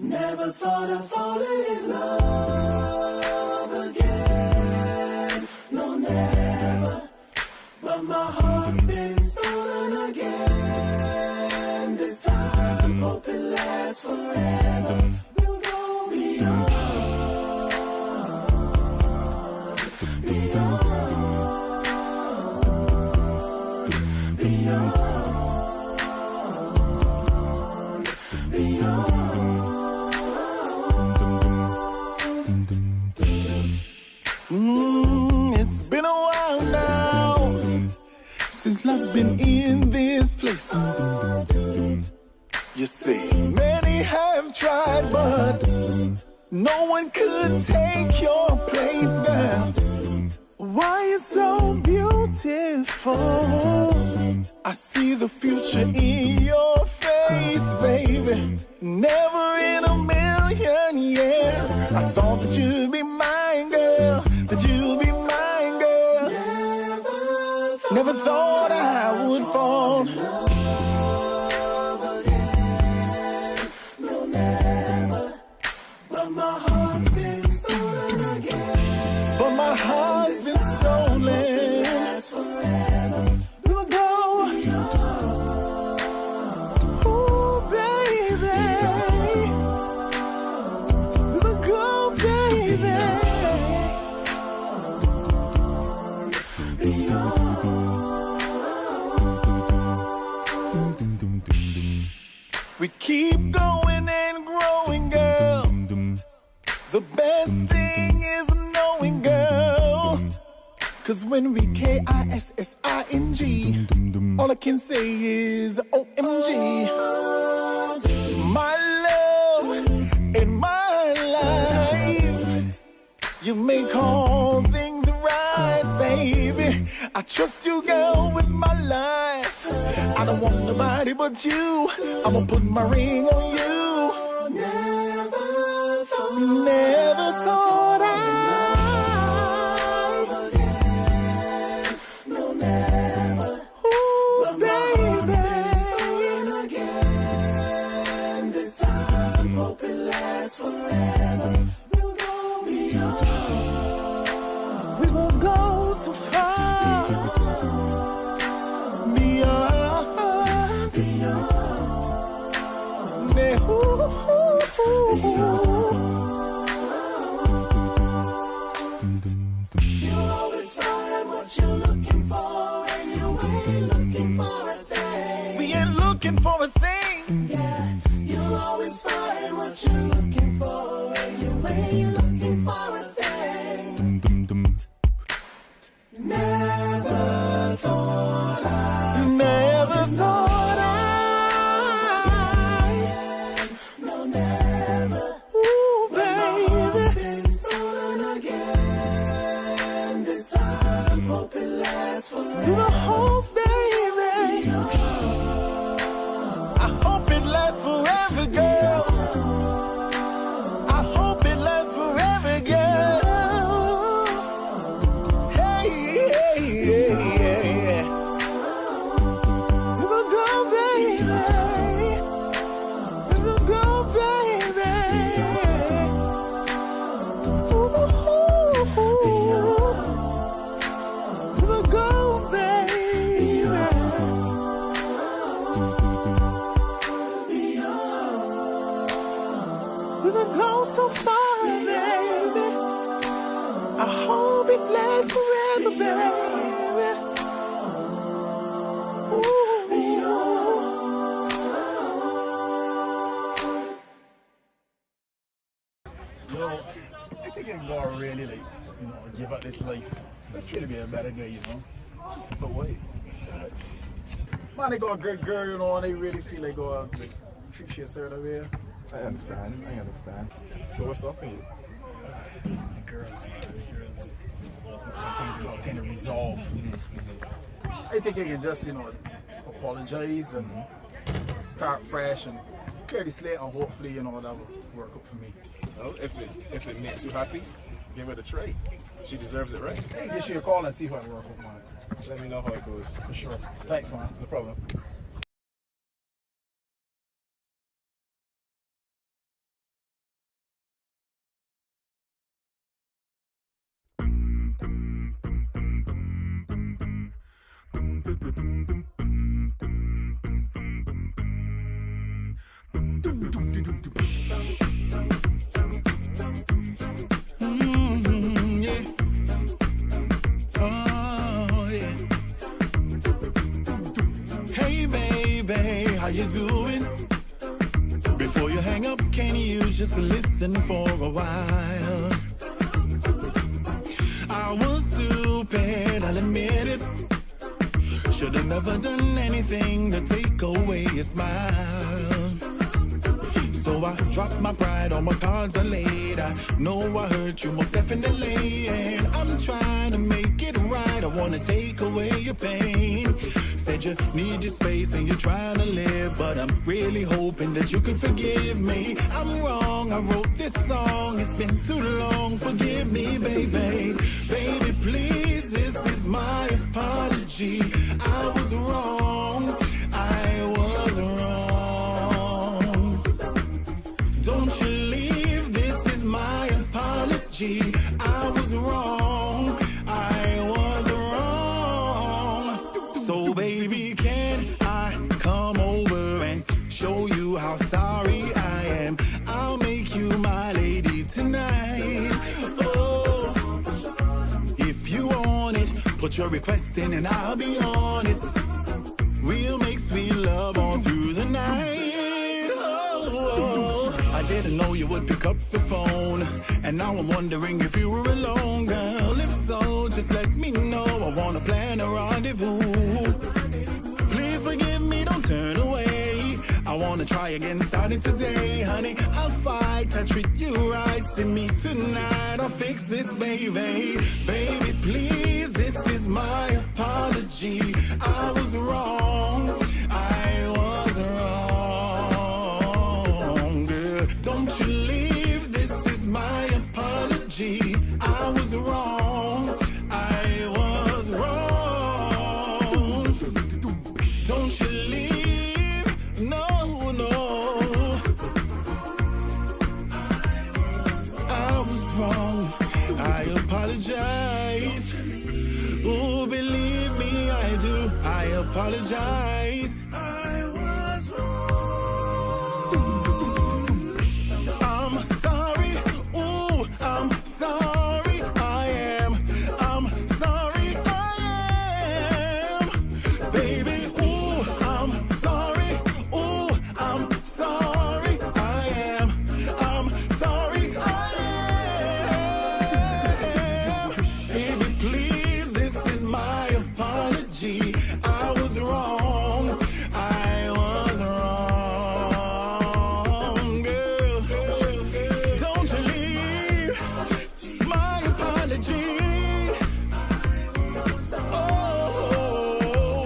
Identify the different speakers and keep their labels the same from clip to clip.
Speaker 1: Never thought of falling in love again. No, never. But my heart's been stolen again. This time, hope it lasts forever. We'll go beyond, beyond, beyond, beyond. It's been a while now since love's been in this place. You see, many have tried, but no one could take your place, girl. Why you so beautiful? I see the future in your face, baby. Never in a million years I thought that you'd be mine, girl. That you'd be mine, girl. Never thought I would fall. No, never. But my heart's been stolen again. But my heart's been stolen. That's forever. We will go. Ooh, baby. We will go, baby. We keep going and growing, girl. The best thing is knowing, girl. Cause when we KISSING, all I can say is OMG. My love in my life, you make all things right, baby. I trust you, girl, with my life. I don't want nobody but you. I'ma put my ring on you. Never thought I'd no, never. Ooh, baby. Again. This time, hope it lasts forever. We'll go beyond. We will go so far. Beyond, beyond. You'll always find what you're looking for, and you ain't looking for a thing. We ain't looking for a thing. Yeah, you'll always find what you're looking for, and you ain't looking for a thing. Never thought never thought no, never. Ooh, baby. Been stolen again. This time, hope it lasts forever. You hope, baby. I hope it lasts forever, girl. I hope it lasts forever, girl. Hey, hey, hey, hey. We will go, baby. We will go, baby. Ooh, we will go, baby. We will go so far, baby. I hope it lasts forever, baby.
Speaker 2: Yo, I think I'm gonna really give up this life. Let's try to be a better guy, But wait, man, they got a good girl, and they really feel they go treat you a certain way.
Speaker 3: I understand. So what's up with you?
Speaker 2: Girls. Sometimes about kind of resolve. I think I can just, apologize and start fresh and clear the slate, and hopefully, that will work out for me.
Speaker 3: Well, if it makes you happy, give it a try. She deserves it, right?
Speaker 2: Hey, give you a call and see how it works out, man.
Speaker 3: Let me know how it goes.
Speaker 2: For sure. Thanks, man.
Speaker 3: No problem.
Speaker 1: How you doing? Before you hang up, can you just listen for a while? I was stupid, I'll admit it. Should've never done anything to take away your smile. So I dropped my pride, all my cards are laid. I know I hurt you most definitely, and I'm trying to make it right. I wanna take away your pain. Said you need your space and you're trying to live, but I'm really hoping that you can forgive me. I'm wrong, I wrote this song, it's been too long, forgive me, baby. Baby, please, this is my apology. I was wrong, I was wrong. Don't you leave, this is my apology. I was wrong, I was wrong. So baby, can I come over and show you how sorry I am? I'll make you my lady tonight. Oh, if you want it, put your request in and I'll be on it. We'll make sweet love all through the night. Oh, I didn't know you would pick up the phone, and now I'm wondering if you were alone, girl. If so, just let me know. I wanna plan a rendezvous. Please forgive me, don't turn away. I wanna try again starting today, honey. I'll fight, I'll treat you right. See me tonight, I'll fix this, baby. Baby, please, this is my apology. I was wrong, I was wrong, girl. Don't you leave, this is my apology. I was wrong, I was wrong. Don't you leave, no, no. I was wrong, I apologize. Oh, believe me, I do, I apologize. I was wrong. I'm sorry, ooh, I'm sorry, I am. I'm sorry, I am. Baby, ooh, I'm sorry, ooh, I'm sorry, I am. I'm sorry, I am. Baby, please, this is my apology. I was wrong, I was wrong, girl. Don't you leave, my apology. Oh,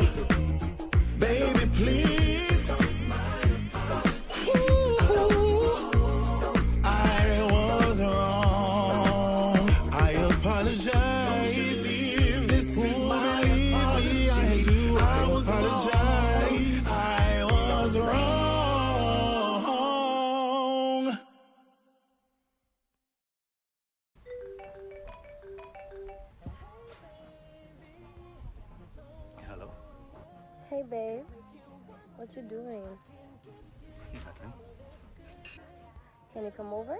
Speaker 1: baby, please. Ooh, I was wrong, I apologize. If this is my apology, I do, I apologize. I was wrong.
Speaker 4: Hello.
Speaker 5: Hey babe, what you doing?
Speaker 4: Nothing.
Speaker 5: Can you come over?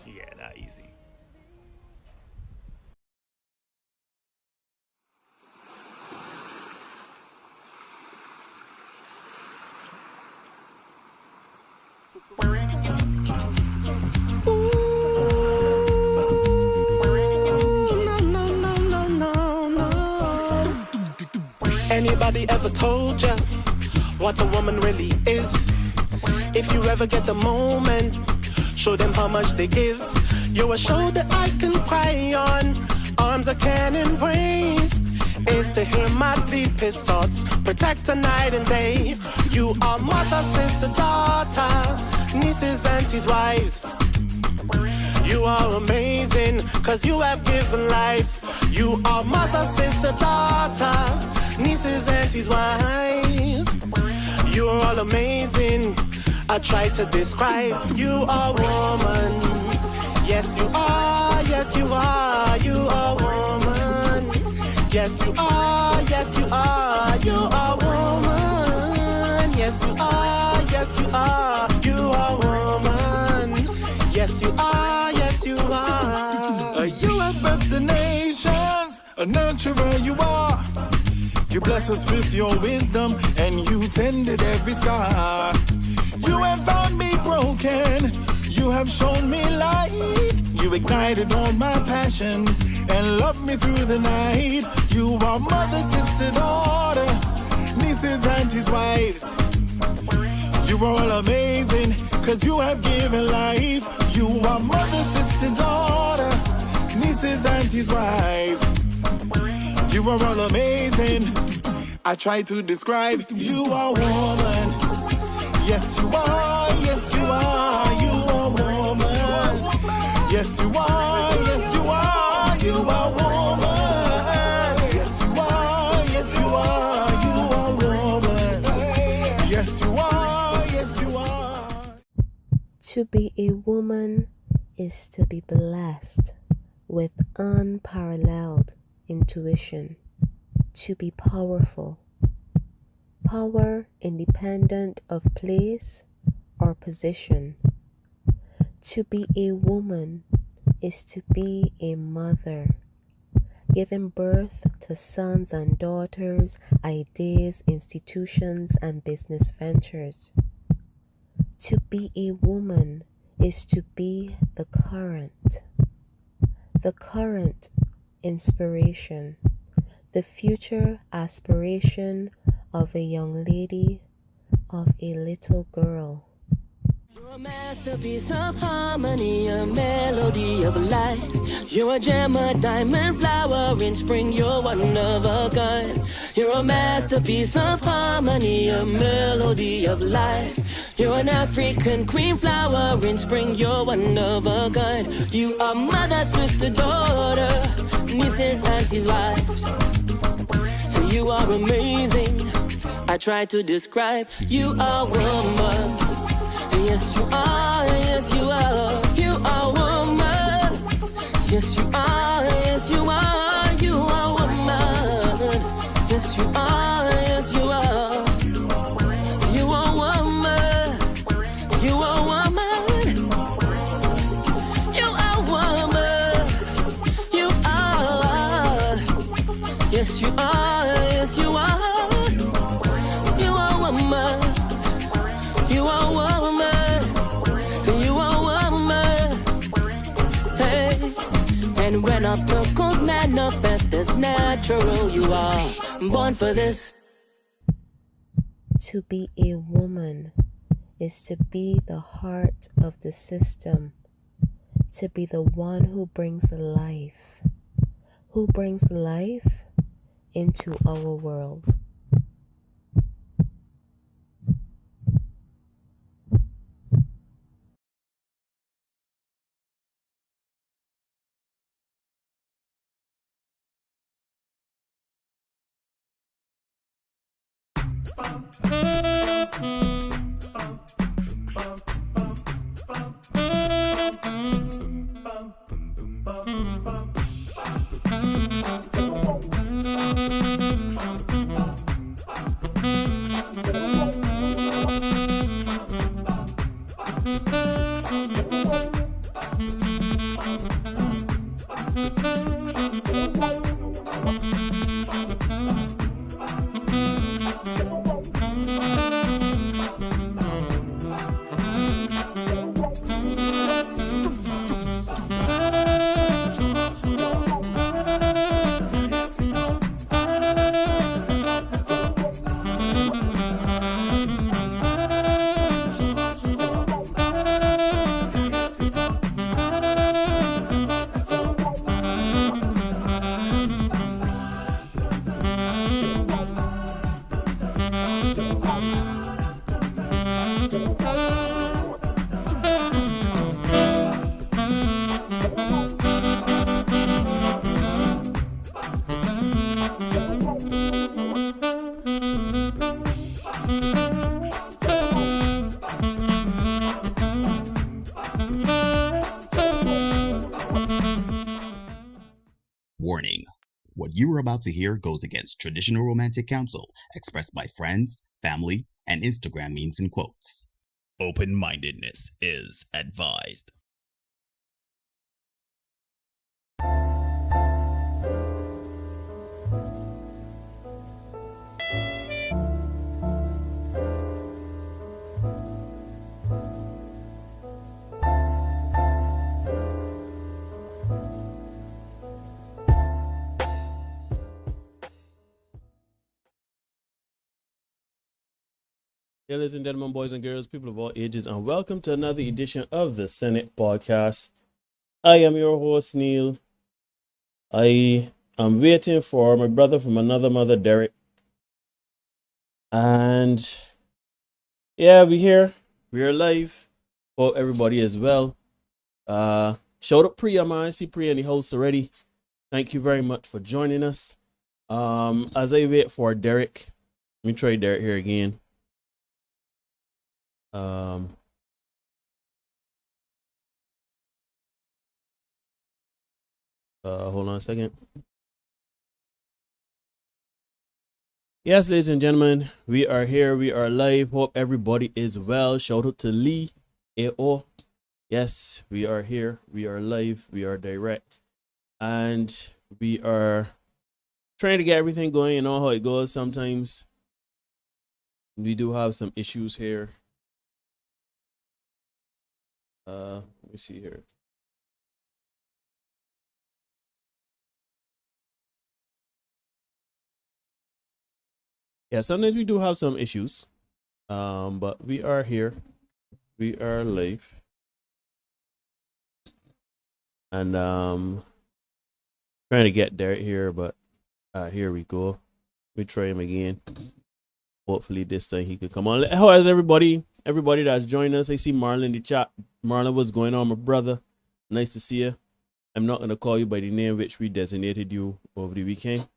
Speaker 4: Yeah, not easy.
Speaker 6: Anybody ever told ya what a woman really is? If you ever get the moment, show them how much they give. You're a shoulder I can cry on, arms I can embrace. Is to hear my deepest thoughts, protect her night and day. You are mother, sister, daughter, nieces, aunties, wives. You are amazing, cause you have given life. You are mother, sister, daughter, nieces, aunties, wives. You are all amazing. I try to describe. You are woman. Yes, you are. Yes, you are. You are woman. Yes, you are, yes, you are, you are woman. Yes, you are, yes, you are, you are woman. Yes, you are, yes, you are.
Speaker 1: You have birthed the nations, a nurturer you are. You bless us with your wisdom, and you tended every scar. You have found me broken, you have shown me light. You ignited all my passions, and loved me through the night. You are mother, sister, daughter, nieces, aunties, wives. You are all amazing, cause you have given life. You are mother, sister, daughter, nieces, aunties, wives. You are all amazing. I try to describe, you are woman. Yes, you are, yes, you are, you are woman. Yes, you are, yes, you are, you are woman. Yes, you are, yes, you are, you are woman. Yes, you are, yes, you are.
Speaker 5: To be a woman is to be blessed with unparalleled intuition, to be powerful, power independent of place or position. To be a woman is to be a mother, giving birth to sons and daughters, ideas, institutions, and business ventures. To be a woman is to be the current inspiration, the future aspiration of a young lady, of a little girl.
Speaker 7: You're a masterpiece of harmony, a melody of life. You're a gem, a diamond flower in spring, you're one of a kind. You're a masterpiece of harmony, a melody of life. You're an African queen flower in spring, you're one of a kind. You are mother, sister, daughter, nieces, aunties, wives. So you are amazing. I try to describe, you are woman. Yes, you are, yes, you are, you are woman. Yes, you are, yes, you are, you are woman. Yes, you are, yes, you are, you are woman. You are woman. You are woman. You are. Yes, you are, yes, you are. You are woman. You are woman. And when obstacles manifest as natural, you are born for this.
Speaker 5: To be a woman is to be the heart of the system, to be the one who brings life into our world.
Speaker 8: you are about to hear goes against traditional romantic counsel expressed by friends, family, and Instagram memes and quotes. Open-mindedness is advised.
Speaker 9: Yeah, ladies and gentlemen, boys and girls, people of all ages, and welcome to another edition of the Senate Podcast. I am your host, Neil. I am waiting for my brother from another mother, Derek. And yeah, we're here. We're live. Hope everybody is well. Showed up Priya, man. I see Priya in the house already. Thank you very much for joining us. As I wait for Derek, let me try Derek here again. Hold on a second. Yes, ladies and gentlemen, we are here. We are live. Hope everybody is well. Shout out to Lee AO. Yes, we are here. We are live. We are direct. And we are trying to get everything going. You know how it goes sometimes. We do have some issues here. Let me see here. Yeah, sometimes we do have some issues. But we are here. We are live. And trying to get Derek here, but here we go. We try him again. Hopefully this time he could come on. How is everybody? Everybody that's joined us. I see Marlon in the chat. Marlon, what's going on, my brother? Nice to see you. I'm not going to call you by the name which we designated you over the weekend.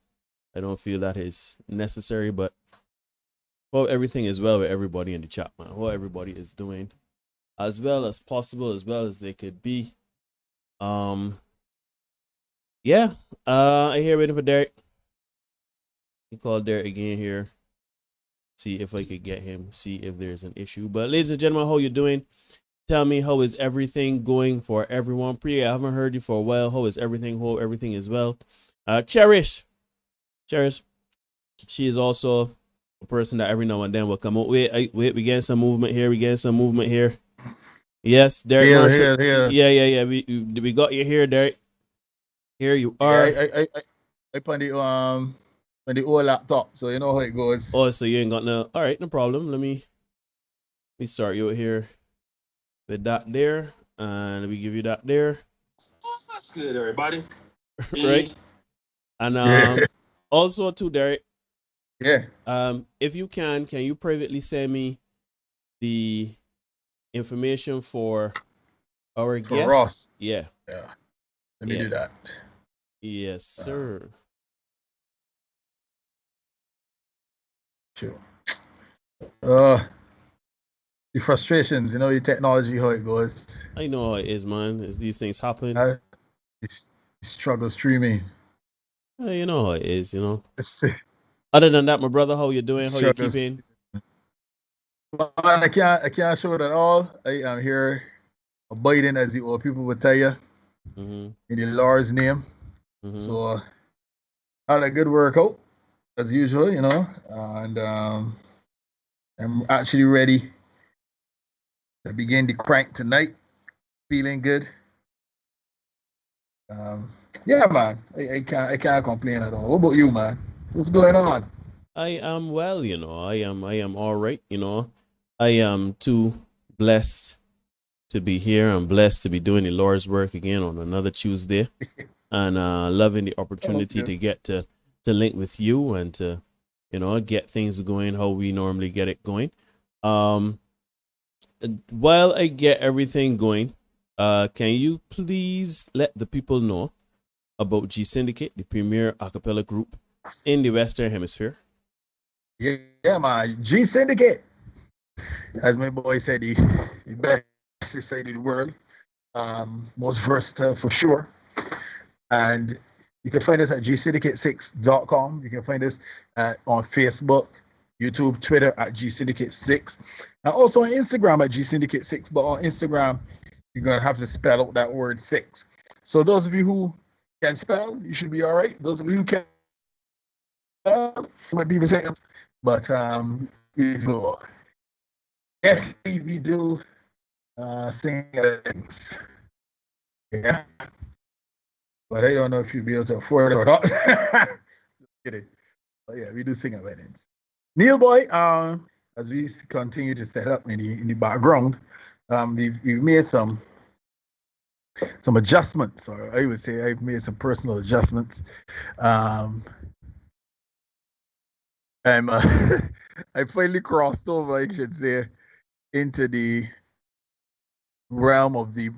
Speaker 9: I don't feel that is necessary, but hope everything is well with everybody in the chat, man. Hope everybody is doing as well as possible, as well as they could be. Yeah. I hear waiting for Derek. You call Derek again here. See if I could get him, see if there's an issue. But ladies and gentlemen, how you doing? Tell me, how is everything going for everyone? Priya, I haven't heard you for a while. How is everything? Hope everything is well. Cherish. She is also a person that every now and then will come out. Wait, we getting some movement here. Yes, Derek Marshall.
Speaker 2: Here.
Speaker 9: Yeah. We got you here, Derek. Here you are.
Speaker 2: Yeah, I put the old laptop, so you know how it goes.
Speaker 9: Oh, so you ain't got no. All right, no problem. Let me start you out here with that there, and let me give you that there.
Speaker 3: That's good, everybody.
Speaker 9: Right. And also to Derek.
Speaker 2: Yeah.
Speaker 9: If you can you privately send me the information for our guest?
Speaker 2: Ross.
Speaker 9: Yeah.
Speaker 2: Let me do that.
Speaker 9: Yes, sir.
Speaker 2: Sure. The frustrations, you know, your technology, how it goes.
Speaker 9: I know how it is, man. As these things happen.
Speaker 2: It's struggle streaming.
Speaker 9: You know how it is, you know. Other than that, my brother, how you doing? How you keeping?
Speaker 2: I can't show it at all. I am here abiding, as the old people would tell you, in the Lord's name. So I had a good workout, as usual, you know, and I'm actually ready to begin the crank tonight. Feeling good. Yeah, man. I can't complain at all. What about you, man? What's going on?
Speaker 9: I am well, you know. I am all right, you know. I am too blessed to be here. I'm blessed to be doing the Lord's work again on another Tuesday, and loving the opportunity to get to link with you and to, you know, get things going how we normally get it going. While I get everything going, can you please let the people know about G Syndicate, the premier acapella group in the Western Hemisphere?
Speaker 2: Yeah, man. G Syndicate, as my boy said, the best society in the world, most versatile for sure. And You can find us at gsyndicate6.com. You can find us on Facebook, YouTube, Twitter at gsyndicate6. And also on Instagram at gsyndicate6. But on Instagram, you're going to have to spell out that word 6. So those of you who can spell, you should be all right. Those of you who can't, might be saying, but yes, we do sing. Yeah. But I don't know if you'll be able to afford it or not. Just kidding. But yeah, we do sing at weddings. Neil boy, as we continue to set up in the background, we've made some adjustments, or I would say I've made some personal adjustments. I finally crossed over, I should say, into the realm of the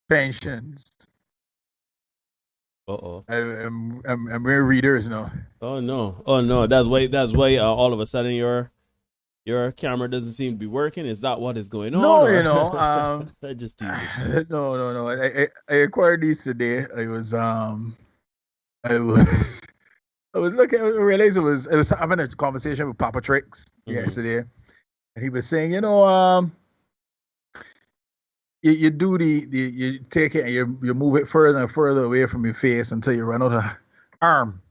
Speaker 2: pensions. I'm wearing readers now.
Speaker 9: Oh no! That's why all of a sudden your camera doesn't seem to be working. Is that what is going on?
Speaker 2: No,
Speaker 9: I just tease
Speaker 2: it. No. I acquired these today. I was looking. I realized I was having a conversation with Papa Tricks yesterday, and he was saying, you do you take it and you move it further and further away from your face until you run out of arm.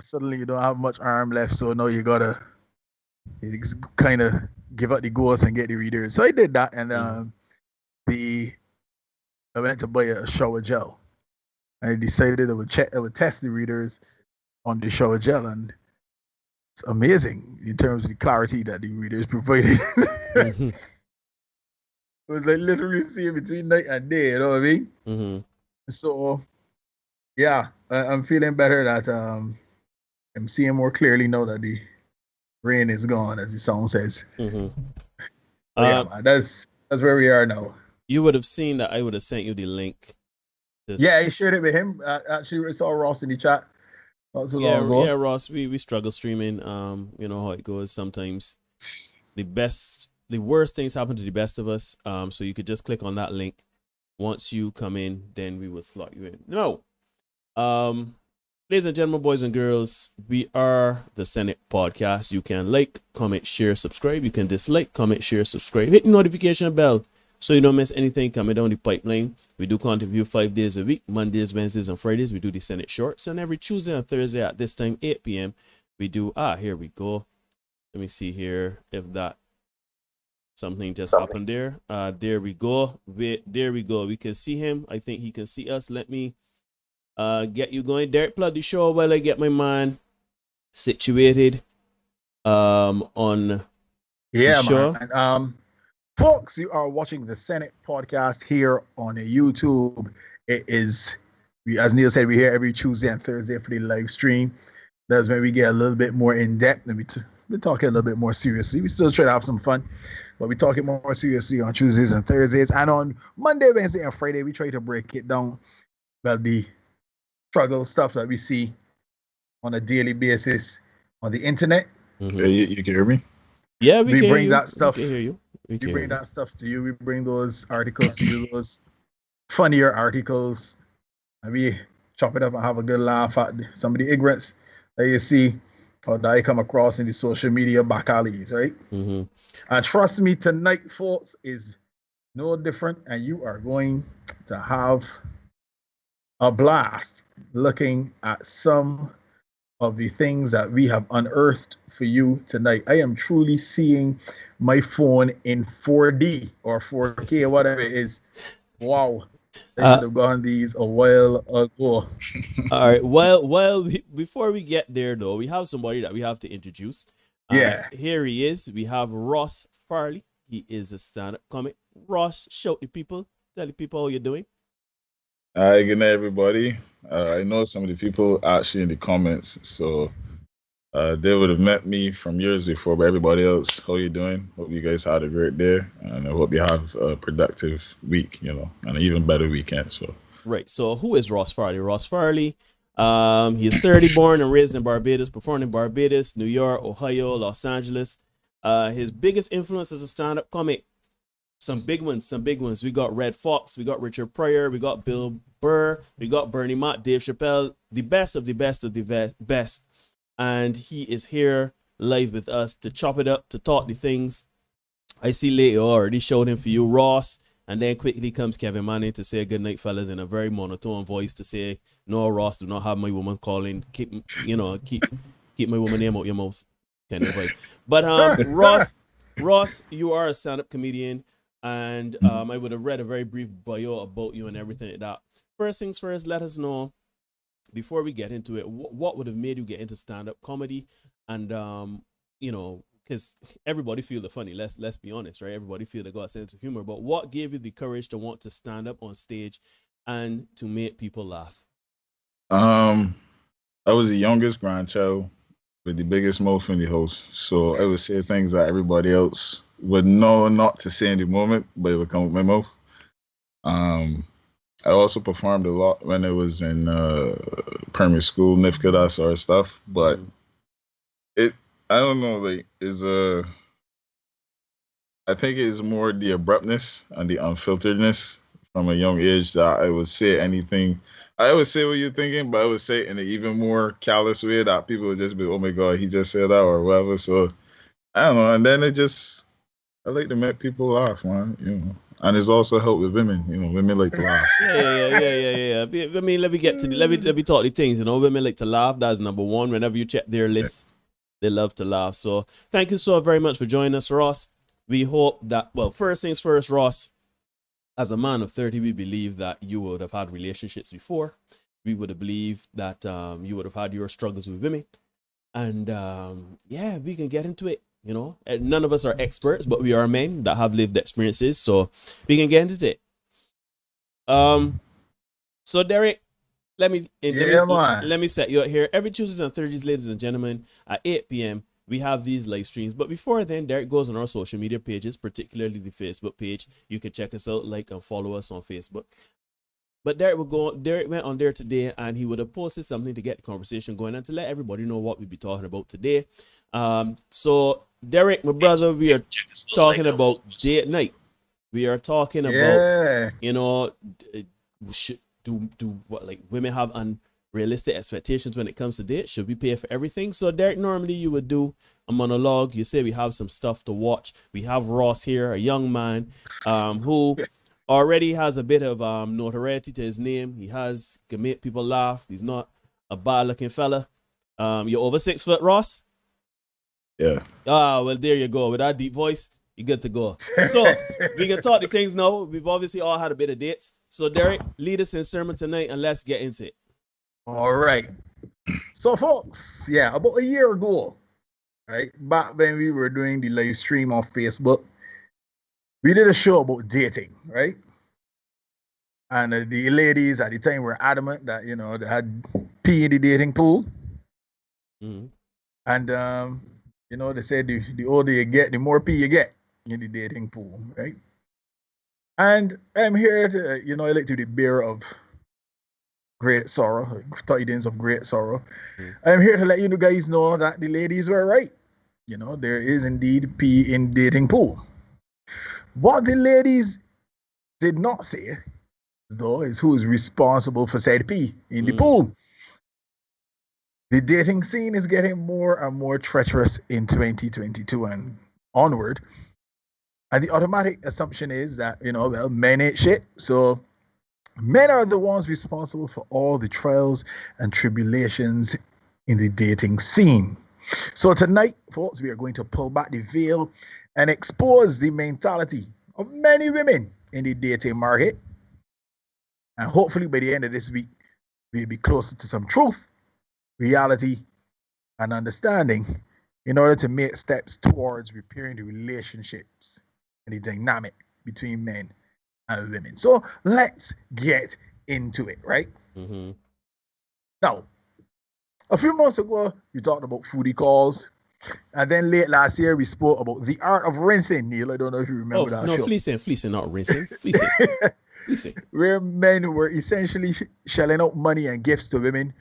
Speaker 2: Suddenly you don't have much arm left, so now you gotta kind of give up the ghost and get the readers. So I did that, and I went to buy a shower gel. I decided I would test the readers on the shower gel, and it's amazing in terms of the clarity that the readers provided. It was like literally seeing between night and day, you know what I mean?
Speaker 9: Mm-hmm.
Speaker 2: So, yeah, I'm feeling better that I'm seeing more clearly now that the rain is gone, as the song says.
Speaker 9: Mm-hmm.
Speaker 2: Yeah, man, that's where we are now.
Speaker 9: You would have seen that I would have sent you the link.
Speaker 2: Yeah, I shared it with him. Actually, I saw Ross in the chat not so long ago.
Speaker 9: Yeah, Ross, we struggle streaming. You know how it goes sometimes. The worst things happen to the best of us. So you could just click on that link. Once you come in, then we will slot you in. No. Ladies and gentlemen, boys and girls, we are the Senate Podcast. You can like, comment, share, subscribe. You can dislike, comment, share, subscribe. Hit the notification bell so you don't miss anything coming down the pipeline. We do content view 5 days a week, Mondays, Wednesdays, and Fridays. We do the Senate Shorts. And every Tuesday and Thursday at this time, 8 p.m., we do, here we go. Let me see here if that something just happened there. There we go. There we go. We can see him. I think he can see us. Let me get you going. Derek, plug the show while I get my man situated on the show.
Speaker 2: Man. Folks, you are watching the Senate Podcast here on YouTube. It is, as Neil said, we're here every Tuesday and Thursday for the live stream. That's when we get a little bit more in depth, and we're talking a little bit more seriously. We still try to have some fun, but we're talking more seriously on Tuesdays and Thursdays. And on Monday, Wednesday, and Friday, we try to break it down about the struggle stuff that we see on a daily basis on the internet.
Speaker 3: Mm-hmm. You can hear me?
Speaker 9: Yeah, we can
Speaker 2: bring that stuff.
Speaker 9: We can hear you.
Speaker 2: We bring that stuff to you. We bring those articles to you, those funnier articles, and we chop it up and have a good laugh at some of the ignorance that you see or that I come across in the social media back alleys, right?
Speaker 9: Mm-hmm.
Speaker 2: And trust me, tonight, folks, is no different, and you are going to have a blast looking at some of the things that we have unearthed for you tonight. I am truly seeing my phone in 4D or 4K, whatever it is. Wow. I should have gone these a while ago.
Speaker 9: All right. Well, before we get there, though, we have somebody that we have to introduce.
Speaker 2: Yeah.
Speaker 9: Here he is. We have Ross Farley. He is a stand-up comic. Ross, show the people. Tell the people how you're doing.
Speaker 3: Hi, good night, everybody. I know some of the people actually in the comments, so they would have met me from years before, but everybody else, how you doing? Hope you guys had a great day, and I hope you have a productive week, and an even better weekend. So
Speaker 9: right. So who is Ross Farley? Ross Farley, he is 30, born and raised in Barbados, performed in Barbados, New York, Ohio, Los Angeles. His biggest influence as a stand-up comic some big ones. We got Red Fox, we got Richard Pryor, we got Bill Burr, we got Bernie Mac, Dave Chappelle, the best of the best of the best. And he is here live with us to chop it up, to talk the things. I see later already showed him for you, Ross. And then quickly comes Kevin Manning to say good night, fellas, in a very monotone voice to say, no, Ross, do not have my woman calling. Keep my woman name out your mouth. Kind of vibe. But Ross, you are a stand-up comedian, and I would have read a very brief bio about you and everything like that. First things first, let us know, before we get into it, what would have made you get into stand-up comedy? And because everybody feel the funny, let's be honest, right? Everybody feel they got a sense of humor, but what gave you the courage to want to stand up on stage and to make people laugh?
Speaker 3: I was the youngest grandchild with the biggest mouth in the house, so I would say things that everybody else would know not to say in the moment, but it would come with my mouth. I also performed a lot when I was in primary school, NIFCA, that sort of stuff, but I don't know, like, I think it's more the abruptness and the unfilteredness from a young age that I would say anything. I would say what you're thinking, but I would say it in an even more callous way that people would just be, oh my God, he just said that or whatever. So I don't know. And then I like to make people laugh, man, And it's also helped with women, women like to laugh.
Speaker 9: Yeah. I mean, let me talk the things, women like to laugh. That's number one. Whenever you check their list, they love to laugh. So thank you so very much for joining us, Ross. We hope that, well, first things first, Ross, as a man of 30, we believe that you would have had relationships before. We would have believed that you would have had your struggles with women. And we can get into it, And none of us are experts, but we are men that have lived experiences. So we can get into it. So Derek, let me set you up here. Every Tuesdays and Thursdays, ladies and gentlemen, at 8 p.m., we have these live streams. But before then, Derek goes on our social media pages, particularly the Facebook page. You can check us out, like and follow us on Facebook. But Derek went on there today, and he would have posted something to get the conversation going and to let everybody know what we'll be talking about today. So Derek, my brother, we are talking about date night. We are talking about, do what, like, women have unrealistic expectations when it comes to dates? Should we pay for everything? So Derek, normally you would do a monologue. You say we have some stuff to watch. We have Ross here, a young man who already has a bit of notoriety to his name. He can make people laugh. He's not a bad looking fella. You're over 6 foot, Ross?
Speaker 3: Yeah.
Speaker 9: Well, there you go. With that deep voice, you're good to go. So we can talk the things now. We've obviously all had a bit of dates. So Derek, lead us in sermon tonight, and let's get into it.
Speaker 2: All right. So folks, about a year ago, right, back when we were doing the live stream on Facebook, we did a show about dating, right? And the ladies at the time were adamant that, they had pee in the dating pool. Mm-hmm. And, they said the older you get, the more pee you get in the dating pool, right? And I'm here to, I like to be the bearer of great sorrow, tidings of great sorrow. Mm-hmm. I'm here to let you guys know that the ladies were right. There is indeed pee in dating pool. What the ladies did not say, though, is who is responsible for said pee in the pool. The dating scene is getting more and more treacherous in 2022 and onward. And the automatic assumption is that, men ain't shit. So men are the ones responsible for all the trials and tribulations in the dating scene. So tonight, folks, we are going to pull back the veil and expose the mentality of many women in the dating market. And hopefully by the end of this week, we'll be closer to some truth, reality, and understanding in order to make steps towards repairing the relationships and the dynamic between men and women. So let's get into it, right? Mm-hmm. Now, a few months ago, we talked about foodie calls. And then late last year, we spoke about the art of rinsing. Neil, I don't know if you remember that show.
Speaker 9: Fleecing, not rinsing. Fleecing.
Speaker 2: Where men were essentially shelling out money and gifts to women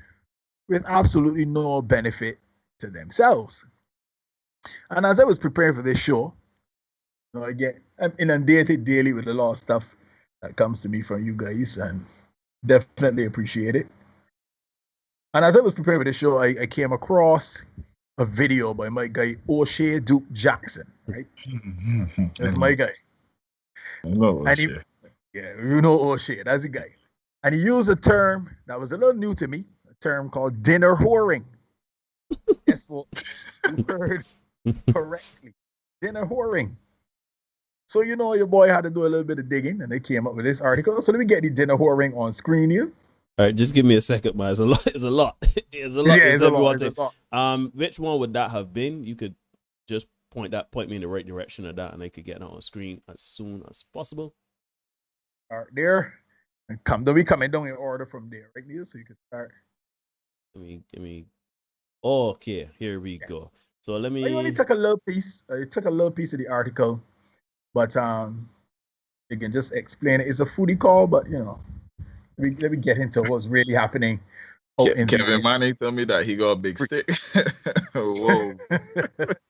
Speaker 2: with absolutely no benefit to themselves. And as I was preparing for this show, I'm inundated daily with a lot of stuff that comes to me from you guys, and definitely appreciate it. And as I was preparing for the show, I came across a video by my guy O'Shea Duke Jackson, right? That's my guy.
Speaker 3: I know O'Shea.
Speaker 2: Yeah, you know O'Shea, that's the guy. And he used a term that was a little new to me, a term called dinner whoring. Guess what? You heard correctly. Dinner whoring. So your boy had to do a little bit of digging, and they came up with this article. So let me get the dinner whoring on screen here.
Speaker 9: All right, just give me a second, man. It's a lot. It's a lot. It's a lot.
Speaker 2: Yeah, it's a lot.
Speaker 9: Which one would that have been? You could just point me in the right direction of that, and I could get it on screen as soon as possible.
Speaker 2: All right, there. And don't be coming down in order from there, right, Neil? So you can start.
Speaker 9: Give me. Okay, here we go. So let me.
Speaker 2: I only took a little piece. I took a little piece of the article, but you can just explain it. It's a foodie call, but let me get into what's really happening.
Speaker 3: Kevin Manning told me that he got a big stick. Whoa.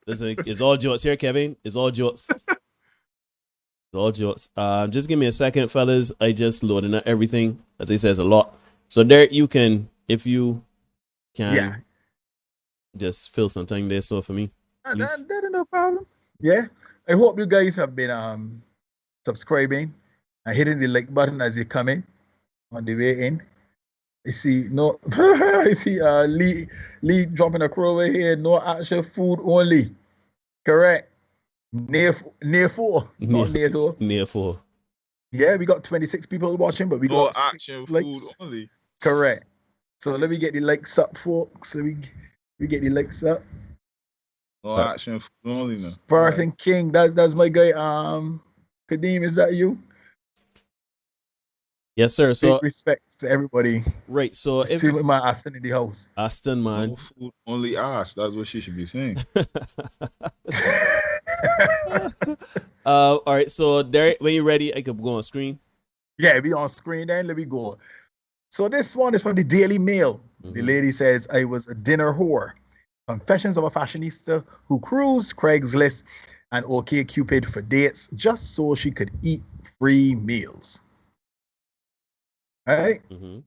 Speaker 9: Listen, it's all jokes here, Kevin. It's all jokes. It's all jokes. Just give me a second, fellas. I just loading up everything. As he says, a lot. So there you can, if you can, just fill some time there. So for me,
Speaker 2: that's no problem. Yeah, I hope you guys have been subscribing and hitting the like button as you come in on the way in. I see Lee dropping a crow over here. No actual food only. Correct. Near 4. Not near 2.
Speaker 9: Near 4.
Speaker 2: Yeah, we got 26 people watching, but we got
Speaker 3: action food
Speaker 2: likes.
Speaker 3: Only.
Speaker 2: Correct. So let me get the likes up, folks. Let me get the likes up.
Speaker 3: No action food only now.
Speaker 2: Spartan King. That's my guy. Kadeem, is that you?
Speaker 9: Yes, sir. So
Speaker 2: big respect to everybody.
Speaker 9: Right. So
Speaker 2: if with my Aston in the house.
Speaker 9: Aston, man.
Speaker 3: No food, only ass. That's what she should be saying.
Speaker 9: All right. So Derek, when you're ready, I could go on screen.
Speaker 2: Yeah, be on screen then. Let me go. So this one is from the Daily Mail. Mm-hmm. The lady says, I was a dinner whore. Confessions of a fashionista who cruised Craigslist and OkCupid for dates just so she could eat free meals. All right.
Speaker 9: Mm-hmm.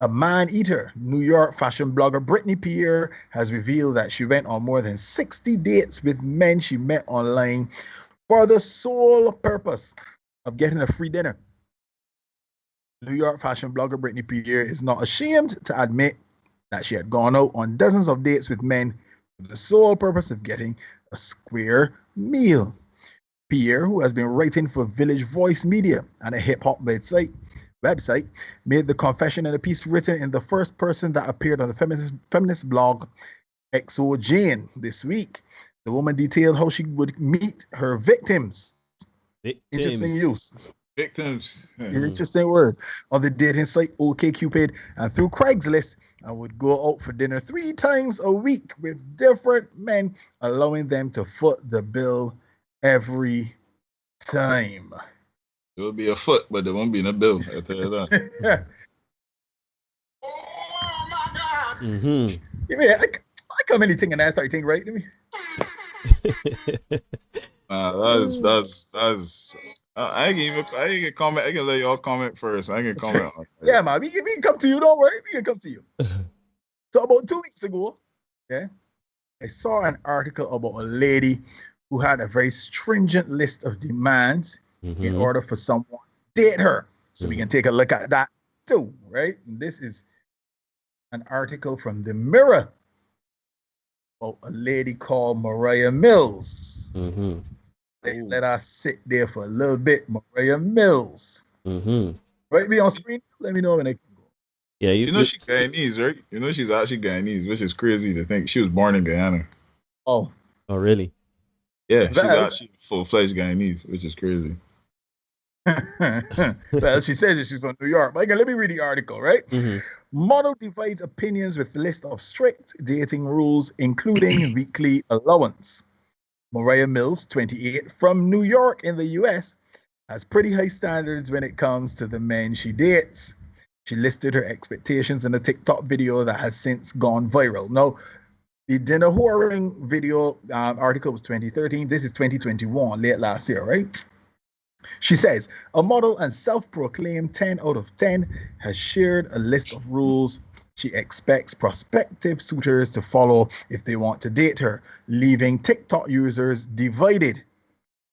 Speaker 2: A man-eater, New York fashion blogger Brittany Pierre has revealed that she went on more than 60 dates with men she met online for the sole purpose of getting a free dinner. New York fashion blogger Brittany Pierre is not ashamed to admit that she had gone out on dozens of dates with men for the sole purpose of getting a square meal. Pierre, who has been writing for Village Voice Media and a hip-hop website, made the confession in a piece written in the first person that appeared on the feminist blog XO Jane this week. The woman detailed how she would meet her victims. Interesting use.
Speaker 3: Victims.
Speaker 2: Interesting word. On the dating site OkCupid and through Craigslist, and would go out for dinner 3 times a week with different men, allowing them to foot the bill every time.
Speaker 3: It will be a foot, but there won't be no bill. I'll tell you that.
Speaker 2: Oh my God!
Speaker 9: Mm-hmm.
Speaker 2: Yeah, I come anything and I start thinking, right? Let me.
Speaker 3: That's. I can comment. I can let y'all comment first. I can comment. On that.
Speaker 2: Yeah, man. We can come to you. Don't worry. We can come to you. So about 2 weeks ago, I saw an article about a lady who had a very stringent list of demands in order for someone to date her. So we can take a look at that too, right? And this is an article from the Mirror about a lady called Mariah Mills. Let us sit there for a little bit. Mariah Mills. Right, be on screen. Let me know when I can go.
Speaker 3: Yeah, you know she's Guyanese, right? You know she's actually Guyanese, which is crazy to think. She was born in Guyana.
Speaker 2: Oh,
Speaker 9: really?
Speaker 3: Yeah, she's actually full-fledged Guyanese, which is crazy.
Speaker 2: Well, she says that she's from New York. But again, let me read the article, right? Model divides opinions with list of strict dating rules, including weekly allowance. Mariah Mills, 28, from New York in the US, has pretty high standards when it comes to the men she dates. She listed her expectations in a TikTok video that has since gone viral. Now, The dinner whoring video article was 2013. This is 2021, late last year, right? She says, a model and self-proclaimed 10 out of 10 has shared a list of rules she expects prospective suitors to follow if they want to date her, leaving TikTok users divided.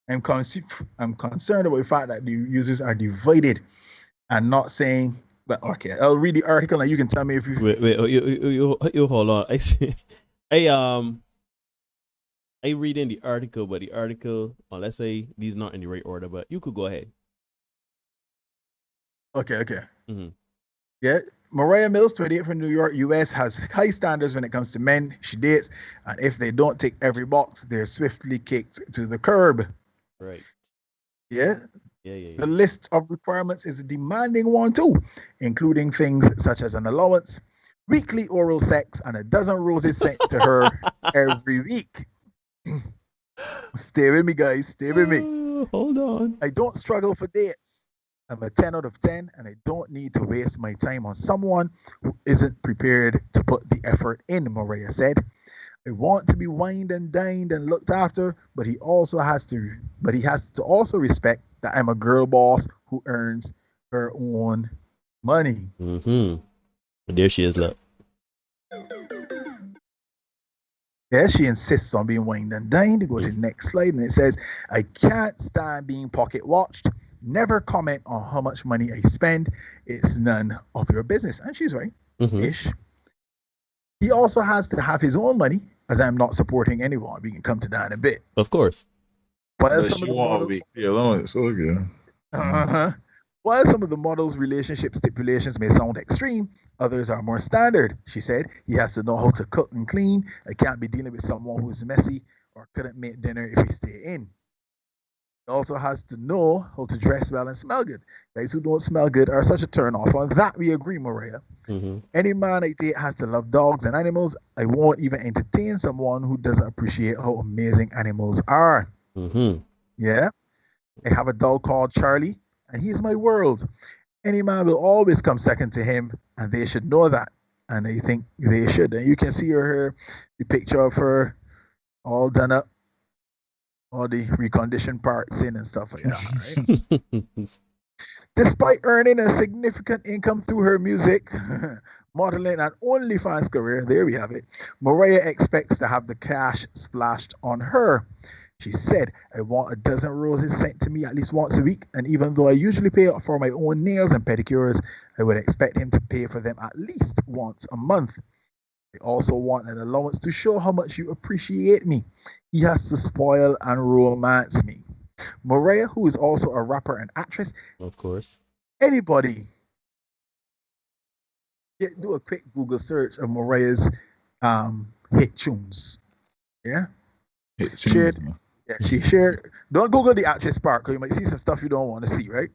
Speaker 2: I'm concerned about the fact that the users are divided and not saying, but okay, I'll read the article and you can tell me if you...
Speaker 9: Wait, you hold on. I see. I reading the article, but the article, let's say these not in the right order, but you could go ahead.
Speaker 2: Okay. Yeah, Mariah Mills, 28 from New York, US, has high standards when it comes to men she dates, and if they don't tick every box, they're swiftly kicked to the curb.
Speaker 9: Right.
Speaker 2: Yeah.
Speaker 9: Yeah.
Speaker 2: The list of requirements is a demanding one too, including things such as an allowance, weekly oral sex, and a dozen roses sent to her every week. Stay with me, guys. Stay with me.
Speaker 9: Hold on.
Speaker 2: I don't struggle for dates. I'm a 10 out of 10, and I don't need to waste my time on someone who isn't prepared to put the effort in, Mariah said. I want to be wined and dined and looked after, but he has to also respect that I'm a girl boss who earns her own money.
Speaker 9: Mm-hmm. There she is, look.
Speaker 2: Yeah, she insists on being wined and dined. Go to the next slide, and it says, I can't stand being pocket watched. Never comment on how much money I spend. It's none of your business. And she's right. Ish. He also has to have his own money, as I'm not supporting anyone. We can come to that in a bit.
Speaker 9: Of course.
Speaker 2: While
Speaker 3: some of the models, allowance,
Speaker 2: While some of the models' relationship stipulations may sound extreme, others are more standard. She said he has to know how to cook and clean. I can't be dealing with someone who's messy or couldn't make dinner if we stay in. He also has to know how to dress well and smell good. Guys who don't smell good are such a turn off. On that we agree, Mariah. Any man I date has to love dogs and animals. I won't even entertain someone who doesn't appreciate how amazing animals are. Yeah. I have a dog called Charlie, and he's my world. Any man will always come second to him, and they should know that. And I think they should. And you can see her here, the picture of her all done up, all the reconditioned parts in and stuff like that, right? Despite earning a significant income through her music, modeling, and OnlyFans career, there we have it, Mariah expects to have the cash splashed on her. She said, I want a dozen roses sent to me at least once a week, and even though I usually pay for my own nails and pedicures, I would expect him to pay for them at least once a month. I also want an allowance to show how much you appreciate me. He has to spoil and romance me. Mariah, who is also a rapper and actress.
Speaker 9: Of course.
Speaker 2: Anybody, do a quick Google search of Mariah's hit tunes. Yeah? She shared, don't Google the actress part because you might see some stuff you don't want to see, right?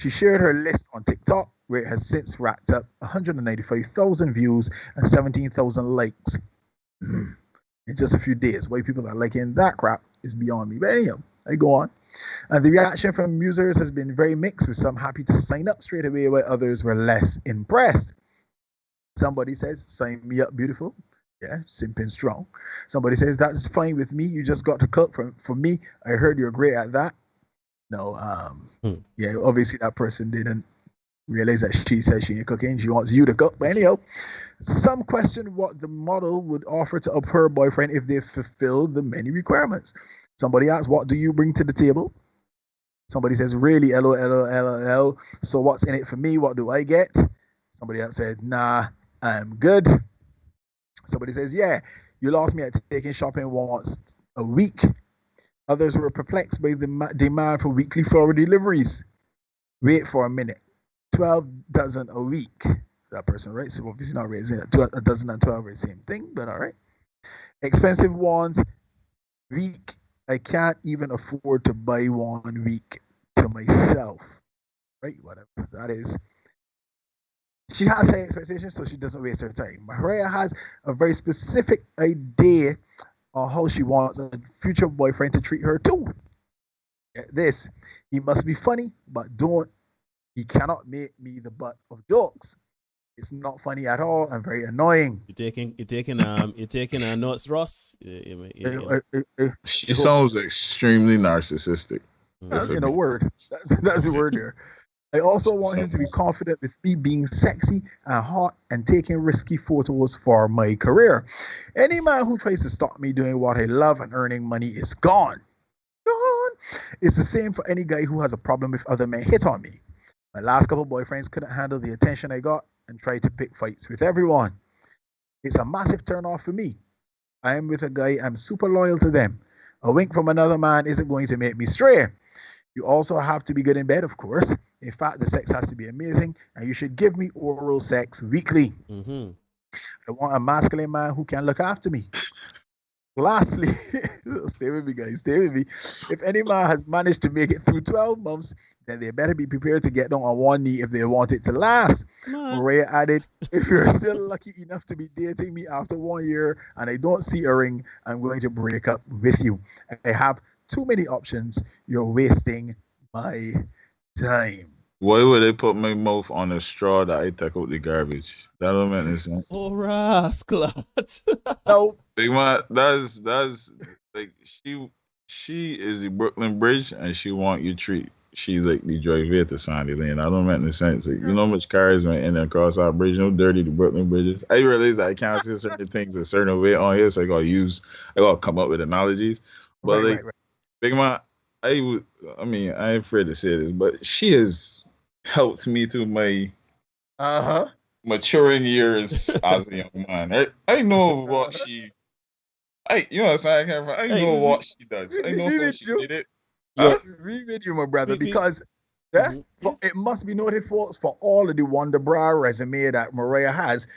Speaker 2: She shared her list on TikTok, where it has since racked up 195,000 views and 17,000 likes in just a few days. Why people are liking that crap is beyond me. But anyhow, I go on. And the reaction from users has been very mixed, with some happy to sign up straight away, while others were less impressed. Somebody says, sign me up, beautiful. Yeah, simping strong. Somebody says, that's fine with me. You just got to cook for me. I heard you're great at that. No, yeah, obviously that person didn't realize that she said she ain't cooking. She wants you to cook. But anyhow, some question what the model would offer to up her boyfriend if they fulfill the many requirements. Somebody asks, what do you bring to the table? Somebody says, really, LOL. So what's in it for me? What do I get? Somebody else said, nah, I'm good. Somebody says, yeah, you lost me at taking shopping once a week. Others were perplexed by the demand for weekly flower deliveries. Wait for a minute. 12 dozen a week. That person, right? So obviously not raising it. A dozen and 12 are the same thing, but all right. Expensive ones, week. I can't even afford to buy 1 week to myself. Right? Whatever that is. She has high expectations, so she doesn't waste her time. Mariah has a very specific idea on how she wants a future boyfriend to treat her too. Get this, he must be funny, but he cannot make me the butt of jokes. It's not funny at all and very annoying.
Speaker 9: You're taking notes, Ross.
Speaker 3: She sounds extremely narcissistic.
Speaker 2: In a word, that's the word there. I also want him to be confident with me being sexy and hot and taking risky photos for my career. Any man who tries to stop me doing what I love and earning money is gone. Gone. It's the same for any guy who has a problem if other men hit on me. My last couple boyfriends couldn't handle the attention I got and tried to pick fights with everyone. It's a massive turn off for me. I am with a guy, I'm super loyal to them. A wink from another man isn't going to make me stray. You also have to be good in bed, of course. In fact, the sex has to be amazing, and you should give me oral sex weekly.
Speaker 9: Mm-hmm.
Speaker 2: I want a masculine man who can look after me. Lastly, stay with me, guys, stay with me. If any man has managed to make it through 12 months, then they better be prepared to get down on one knee if they want it to last. Maria added, if you're still lucky enough to be dating me after 1 year and I don't see a ring, I'm going to break up with you. I have too many options. You're wasting my time.
Speaker 3: Why would they put my mouth on a straw that I take out the garbage? That don't make any sense.
Speaker 9: Oh, rascal.
Speaker 2: No.
Speaker 3: Big man, that's like she is the Brooklyn Bridge and she want you treat. She like the drive here to Sandy Lane. I don't make any sense. Like, you know how much cars went in and across our bridge? You know dirty the Brooklyn bridges. I realize that I can't say certain things a certain way on here, so I gotta come up with analogies. But right. Big man, I ain't afraid to say this, but she has helped me through my maturing years as a young man. I know what she you know what I'm saying? I know what she does. I know how she did it.
Speaker 2: We with you, my brother, because it must be noted, folks, for all of the Wonder Bra resume that Mariah has,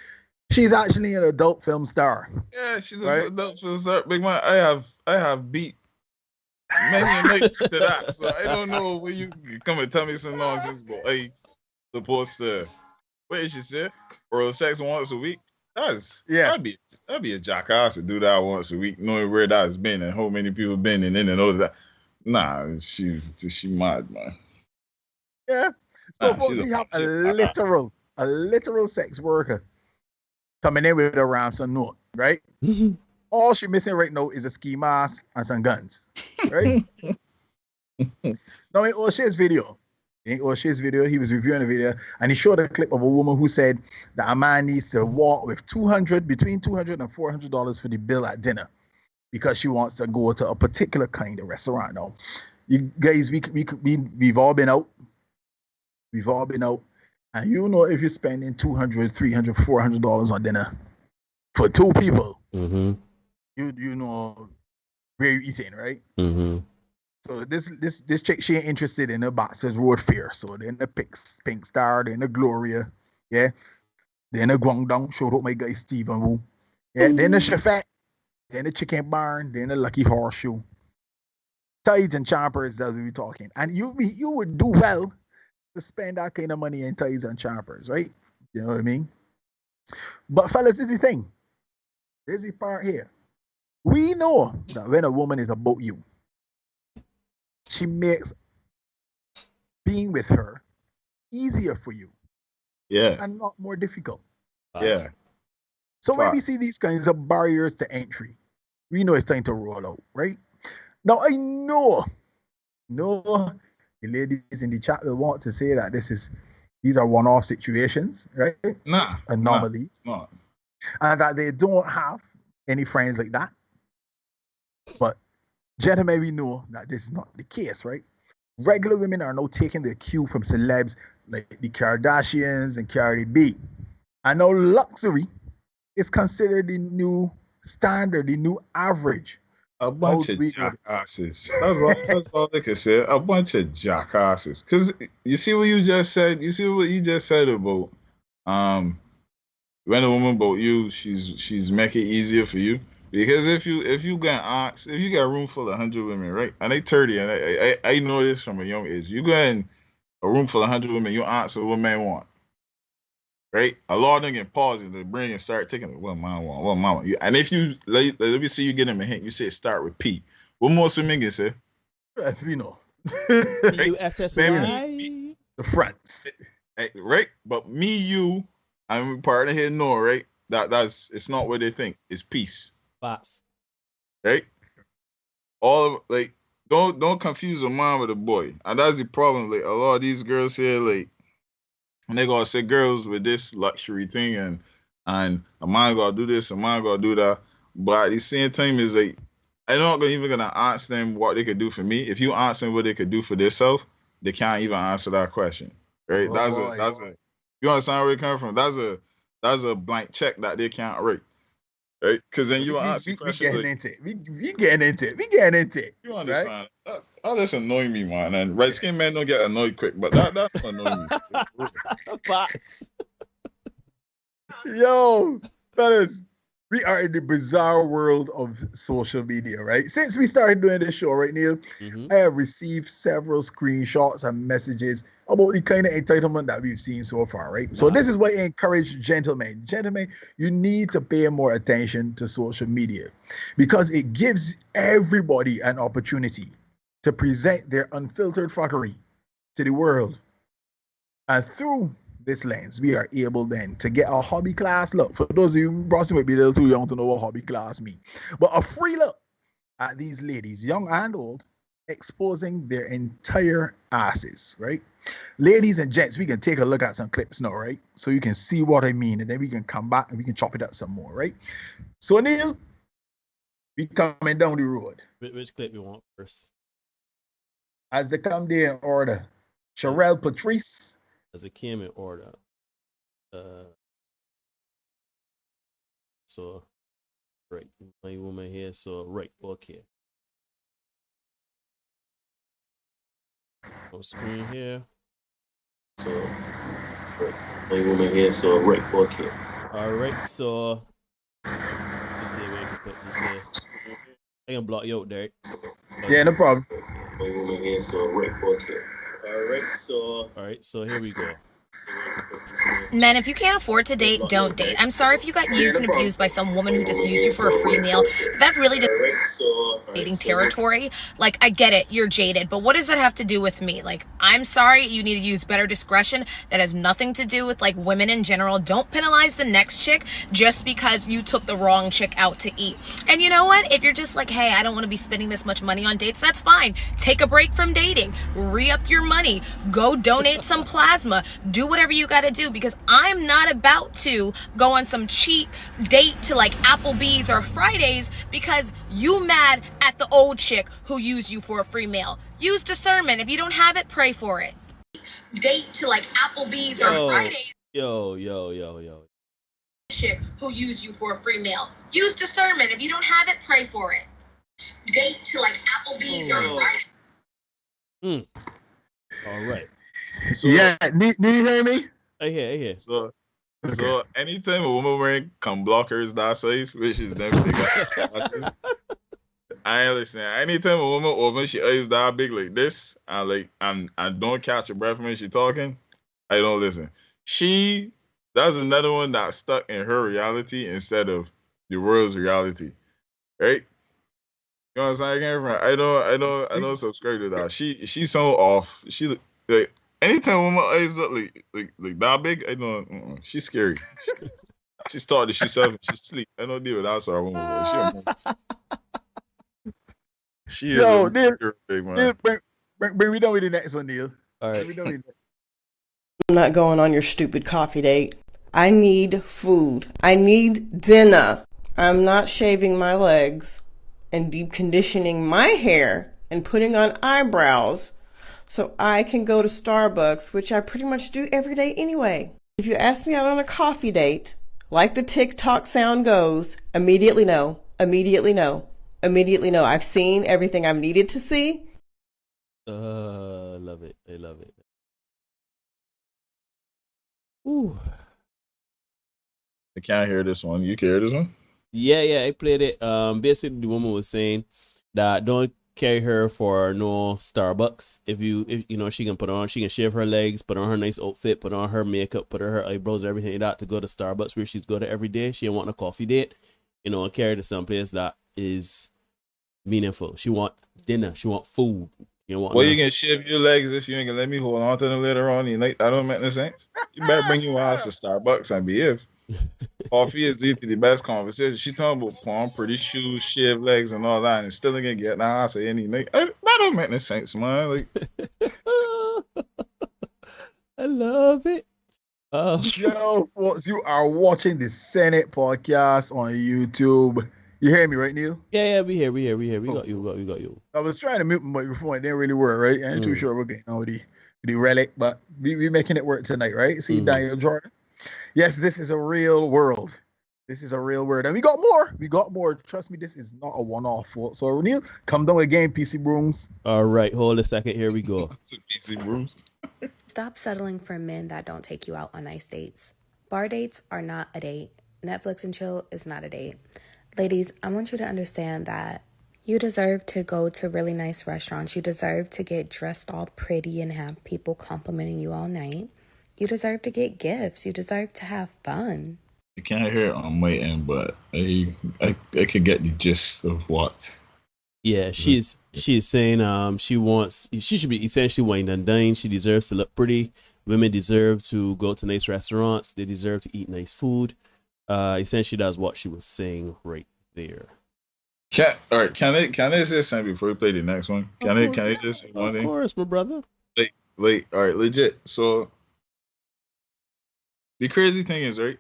Speaker 2: she's actually an adult film star.
Speaker 3: Yeah, she's an adult film star. Big man, I have beat many a night to that. So I don't know where you come and tell me some nonsense, but I supposed to what did she say? Oral sex once a week? That'd be a jackass to do that once a week, knowing where that's been and how many people been in and out of that. Nah, she mad, man.
Speaker 2: Yeah. So folks, we have a literal sex worker coming in with a ransom note, right? All she missing right now is a ski mask and some guns, right? Now in O'Shea's video, he was reviewing a video and he showed a clip of a woman who said that a man needs to walk with between $200 and $400 for the bill at dinner because she wants to go to a particular kind of restaurant. Now, you guys, we've all been out. We've all been out. And you know, if you're spending $200, $300, $400 on dinner for two people, you know where you're eating, right?
Speaker 9: Mm-hmm.
Speaker 2: So this chick, she ain't interested in the Boxers Road Fair. So they're in the Pink Star, they're in the Gloria, yeah. They're in the Guangdong, showed up my guy Stephen Wu. Yeah, they're in the Chefette, they're in the Chicken Barn, they're in the Lucky Horseshoe. Tides and Chompers, that's what we're talking. And you would do well to spend that kind of money in Tides and Chompers, right? You know what I mean? But fellas, this is the thing. There's the part here. We know that when a woman is about you, she makes being with her easier for you.
Speaker 3: Yeah.
Speaker 2: And not more difficult.
Speaker 3: Yeah.
Speaker 2: So when we see these kinds of barriers to entry, we know it's time to roll out, right? Now I know the ladies in the chat will want to say that these are one-off situations, right? Anomalies.
Speaker 3: Nah.
Speaker 2: And that they don't have any friends like that. But gentlemen, we know that this is not the case, right? Regular women are now taking their cue from celebs like the Kardashians and Cardi B. And now luxury is considered the new standard, the new average.
Speaker 3: A bunch of jackasses. That's all they can say. A bunch of jackasses. Because you see what you just said? You see what you just said about when a woman about you, she's making it easier for you. Because if you get a room full of 100 women, right? And they 30, and I know this from a young age. You go in a room full of 100 women, you answer what man want. Right? A lot of them get paused in the brain and start taking what man want. And if you let me see you get him a hint, you say start with P. What most women can say?
Speaker 2: You know.
Speaker 9: USSY.
Speaker 2: The fronts.
Speaker 3: Right? But me, you, I'm part of here, no, right? That's it's not what they think. It's peace,
Speaker 9: Bots.
Speaker 3: right? All of, like don't confuse a man with a boy, and that's the problem. Like a lot of these girls here, like they gonna say girls with this luxury thing, and a man gotta do this, a man gotta do that. But at the same time, is like I'm not even gonna ask them what they could do for me. If you ask them what they could do for themselves, they can't even answer that question, right?
Speaker 2: Oh,
Speaker 3: That's a you understand where it comes from? That's a blank check that they can't write, right? Because then you ask the
Speaker 2: we
Speaker 3: question
Speaker 2: getting
Speaker 3: like,
Speaker 2: into it. We getting into it. We getting into it.
Speaker 3: you
Speaker 2: Right?
Speaker 3: understand? That just annoy me, man. And red skin men don't get annoyed quick, but that annoy me.
Speaker 9: Bots.
Speaker 2: Yo, fellas, we are in the bizarre world of social media, right? Since we started doing this show, right, Neil, I have received several screenshots and messages about the kind of entitlement that we've seen so far, right? So this is what I encourage gentlemen. Gentlemen, you need to pay more attention to social media because it gives everybody an opportunity to present their unfiltered fuckery to the world. And through this lens, we are able then to get a hobby class look. For those of you, Ross might be a little too young to know what hobby class means, but a free look at these ladies, young and old, exposing their entire asses, right? Ladies and gents, we can take a look at some clips now, right? So you can see what I mean, and then we can come back and we can chop it up some more, right? So Neil, we coming down the road.
Speaker 9: Which clip you want first?
Speaker 2: As they come there in order, Sherelle Patrice.
Speaker 9: As it came in order. So, right, my woman here. So, right, okay. On screen here. So, right, my woman here. So, right, okay. All right, so let's see where I can put this. I can block you out, Derek.
Speaker 2: Yeah, no problem.
Speaker 9: My woman here. So, right, okay. All right, so here we go.
Speaker 10: Men, if you can't afford to date, don't date. I'm sorry if you got used and abused by some woman who just used you for a free meal. That really just dating territory. Like, I get it, you're jaded, but what does that have to do with me? Like, I'm sorry, you need to use better discretion. That has nothing to do with, like, women in general. Don't penalize the next chick just because you took the wrong chick out to eat. And you know what? If you're just like, hey, I don't want to be spending this much money on dates, that's fine. Take a break from dating. Re-up your money. Go donate some plasma. Do whatever you gotta do, because I'm not about to go on some cheap date to like Applebee's or Fridays because you mad at the old chick who used you for a free meal. Use discernment. If you don't have it, pray for it. Date to like Applebee's or Fridays.
Speaker 9: Yo.
Speaker 10: Chick who used you for a free meal. Use discernment. If you don't have it, pray for it. Date to like Applebee's or Fridays.
Speaker 9: All right.
Speaker 2: So, yeah, need you hear me?
Speaker 9: I hear.
Speaker 3: So anytime a woman wearing cum blockers that size, which is never I ain't listening. Anytime a woman opens she eyes that big like this, and don't catch a breath when she talking, I don't listen. That's another one that's stuck in her reality instead of the world's reality, right? You know what I'm saying? I don't subscribe to that. She's so off. She like. Anytime a woman eyes up like that big, I know she's scary. She's taught that she's selfish. She's sleep. I don't deal with that sort of woman. She is
Speaker 2: Neil,
Speaker 3: big man.
Speaker 2: Neil, bring me down with the next one, Neil.
Speaker 9: All right.
Speaker 11: I'm not going on your stupid coffee date. I need food. I need dinner. I'm not shaving my legs and deep conditioning my hair and putting on eyebrows so I can go to Starbucks, which I pretty much do every day anyway. If you ask me out on a coffee date, like the TikTok sound goes, immediately no, immediately no, immediately no. I've seen everything I've needed to see.
Speaker 9: Love it. I love it. Ooh.
Speaker 3: I can't hear this one. You can hear this one?
Speaker 9: Yeah, I played it. Basically the woman was saying that don't carry her for no Starbucks. If you know, she can shave her legs, put on her nice outfit, put on her makeup, put on her eyebrows, everything like that to go to Starbucks where she's go to every day. She don't want a coffee date, and carry to some place that is meaningful. She want dinner. She want food. You want
Speaker 3: Well, you can shave your legs if you ain't gonna let me hold on to them later on. You like that don't make no sense. You better bring your ass to Starbucks and behave. Coffee is the best conversation. She talking about palm, pretty shoes, shaved legs, and all that, and still ain't gonna get that ass at any night. That don't make no sense, man. Like,
Speaker 9: I love it.
Speaker 2: Yo, folks, you are watching the Senate podcast on YouTube. You hear me, right, Neil?
Speaker 9: Yeah, we here. We got you.
Speaker 2: I was trying to mute my microphone, it didn't really work, right? I ain't too sure we're getting on with the relic, but we making it work tonight, right? See, Daniel Jordan. Yes, this is a real world. This is a real world. And we got more. Trust me, this is not a one-off. So, Neil, come down again, PC Brooms.
Speaker 9: All right, hold a second. Here we go.
Speaker 3: PC Brooms.
Speaker 12: Stop settling for men that don't take you out on nice dates. Bar dates are not a date. Netflix and chill is not a date. Ladies, I want you to understand that you deserve to go to really nice restaurants. You deserve to get dressed all pretty and have people complimenting you all night. You deserve to get gifts. You deserve to have fun.
Speaker 3: You can't hear it on my end, but I could get the gist of what.
Speaker 9: Yeah, she's saying she should be essentially wine and dine. She deserves to look pretty. Women deserve to go to nice restaurants. They deserve to eat nice food. Essentially, that's what she was saying right there.
Speaker 3: Can I say something before we play the next one? Can I just say one thing?
Speaker 9: Of course, my brother.
Speaker 3: Like, all right, legit. So the crazy thing is, right,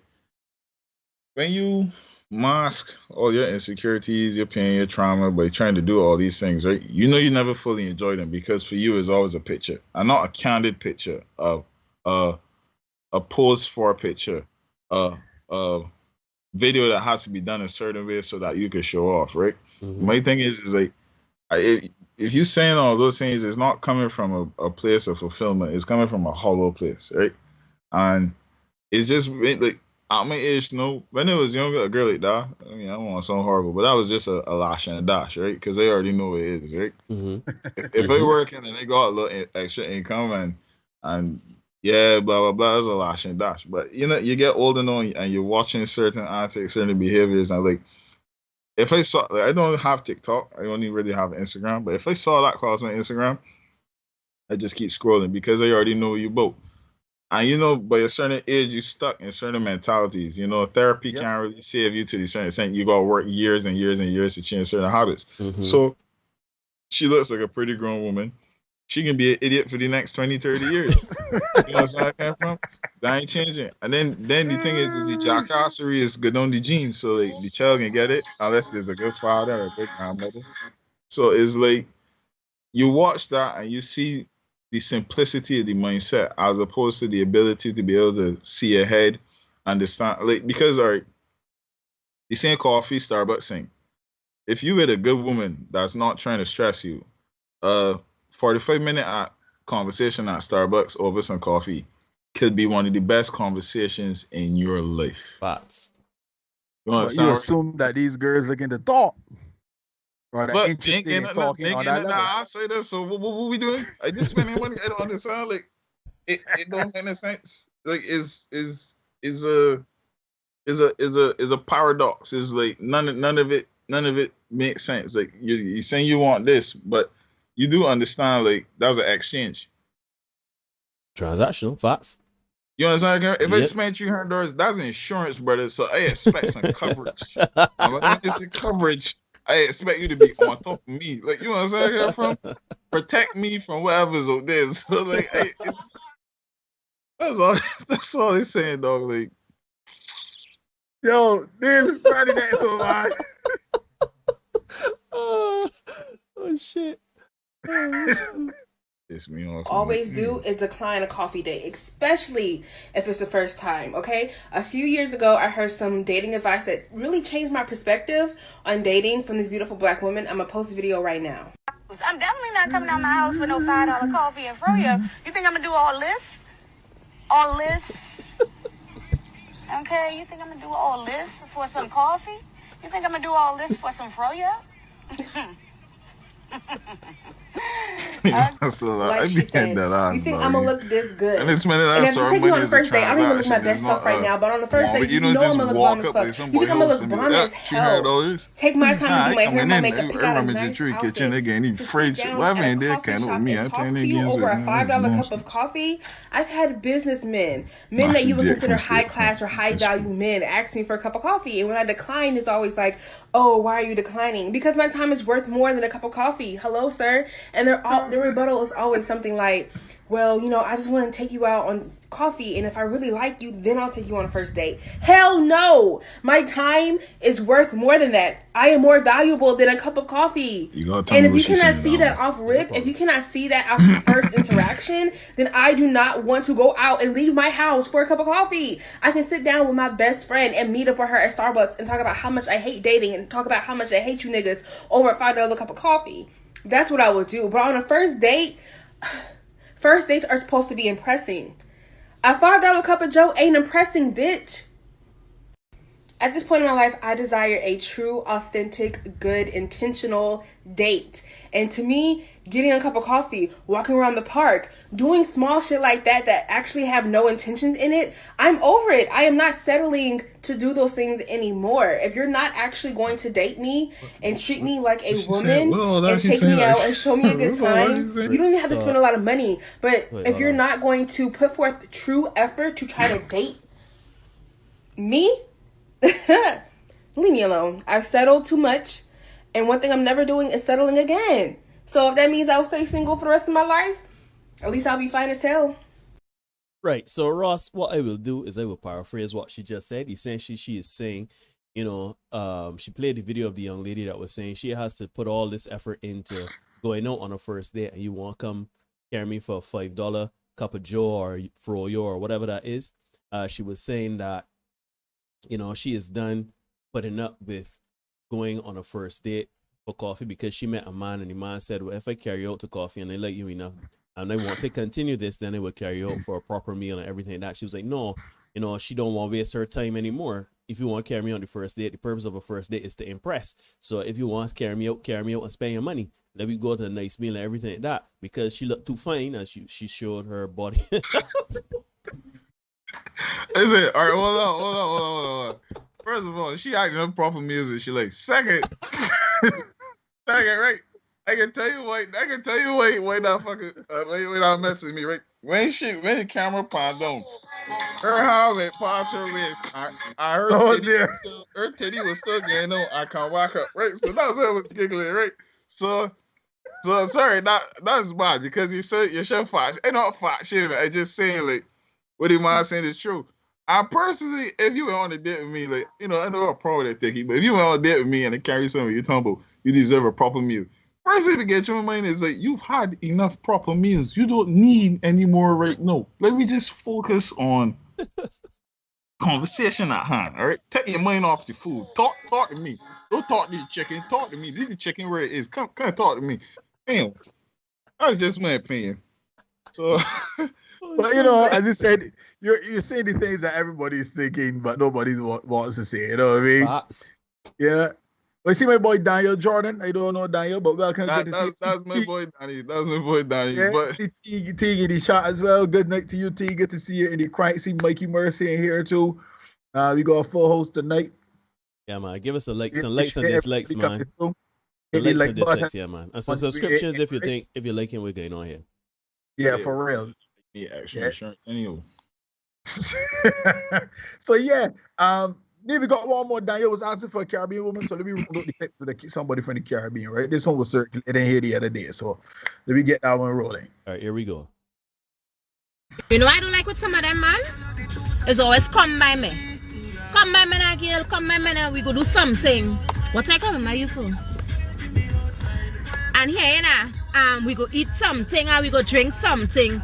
Speaker 3: when you mask all your insecurities, your pain, your trauma by trying to do all these things, right? You know you never fully enjoy them because for you it's always a picture, and not a candid picture of a posed for picture, a video that has to be done a certain way so that you can show off, right? My thing is like, if you saying all those things, it's not coming from a place of fulfillment. It's coming from a hollow place, right? And it's just like at my age, when I was younger, a girl like that, I mean, I don't want to sound horrible, but that was just a lash and a dash, right? Because they already know what it is, right? If I working and they got a little extra income and yeah, blah, blah, blah, it's a lash and dash. But, you know, you get older now and you're watching certain antics, certain behaviors, and like, if I saw, like, I don't have TikTok, I only really have Instagram, but if I saw that cross my Instagram, I just keep scrolling because I already know you both. And, you know, by a certain age, you stuck in certain mentalities. You know, therapy can't really save you to the certain extent. You got to work years and years and years to change certain habits. So she looks like a pretty grown woman. She can be an idiot for the next 20, 30 years. You know what I'm saying? From? That ain't changing. And then the thing is the jackassery is good on the genes. So like the child can get it unless there's a good father or a good grandmother. So it's like you watch that and you see the simplicity of the mindset as opposed to the ability to be able to see ahead, understand. Like, because, all right, the same coffee, Starbucks thing. If you with a good woman that's not trying to stress you, 45-minute conversation at Starbucks over some coffee could be one of the best conversations in your life.
Speaker 9: Facts.
Speaker 2: You assume that these girls looking to talk. Or
Speaker 3: but
Speaker 2: interested in talking on that level.
Speaker 3: I say that. So what we doing? I just spending money. I don't understand. Like it don't make any sense. Like is a paradox. It's like none of it makes sense. Like you're saying you want this, but you do understand, like, that was an exchange.
Speaker 9: Transactional, facts.
Speaker 3: You understand? If I spend $300, that's insurance, brother. So I expect some coverage. When it's coverage, I expect you to be on top of me. Like, you understand? From protect me from whatever's out there. So, like, that's all they're saying, dog. Like,
Speaker 2: yo, this Friday night so much.
Speaker 9: Oh shit.
Speaker 3: Piss me off.
Speaker 11: Always do is decline a coffee date, especially if it's the first time, okay? A few years ago, I heard some dating advice that really changed my perspective on dating from this beautiful black woman. I'm going to post a video right now.
Speaker 13: I'm definitely not coming out my house for no $5 coffee and froyo. You think I'm going to do all this? All this? Okay, you think I'm going to do all this for some coffee? You think I'm going to do all this for some froyo?
Speaker 3: So
Speaker 11: Like
Speaker 3: I
Speaker 11: she
Speaker 3: be
Speaker 11: said,
Speaker 3: that
Speaker 11: you think
Speaker 3: no,
Speaker 11: I'm gonna look this good?
Speaker 3: and it's spending
Speaker 11: And
Speaker 3: that
Speaker 11: if you
Speaker 3: sort of
Speaker 11: take me
Speaker 3: money
Speaker 11: on the
Speaker 3: as a
Speaker 11: first date, I don't even look my
Speaker 3: transaction. It's
Speaker 11: best
Speaker 3: not
Speaker 11: stuff right now, but on the first
Speaker 3: one,
Speaker 11: date,
Speaker 3: but you
Speaker 11: you
Speaker 3: don't
Speaker 11: know
Speaker 3: just
Speaker 11: I'm gonna look bomb
Speaker 3: walk
Speaker 11: as
Speaker 3: up
Speaker 11: fuck.
Speaker 3: to
Speaker 11: You think
Speaker 3: somebody's
Speaker 11: I'm gonna
Speaker 3: house
Speaker 11: look
Speaker 3: and be
Speaker 11: bomb
Speaker 3: like,
Speaker 11: as hell?
Speaker 3: $300.
Speaker 11: Take my time to
Speaker 3: Nah,
Speaker 11: do
Speaker 3: I
Speaker 11: my hair,
Speaker 3: coming
Speaker 11: my
Speaker 3: in.
Speaker 11: makeup, pick out a
Speaker 3: Rummage the
Speaker 11: nice
Speaker 3: tree kitchen
Speaker 11: outfit
Speaker 3: again. Any
Speaker 11: to sit
Speaker 3: fridge,
Speaker 11: down
Speaker 3: whatever
Speaker 11: at a
Speaker 3: in there,
Speaker 11: coffee
Speaker 3: kind with
Speaker 11: shop
Speaker 3: me.
Speaker 11: and
Speaker 3: I
Speaker 11: talk
Speaker 3: playing
Speaker 11: to
Speaker 3: their
Speaker 11: you
Speaker 3: games
Speaker 11: over
Speaker 3: with
Speaker 11: a
Speaker 3: that's
Speaker 11: $5 cup of
Speaker 3: nonsense.
Speaker 11: coffee. I've had businessmen, men
Speaker 3: Nah,
Speaker 11: that
Speaker 3: she
Speaker 11: you would
Speaker 3: did
Speaker 11: consider
Speaker 3: come
Speaker 11: high
Speaker 3: straight.
Speaker 11: class or high value men ask me for a cup of coffee, and when I decline, it's always like, "Oh, why are you declining?" Because my time is worth more than a cup of coffee. Hello, sir. And their rebuttal is always something like, "Well, I just want to take you out on coffee, and if I really like you, then I'll take you on a first date." Hell no! My time is worth more than that. I am more valuable than a cup of coffee.
Speaker 3: You gotta tell
Speaker 11: And
Speaker 3: me
Speaker 11: if
Speaker 3: what
Speaker 11: you
Speaker 3: she's
Speaker 11: cannot
Speaker 3: saying
Speaker 11: see
Speaker 3: now.
Speaker 11: that off rip, if you cannot see that off the first interaction, then I do not want to go out and leave my house for a cup of coffee. I can sit down with my best friend and meet up with her at Starbucks and talk about how much I hate dating and talk about how much I hate you niggas over a $5 cup of coffee. That's what I would do. But on a first date, first dates are supposed to be impressing. A $5 cup of Joe ain't impressing, bitch. At this point in my life, I desire a true, authentic, good, intentional date. And to me, getting a cup of coffee, walking around the park, doing small shit like that actually have no intentions in it, I'm over it. I am not settling to do those things anymore. If you're not actually going to date me and treat me like a woman and take me out and show me a good time, you don't even have to spend a lot of money. But if you're not going to put forth true effort to try to date me, leave me alone. I've settled too much, and one thing I'm never doing is settling again. So if that means I'll stay single for the rest of my life, at least I'll be fine as hell.
Speaker 9: Right. So Ross, what I will do is I will paraphrase what she just said. Essentially, she is saying, she played the video of the young lady that was saying she has to put all this effort into going out on a first date, and you want to come carry me for a $5 cup of Joe or froyo or whatever that is. She was saying that, she is done putting up with going on a first date for coffee because she met a man and the man said, well, if I carry you out to coffee and they like you enough and they want to continue this, then they will carry you out for a proper meal and everything like that. She was like, no, she don't want to waste her time anymore. If you want to carry me on the first date, the purpose of a first date is to impress. So if you want to carry me out and spend your money. Let me go to a nice meal and everything like that, because she looked too fine as she showed her body.
Speaker 3: Is it? All right, hold on. First of all, she acting up proper music. She like, second, right? I can tell you why not fucking, why not messing with me, right? When the camera pan down, her helmet past her waist, I heard her titty was still getting on. I can't walk up, right? So that's why I was giggling, right? So sorry, that's bad because you said you're fat. Ain't not fat shit. I just saying like, what you mind saying is true. I personally, if you went on a date with me, like, I know I'm pro with that thinking, but if you went on a date with me and I carry something, you're talking about you deserve a proper meal. First thing to get your mind is like, you've had enough proper meals. You don't need any more right now. Let me just focus on conversation at hand, all right? Take your mind off the food. Talk to me. Don't talk to the chicken. Talk to me. Leave the chicken where it is. Come talk to me. Damn. That's just my opinion. So...
Speaker 2: But as you said, you're saying the things that everybody's thinking, but nobody wants to say. You know what I mean?
Speaker 9: Facts.
Speaker 2: Yeah. Well, see my boy Daniel Jordan. I don't know Daniel, but welcome.
Speaker 3: That's my boy Danny. That's my boy Danny.
Speaker 2: Yeah,
Speaker 3: but
Speaker 2: T in the shot as well. Good night to you, T. Good to see you in the crank. See Mikey Mercy in here too. We got a full host tonight.
Speaker 9: Yeah, man. Give us some likes and dislikes, man.
Speaker 2: Hit the
Speaker 9: likes
Speaker 2: like
Speaker 9: and dislikes,
Speaker 2: button.
Speaker 9: yeah, man. And some subscriptions if you're liking what's going on here.
Speaker 2: Yeah, for real.
Speaker 3: Yeah, actually, insurance anyway.
Speaker 2: So yeah, then we got one more. Daniel was asking for a Caribbean woman, so let me roll out the clip for somebody from the Caribbean, right? This one was circulating here the other day, so let me get that one rolling.
Speaker 9: All right, here we go.
Speaker 14: I don't like with some of them, man. It's always come by me. Come by me now, girl. Come by me now. We go do something. What I come in my you for? And here, we go eat something and we go drink something.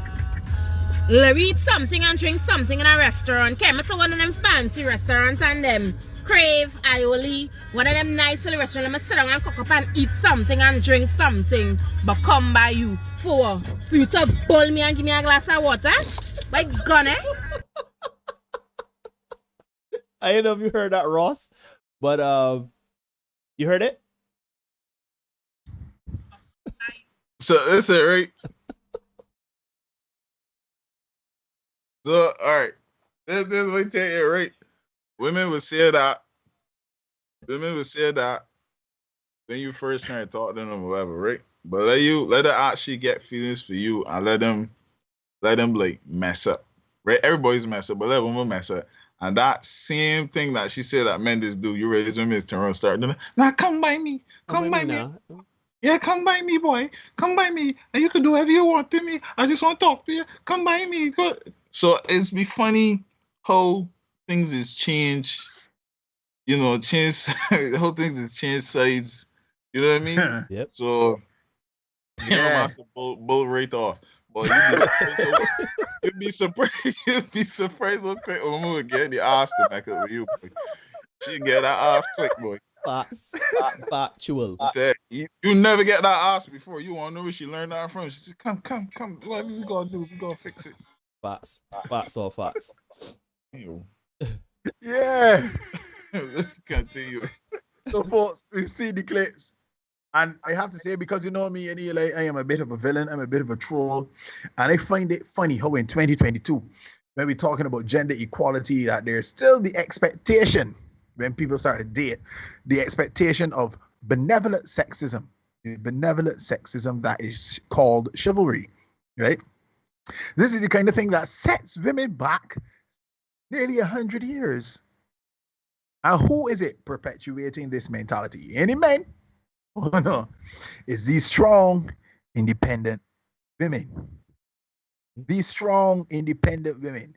Speaker 14: Let me eat something and drink something in a restaurant. Came to one of them fancy restaurants and them Crave, Aioli, one of them nice little restaurants. Let me sit down and cook up and eat something and drink something. But come by you for you to bowl me and give me a glass of water. My God, eh?
Speaker 9: I don't know if you heard that, Ross, but you heard it?
Speaker 3: So listen, right? So all right, this way tell you, right? Women would say that. Women would say that when you first try to talk to them or whatever, right? But let her actually get feelings for you and let them like mess up, right? Everybody's mess up, but let women mess up. And that same thing that she said that men just do, you raise women is turn around and start doing it. Now come by me, come by me.
Speaker 9: Now.
Speaker 3: Yeah, come by me, boy. Come by me. And you can do whatever you want to me. I just want to talk to you. Come by me. So it's be funny how things is changed, change how things has changed sides. You know what I mean?
Speaker 9: Yep.
Speaker 3: So that's a bull right off. But you'd be surprised. You'd be surprised how quick a woman would get the ass to back up with you, boy. She get that ass quick, boy.
Speaker 9: Factual.
Speaker 3: You never get that ass before. You want to know where she learned that from? She said, come. What we gotta do? We gotta fix it.
Speaker 9: Facts or facts.
Speaker 2: Yeah.
Speaker 3: Continue.
Speaker 2: So, folks, we've seen the clips. And I have to say, because you know me, I am a bit of a villain. I'm a bit of a troll. And I find it funny how in 2022, when we're talking about gender equality, that there's still the expectation, when people start to date, the expectation of benevolent sexism. The benevolent sexism that is called chivalry, right? This is the kind of thing that sets women back nearly 100 years. And who is it perpetuating this mentality? Any men? Oh no. It's these strong, independent women. These strong, independent women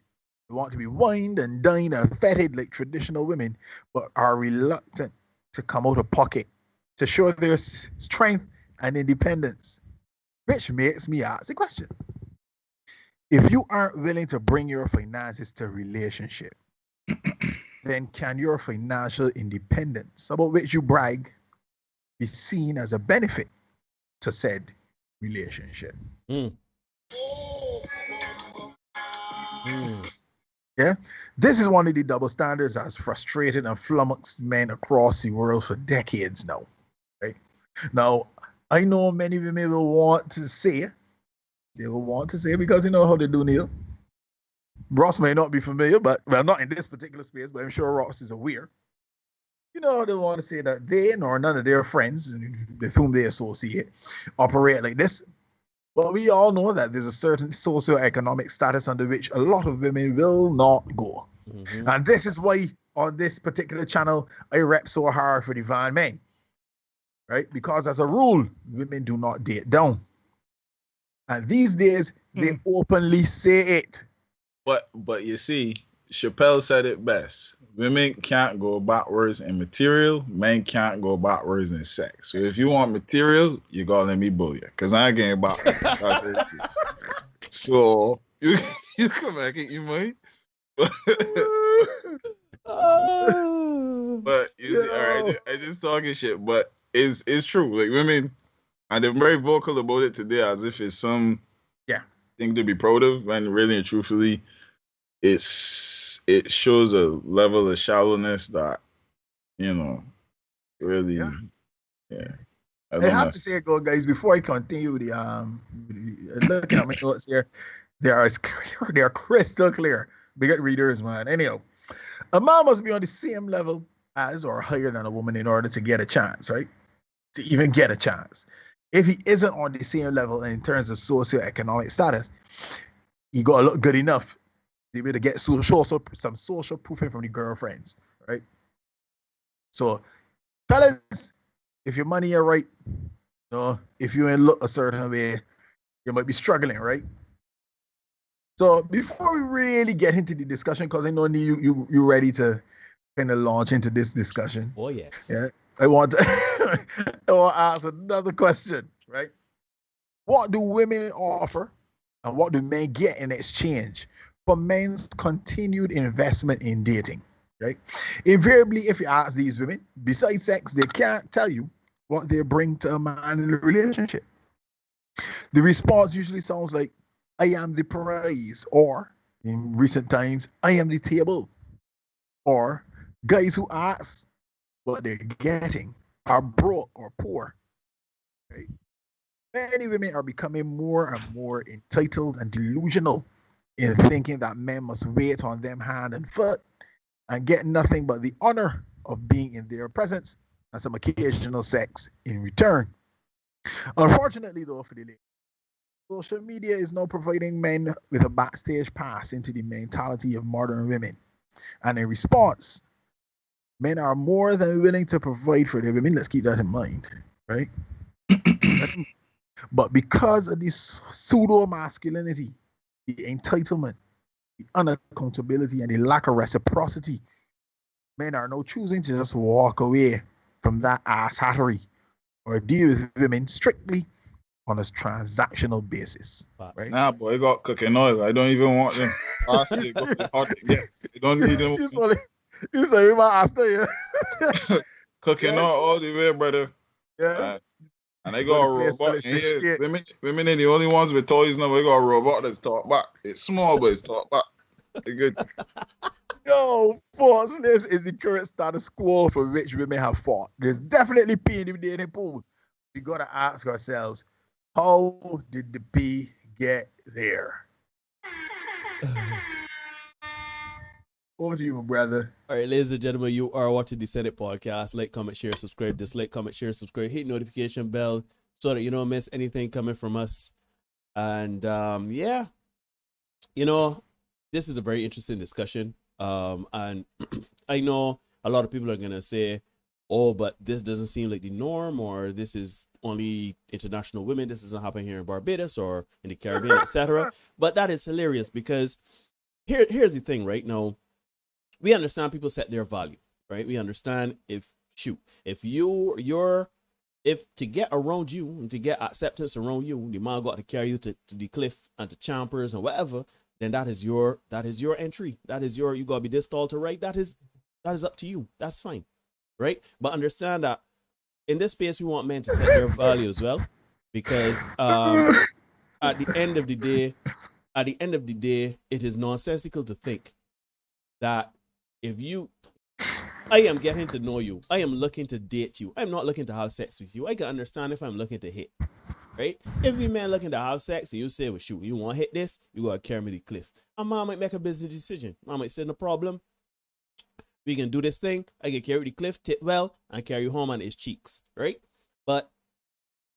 Speaker 2: who want to be wined and dined and feted like traditional women, but are reluctant to come out of pocket to show their strength and independence. Which makes me ask the question. If you aren't willing to bring your finances to a relationship, then can your financial independence, about which you brag, be seen as a benefit to said relationship? Yeah, this is one of the double standards that's frustrated and flummoxed men across the world for decades now. Right now, I know many women will want to say, because you know how they do, Neil. Ross may not be familiar, but well, not in this particular space, but I'm sure Ross is aware. You know, they want to say that they nor none of their friends with whom they associate operate like this. But we all know that there's a certain socioeconomic status under which a lot of women will not go. And this is why on this particular channel, I rep so hard for divine men. Right? Because as a rule, women do not date down. And these days, they openly say it.
Speaker 3: But you see, Chappelle said it best. Women can't go backwards in material. Men can't go backwards in sex. So if you want material, you gotta let me bully you, because I ain't getting backwards. That's it. So you come back and you might. But you see, all right, I just talking shit. But it's true. Like women, and they're very vocal about it today, as if it's some thing to be proud of, and really and truthfully, it shows a level of shallowness that, really,
Speaker 2: I have to say, guys, before I continue with looking at my notes here, they are crystal clear. Big readers, man. Anyhow, a man must be on the same level as or higher than a woman in order to get a chance, right? To even get a chance. If he isn't on the same level in terms of socioeconomic status, he got to look good enough to be able to get some social proofing from the girlfriends, right? So, fellas, if your money are right, if you ain't look a certain way, you might be struggling, right? So before we really get into the discussion, because I know you're ready to kind of launch into this discussion.
Speaker 9: Oh yes.
Speaker 2: Yeah. I want to ask another question, right? What do women offer and what do men get in exchange for men's continued investment in dating, right? Invariably, if you ask these women, besides sex, they can't tell you what they bring to a man in a relationship. The response usually sounds like, I am the prize, or in recent times, I am the table. Or guys who ask what they're getting are broke or poor. Right? Many women are becoming more and more entitled and delusional in thinking that men must wait on them hand and foot and get nothing but the honor of being in their presence and some occasional sex in return. Unfortunately, though, for the ladies, social media is now providing men with a backstage pass into the mentality of modern women. And in response, men are more than willing to provide for their women. Let's keep that in mind, right? But because of this pseudo masculinity, the entitlement, the unaccountability, and the lack of reciprocity, men are now choosing to just walk away from that ass hattery or deal with women strictly on a transactional basis. Right?
Speaker 3: Nah, boy, you got cooking oil. I don't even want them. Plastic, hot. Yeah, you don't need them.
Speaker 2: You say my ass there, yeah.
Speaker 3: Cooking oil all the way, brother.
Speaker 2: Yeah.
Speaker 3: And they got a robot. Yeah, women are the only ones with toys now. We got a robot that's talk back. It's small, but it's talk back. It's good.
Speaker 2: Yo, falseness is the current status quo for which women have fought. There's definitely pee in the dating pool. We gotta ask ourselves, how did the pee get there? Over to you, my brother.
Speaker 9: All right, ladies and gentlemen, you are watching the Senate podcast. Like, comment, share, subscribe. Dislike, comment, share, subscribe. Hit notification bell so that you don't miss anything coming from us. And yeah, you know, this is a very interesting discussion. And I know a lot of people are gonna say, "Oh, but this doesn't seem like the norm," or "This is only international women. This doesn't happen here in Barbados or in the Caribbean, etc." But that is hilarious because here's the thing, right? Now, we understand people set their value, right? We understand if to get around you and to get acceptance around you, the man got to carry you to the cliff and to champers and whatever, then that is your entry. You gotta be this tall to right. That is up to you. That's fine. Right? But understand that in this space we want men to set their value as well. Because at the end of the day, it is nonsensical to think that I am getting to know you. I am looking to date you. I'm not looking to have sex with you. I can understand if I'm looking to hit. Right? If we men looking to have sex and you say, well, shoot, you want to hit this, you got to carry me to the cliff. And man might make a business decision. Man might say, no problem. We can do this thing. I can carry the cliff, tip well, and carry you home on his cheeks. Right? But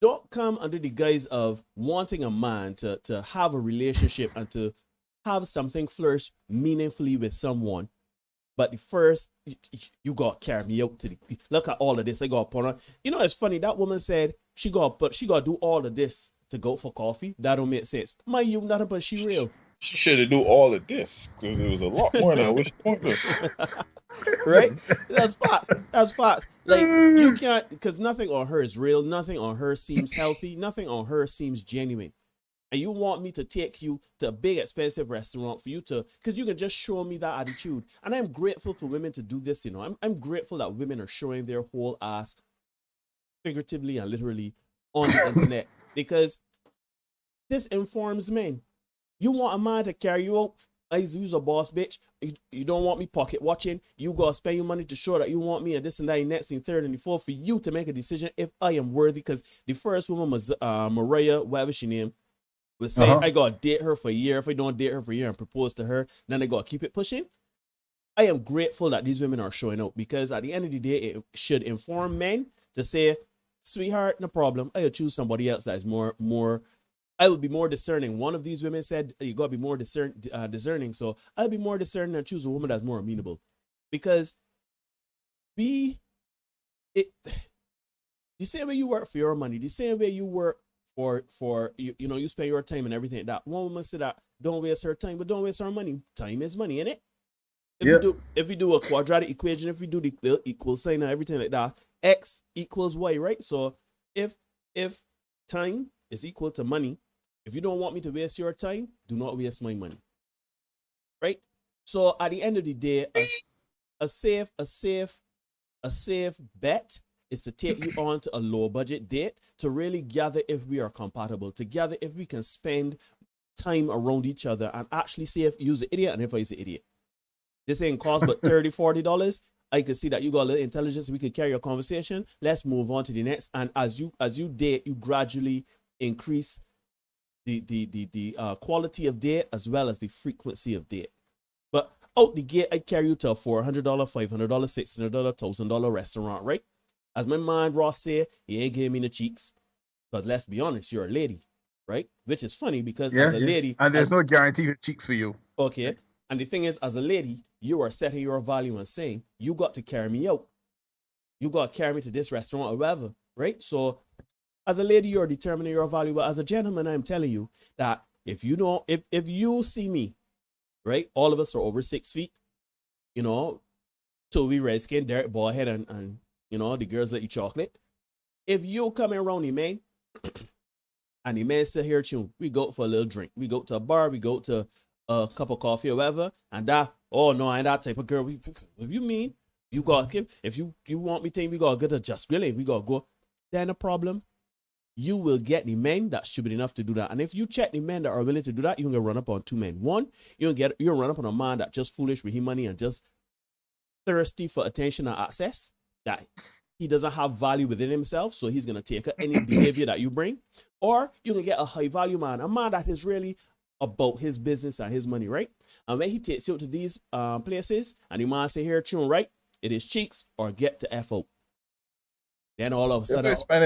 Speaker 9: don't come under the guise of wanting a man to have a relationship and to have something flourish meaningfully with someone. But first, you got to carry me out to the... Look at all of this. I got to put on... You know, it's funny. That woman said she got to do all of this to go for coffee. That don't make sense. You nothing but she real.
Speaker 3: She should have do all of this because it was a lot more than I wish pointless.
Speaker 9: Right? That's facts. Like, you can't... Because nothing on her is real. Nothing on her seems healthy. Nothing on her seems genuine. And you want me to take you to a big expensive restaurant for you to, because you can just show me that attitude. And I'm grateful for women to do this, you know. I'm grateful that women are showing their whole ass figuratively and literally on the internet, because this informs men. You want a man to carry you out, he's a boss bitch. You don't want me pocket watching. You gotta spend your money to show that you want me and this and that and next and third and the fourth for you to make a decision if I am worthy. Because the first woman was Mariah, whatever she named, was saying, I gotta date her for a year. If I don't date her for a year and propose to her, then I gotta keep it pushing. I am grateful that these women are showing up, because at the end of the day, it should inform men to say, sweetheart, no problem. I'll choose somebody else that is more. I will be more discerning. One of these women said, you gotta be more discerning. So I'll be more discerning and choose a woman that's more amenable, because the same way you work for your money, the same way you work for you know, you spend your time and everything like that. One woman said that don't waste her time, but don't waste her money. Time is money, innit? If we do a quadratic equation, if we do the equal sign and everything like that, X equals Y, right? So if time is equal to money, if you don't want me to waste your time, do not waste my money. Right? So at the end of the day, a safe bet is to take you on to a low budget date to really gather if we are compatible, to gather if we can spend time around each other and actually see if you're an idiot and if I'm an idiot. This ain't cost but $30, $40. I can see that you got a little intelligence. We could carry a conversation. Let's move on to the next. And as you date, you gradually increase the quality of date as well as the frequency of date. But out the gate, I carry you to a $400, $500, $600, $1,000 restaurant, right? As my man Ross said, he ain't giving me the cheeks. But let's be honest, you're a lady, right? Which is funny because as a lady,
Speaker 2: and there's no guarantee of cheeks for you.
Speaker 9: Okay. And the thing is, as a lady, you are setting your value and saying, you got to carry me out. You got to carry me to this restaurant or whatever, right? So as a lady, you're determining your value. But as a gentleman, I'm telling you that if you don't, if you see me, right, all of us are over 6 feet, you know, Toby, Redskin, Derek, Ballhead, and you know, the girls let you chocolate. If you come around the man, and the man still here tune, we go for a little drink. We go to a bar, we go to a cup of coffee or whatever, and that, oh no, I ain't that type of girl. What you mean? You got, if you want me to, we gotta get to just grilling, we gotta go. Then the problem, you will get the men that should be enough to do that. And if you check the men that are willing to do that, you're gonna run up on two men. One, you'll run up on a man that just foolish with his money and just thirsty for attention and access, that he doesn't have value within himself, so he's gonna take any behavior that you bring. Or you can get a high value man, a man that is really about his business and his money, right? And when he takes you to these places and the man say, here, tune, right? It is cheeks or get to F out. Then all of a sudden,
Speaker 3: if I spend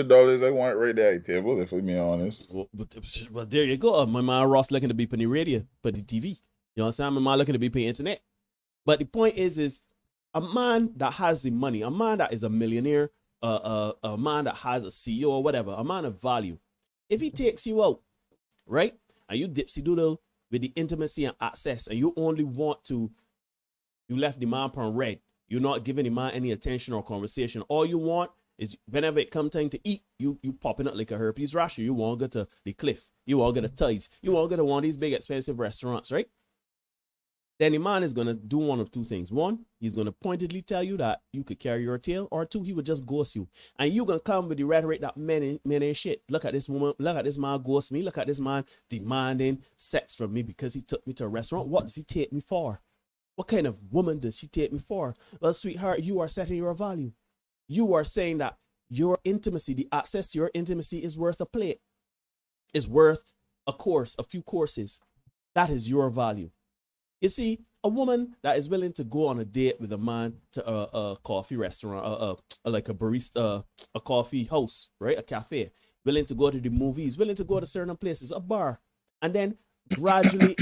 Speaker 3: $600, I want it right there at the table, if we be honest.
Speaker 9: Well, there you go. My man Ross looking to be paying the radio, but the TV. You know what I'm saying? My man looking to be paying internet. But the point is a man that has the money, a man that is a millionaire, a man that has a CEO or whatever, a man of value. If he takes you out, right, and you dipsy doodle with the intimacy and access, and you only want to, you left the man on red. You're not giving the man any attention or conversation. All you want is whenever it comes time to eat, you popping up like a herpes rash. You want to go to the cliff. You want to go to Tides. You want to go to one of these big expensive restaurants, right? Then the man is going to do one of two things. One, he's going to pointedly tell you that you could carry your tail. Or two, he would just ghost you. And you're going to come with the rhetoric that men ain't shit. Look at this woman. Look at this man ghost me. Look at this man demanding sex from me because he took me to a restaurant. What does he take me for? What kind of woman does she take me for? Well, sweetheart, you are setting your value. You are saying that your intimacy, the access to your intimacy is worth a plate. Is worth a course, a few courses. That is your value. You see, a woman that is willing to go on a date with a man to a coffee restaurant, like a barista, a coffee house, right? A cafe, willing to go to the movies, willing to go to certain places, a bar, and then gradually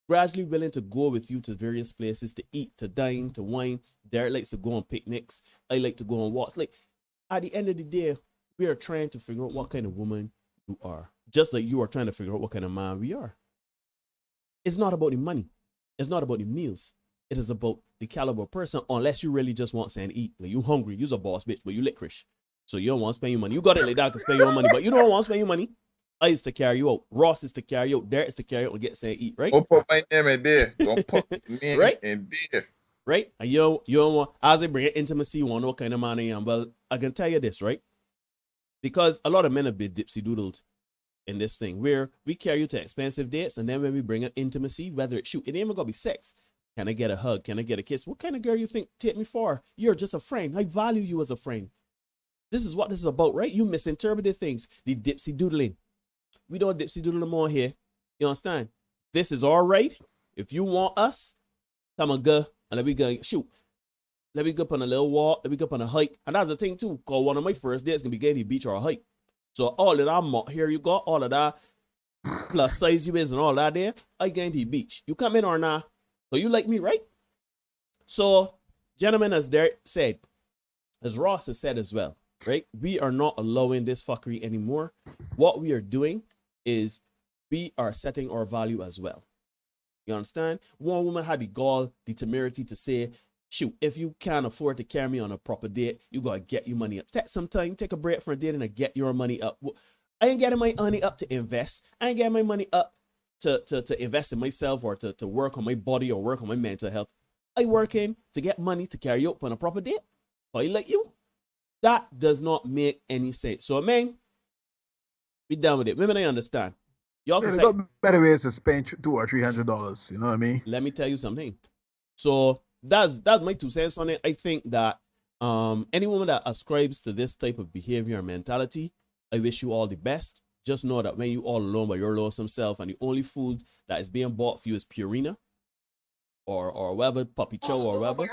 Speaker 9: gradually willing to go with you to various places to eat, to dine, to wine. Derek likes to go on picnics. I like to go on walks. Like, at the end of the day, we are trying to figure out what kind of woman you are. Just like you are trying to figure out what kind of man we are. It's not about the money. It's not about the meals. It is about the caliber of person, unless you really just want something to eat. Like, you hungry, you's a boss bitch, but you licorice. So you don't want to spend your money. You got it like that to spend your money, but you don't want to spend your money. I is to carry you out. Ross is to carry you out. Derek is to carry you out and get something to eat, right?
Speaker 3: Don't put my name in there. Don't put me
Speaker 9: right?
Speaker 3: in there.
Speaker 9: Right? And you don't want, as I bring in intimacy, you want to know what kind of man I am. Well, I can tell you this, right? Because a lot of men have been dipsy doodled in this thing where we carry you to expensive dates, and then when we bring up intimacy, whether it ain't even gonna be sex. Can I get a hug? Can I get a kiss? What kind of girl you think take me for? You're just a friend. I value you as a friend. This is what this is about, right? You misinterpreted things. The dipsy doodling. We don't dipsy doodle no more here. You understand? This is all right. If you want us, come on, go, and let me go shoot. Let me go up on a little walk. Let me go up on a hike. And that's the thing too, because one of my first dates gonna be getting the beach or a hike. So all of that here you got, all of that plus size you is and all that there, I going to the beach. You come in or not? So you like me, right? So, gentlemen, as Derek said, as Ross has said as well, right? We are not allowing this fuckery anymore. What we are doing is we are setting our value as well. You understand? One woman had the gall, the temerity to say, shoot, if you can't afford to carry me on a proper date, you gotta get your money up. Take some time, take a break from a date and get your money up. I ain't getting my money up to invest. I ain't getting my money up to invest in myself or to work on my body or work on my mental health. I working to get money to carry you up on a proper date. I like you. That does not make any sense. So, man, be done with it. Women, I understand. Y'all can say,
Speaker 2: got better ways to spend $200 or $300. You know what I mean?
Speaker 9: Let me tell you something. So that's my 2 cents on it. I think that any woman that ascribes to this type of behavior or mentality I wish you all the best. Just know that when you all alone by your lonesome self and the only food that is being bought for you is Purina or whatever, Puppy Chow or whatever.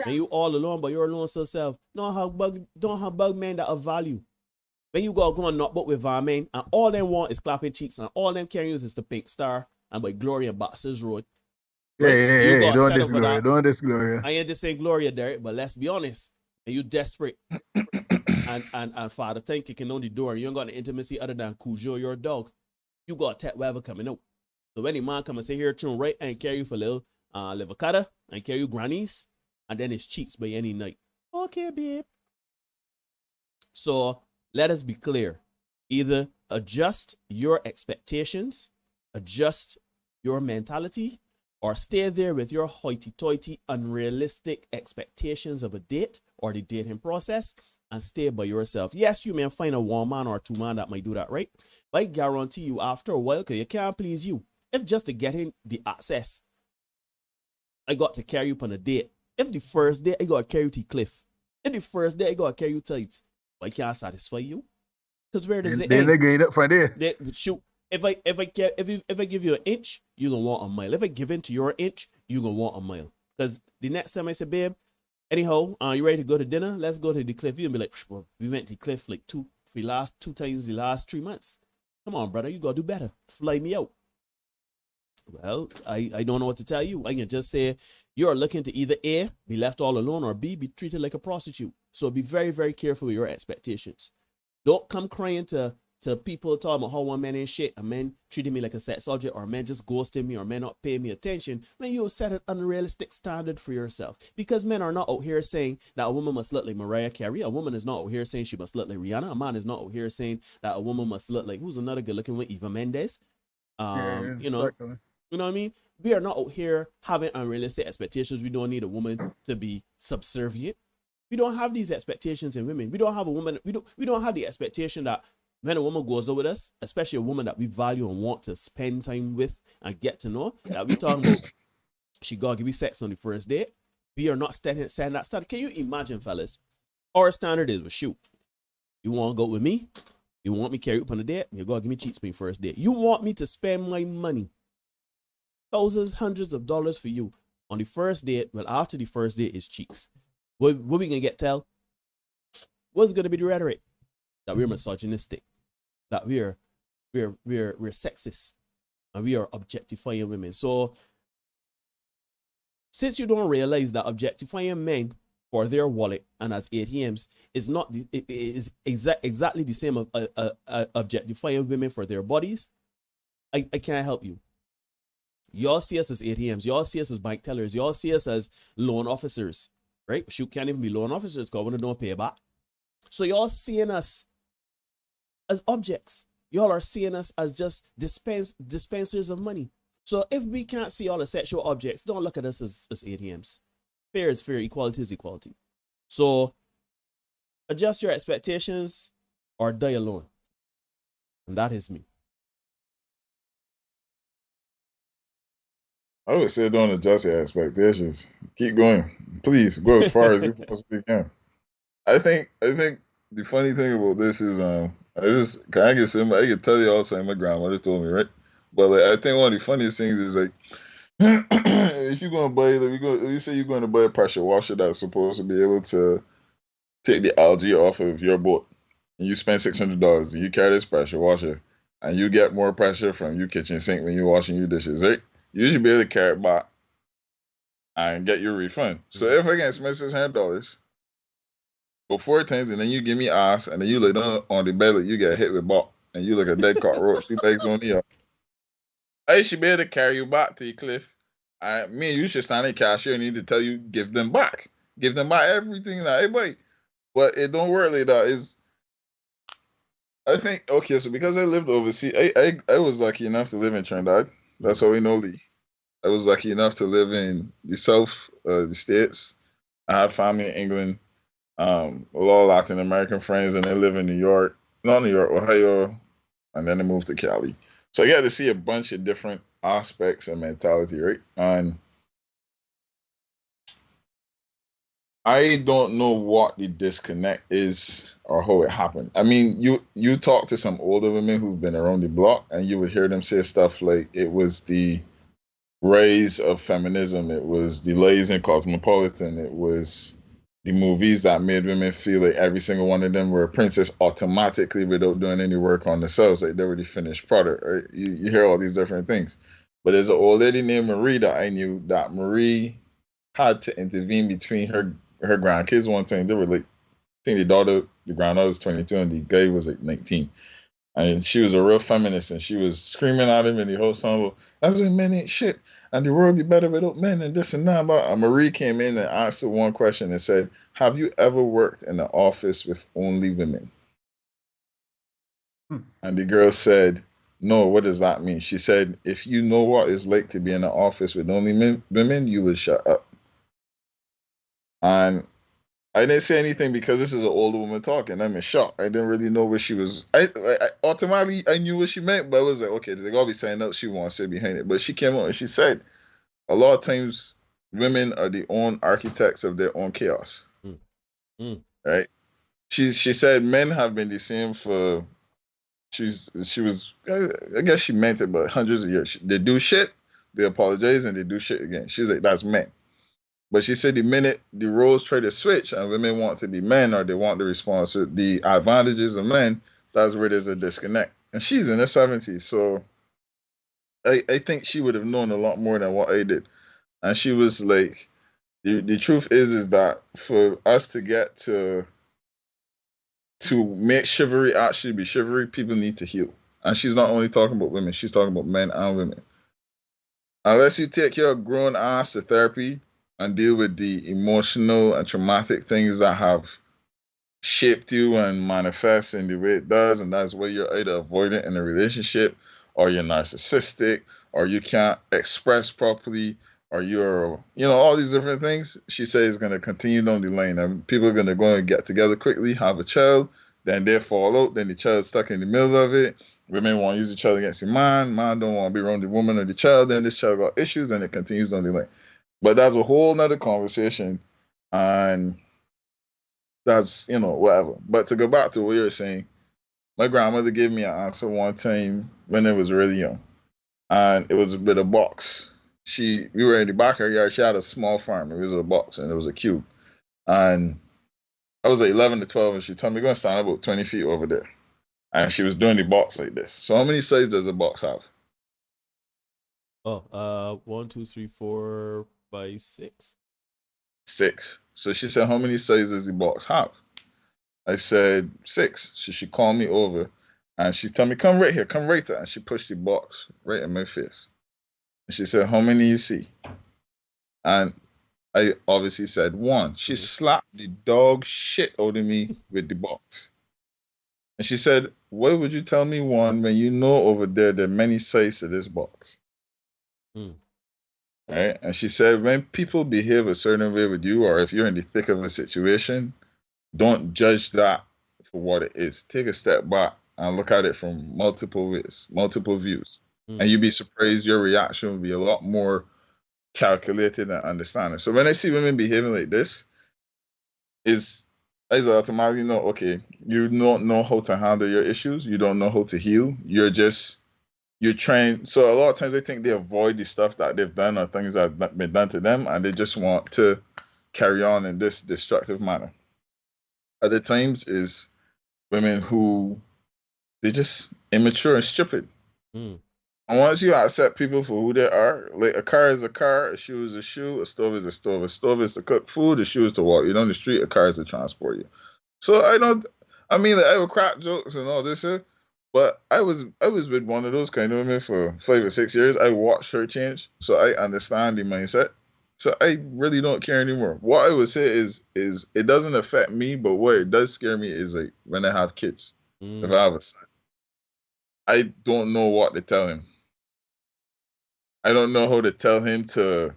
Speaker 9: When you all alone by your lonesome self, don't have bug men that have value. When you go and knock but with men and all them want is clapping cheeks and all them can use is the Pink Star and by Gloria Boxers Road.
Speaker 2: Right? Yeah. Don't
Speaker 9: diss
Speaker 2: Gloria. Don't diss Gloria.
Speaker 9: I ain't just saying Gloria, Derek, but let's be honest. And you desperate. and Father Time kicking on the door. You ain't got the intimacy other than Cujo, your dog. You got that whatever coming out. So when the man come and say here, turn right and carry you for a little livacata and carry you grannies, and then it's cheeks by any night. Okay, babe. So let us be clear. Either adjust your expectations, adjust your mentality, or stay there with your hoity-toity, unrealistic expectations of a date or the dating process and stay by yourself. Yes, you may find a one man or two man that might do that, right? But I guarantee you after a while, because you can't please you. If just to get in the access, I got to carry you on a date. If the first day, I got to carry you to cliff. If the first day, I got to carry you tight. But I can't satisfy you. Because where does it end?
Speaker 2: They get up for there.
Speaker 9: Shoot. If I give you an inch, you're going to want a mile. If I give in to your inch, you're going to want a mile. Because the next time I say, babe, anyhow, you ready to go to dinner? Let's go to the cliff. You'll be like, well, we went to the cliff like two times the last 3 months. Come on, brother, you got to do better. Fly me out. Well, I don't know what to tell you. I can just say you're looking to either A, be left all alone, or B, be treated like a prostitute. So be very, very careful with your expectations. Don't come crying to people talking about how one man ain't shit, a man treating me like a sex object, or a man just ghosting me, or men not paying me attention. Man, you set an unrealistic standard for yourself. Because men are not out here saying that a woman must look like Mariah Carey. A woman is not out here saying she must look like Rihanna. A man is not out here saying that a woman must look like, who's another good looking one, Eva Mendes. You know what I mean? We are not out here having unrealistic expectations. We don't need a woman to be subservient. We don't have these expectations in women. We don't have a woman. We don't have the expectation that when a woman goes out with us, especially a woman that we value and want to spend time with and get to know, that we talking about, she gotta give you sex on the first date. We are not setting that standard. Can you imagine, fellas? Our standard is, well, shoot, you want to go with me? You want me to carry you up on a date? You gotta give me cheats for your first date. You want me to spend my money, thousands, hundreds of dollars for you on the first date? Well, after the first date is cheeks. What we gonna get tell? What's gonna be the rhetoric? That we're misogynistic, that we're sexist, and we are objectifying women. So since you don't realize that objectifying men for their wallet and as ATMs is not it is exactly the same of objectifying women for their bodies, I can't help you. Y'all see us as ATMs, y'all see us as bank tellers, y'all see us as loan officers, right? You can't even be loan officers because we don't pay back. So y'all seeing us as objects. Y'all are seeing us as just dispensers of money. So if we can't see all the sexual objects, don't look at us as ATMs. Fair is fair, equality is equality. So adjust your expectations or die alone. And that is me.
Speaker 3: I would say don't adjust your expectations. Keep going. Please go as far as you possibly can. I think the funny thing about this is I can tell you all something my grandmother told me, right? But like, I think one of the funniest things is like if you're gonna buy you say you're gonna buy a pressure washer that's supposed to be able to take the algae off of your boat, and you spend $600 and you carry this pressure washer and you get more pressure from your kitchen sink when you're washing your dishes, right? You should be able to carry it back and get your refund. So if I can spend $600, go 4 times, and then you give me ass, and then you lay down on the belly, you get hit with bop, and you like a dead cockroach. 2 legs on the I should be able to carry you back to the cliff. You should stand in cashier and need to tell you, give them back. Give them back everything that I buy. But it don't work like that. I think, okay, so because I lived overseas, I was lucky enough to live in Trinidad. That's how we know Lee. I was lucky enough to live in the South, the States. I had family in England. A lot of Latin American friends, and they live in Ohio, and then they moved to Cali. So I got to see a bunch of different aspects of mentality, right? And I don't know what the disconnect is or how it happened. I mean, you talk to some older women who've been around the block, and you would hear them say stuff like it was the rise of feminism, it was the rise in cosmopolitan, it was the movies that made women feel like every single one of them were a princess automatically without doing any work on themselves, like they were the finished product. Right? You hear all these different things, but there's an old lady named Marie that I knew that Marie had to intervene between her grandkids one time. They were like, I think the granddaughter was 22 and the guy was like 19. And she was a real feminist and she was screaming at him in the whole song, well, that's when men ain't shit. And the world be better without men and this and that. But Marie came in and asked her one question and said, have you ever worked in an office with only women? And the girl said, no, what does that mean? She said, if you know what it's like to be in an office with only women, you would shut up. And I didn't say anything because this is an older woman talking. I'm in shock. I didn't really know what she was. I automatically I knew what she meant, but I was like, okay, they gotta be saying that she wants to say behind it. But she came out and she said, a lot of times women are the own architects of their own chaos. Right? She said men have been the same for. She was. I guess she meant it, but hundreds of years. They do shit, they apologize, and they do shit again. She's like, that's men. But she said the minute the roles try to switch and women want to be men or they want the response to the advantages of men, that's where there's a disconnect. And she's in her 70s, so I think she would have known a lot more than what I did. And she was like, the truth is that for us to get to make chivalry actually be chivalry, people need to heal. And she's not only talking about women, she's talking about men and women. Unless you take your grown ass to therapy and deal with the emotional and traumatic things that have shaped you and manifest in the way it does, and that's why you're either avoidant in a relationship, or you're narcissistic, or you can't express properly, or you're, all these different things. She says it's going to continue down the line, and people are going to go and get together quickly, have a child, then they fall out, then the child's stuck in the middle of it. Women want to use the child against the man don't want to be around the woman or the child, then this child got issues, and it continues down the line. But that's a whole nother conversation, and that's, whatever. But to go back to what you were saying, my grandmother gave me an answer one time when I was really young, and it was with a box. We were in the back of her yard. She had a small farm. It was a box, and it was a cube. And I was like 11 to 12, and she told me, go and stand about 20 feet over there. And she was doing the box like this. So how many sizes does a box have?
Speaker 9: 1, 2, 3, 4, 5, 6.
Speaker 3: 6. So she said, how many sizes does the box have? I said 6. So she called me over and she told me, come right here, come right there. And she pushed the box right in my face. And she said, how many you see? And I obviously said 1. She slapped the dog shit out of me with the box. And she said, why would you tell me 1 when you know over there are many sizes to this box? Right? And she said, when people behave a certain way with you, or if you're in the thick of a situation, don't judge that for what it is. Take a step back and look at it from multiple ways, multiple views. And you'd be surprised your reaction will be a lot more calculated and understanding. So when I see women behaving like this, I automatically know, okay, you don't know how to handle your issues. You don't know how to heal. You're trying. So a lot of times they think they avoid the stuff that they've done or things that have been done to them, and they just want to carry on in this destructive manner. Other times is women who they're just immature and stupid. And once you accept people for who they are, like a car is a car, a shoe is a shoe, a stove is a stove. A stove is to cook food, a shoe is to walk you down the street, a car is to transport you. So I would crack jokes and all this here, but I was with one of those kind of women for 5 or 6 years. I watched her change, so I understand the mindset. So I really don't care anymore. What I would say is it doesn't affect me, but what it does scare me is like when I have kids. If I have a son, I don't know what to tell him. I don't know how to tell him to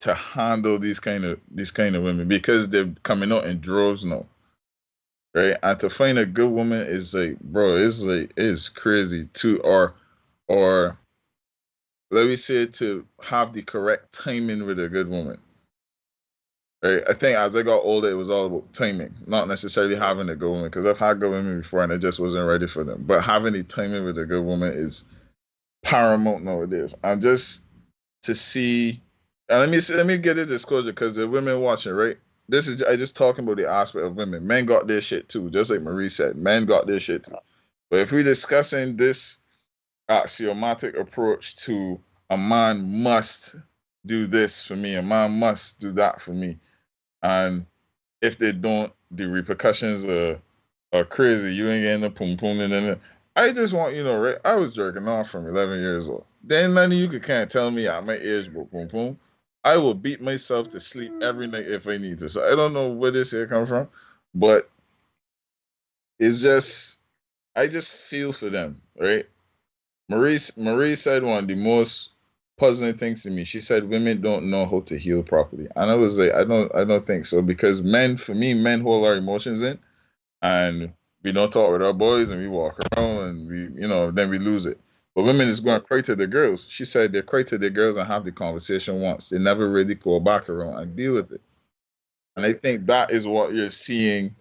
Speaker 3: handle these kind of women, because they're coming out in droves now, right? And to find a good woman is like, bro, it's crazy to or let me say, to have the correct timing with a good woman. Right? I think as I got older, it was all about timing, not necessarily having a good woman. Because I've had good women before, and I just wasn't ready for them. But having the timing with a good woman is paramount nowadays. And just to see, and let me get a disclosure because the women watching, right? This is I just talking about the aspect of women. Men got their shit too, just like Marie said. Men got their shit too. But if we're discussing this axiomatic approach to a man must do this for me, a man must do that for me, and if they don't, the repercussions are crazy. You ain't getting the pum pum and then I just want you know, right? I was jerking off from 11 years old. Then none of you can't tell me at my age about pum pum. I will beat myself to sleep every night if I need to. So I don't know where this here come from, but it's just I just feel for them, right? Marie said one of the most puzzling things to me. She said women don't know how to heal properly, and I was like, I don't think so because men, for me, men hold our emotions in, and we don't talk with our boys, and we walk around, and we, you know, then we lose it. But women is going to cry to the girls. She said they cry to the girls and have the conversation once. They never really go back around and deal with it. And I think that is what you're seeing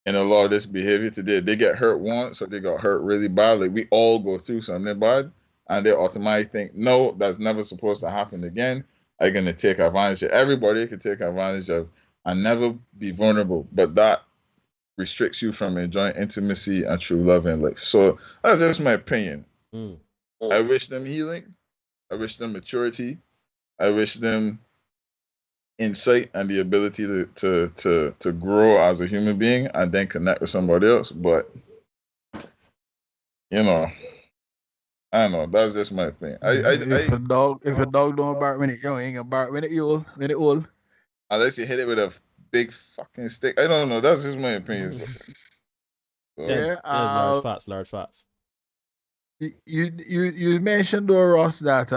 Speaker 3: in a lot of this behavior today. They get hurt once or they got hurt really bad. Like we all go through something bad and they automatically think, no, that's never supposed to happen again. I'm gonna take advantage of everybody can take advantage of and never be vulnerable. But that restricts you from enjoying intimacy and true love in life. So that's just my opinion. I wish them healing. I wish them maturity. I wish them insight and the ability to grow as a human being and then connect with somebody else. But you know, I don't know. That's just my thing.
Speaker 2: If a dog don't bark when it young, ain't gonna bark when it old.
Speaker 3: Unless you hit it with a big fucking stick. I don't know. That's just my opinion. So,
Speaker 9: Large facts.
Speaker 2: You mentioned though, Ross, that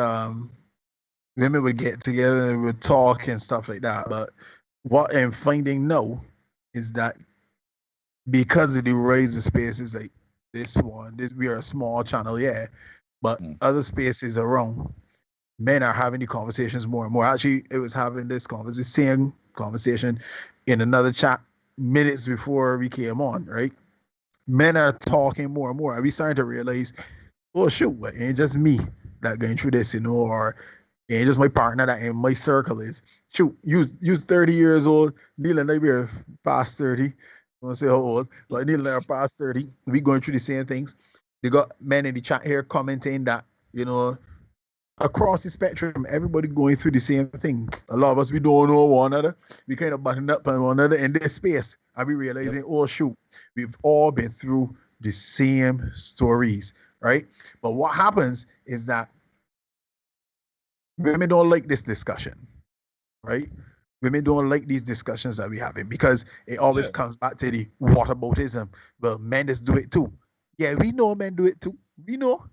Speaker 2: women would get together and would talk and stuff like that. But what I'm finding now is that because of the rise of spaces like this we are a small channel, yeah, but other spaces around, men are having the conversations more and more. Actually, it was having this same conversation in another chat minutes before we came on, right? Men are talking more and more. Are we starting to realize, oh shoot, it ain't just me that going through this, you know, or it ain't just my partner that in my circle is. Shoot, you's 30 years old, Neil and I are past 30. I want to say how old, but Neil and I are past 30. We going through the same things. They got men in the chat here commenting that, you know, across the spectrum, everybody going through the same thing. A lot of us, we don't know one another. We kind of button up on one another in this space. And we realizing, oh shoot, we've all been through the same stories, right? But what happens is that women don't like this discussion, right? Women don't like these discussions that we're having because it always comes back to the whataboutism. Well, men just do it too. Yeah, we know men do it too. We know.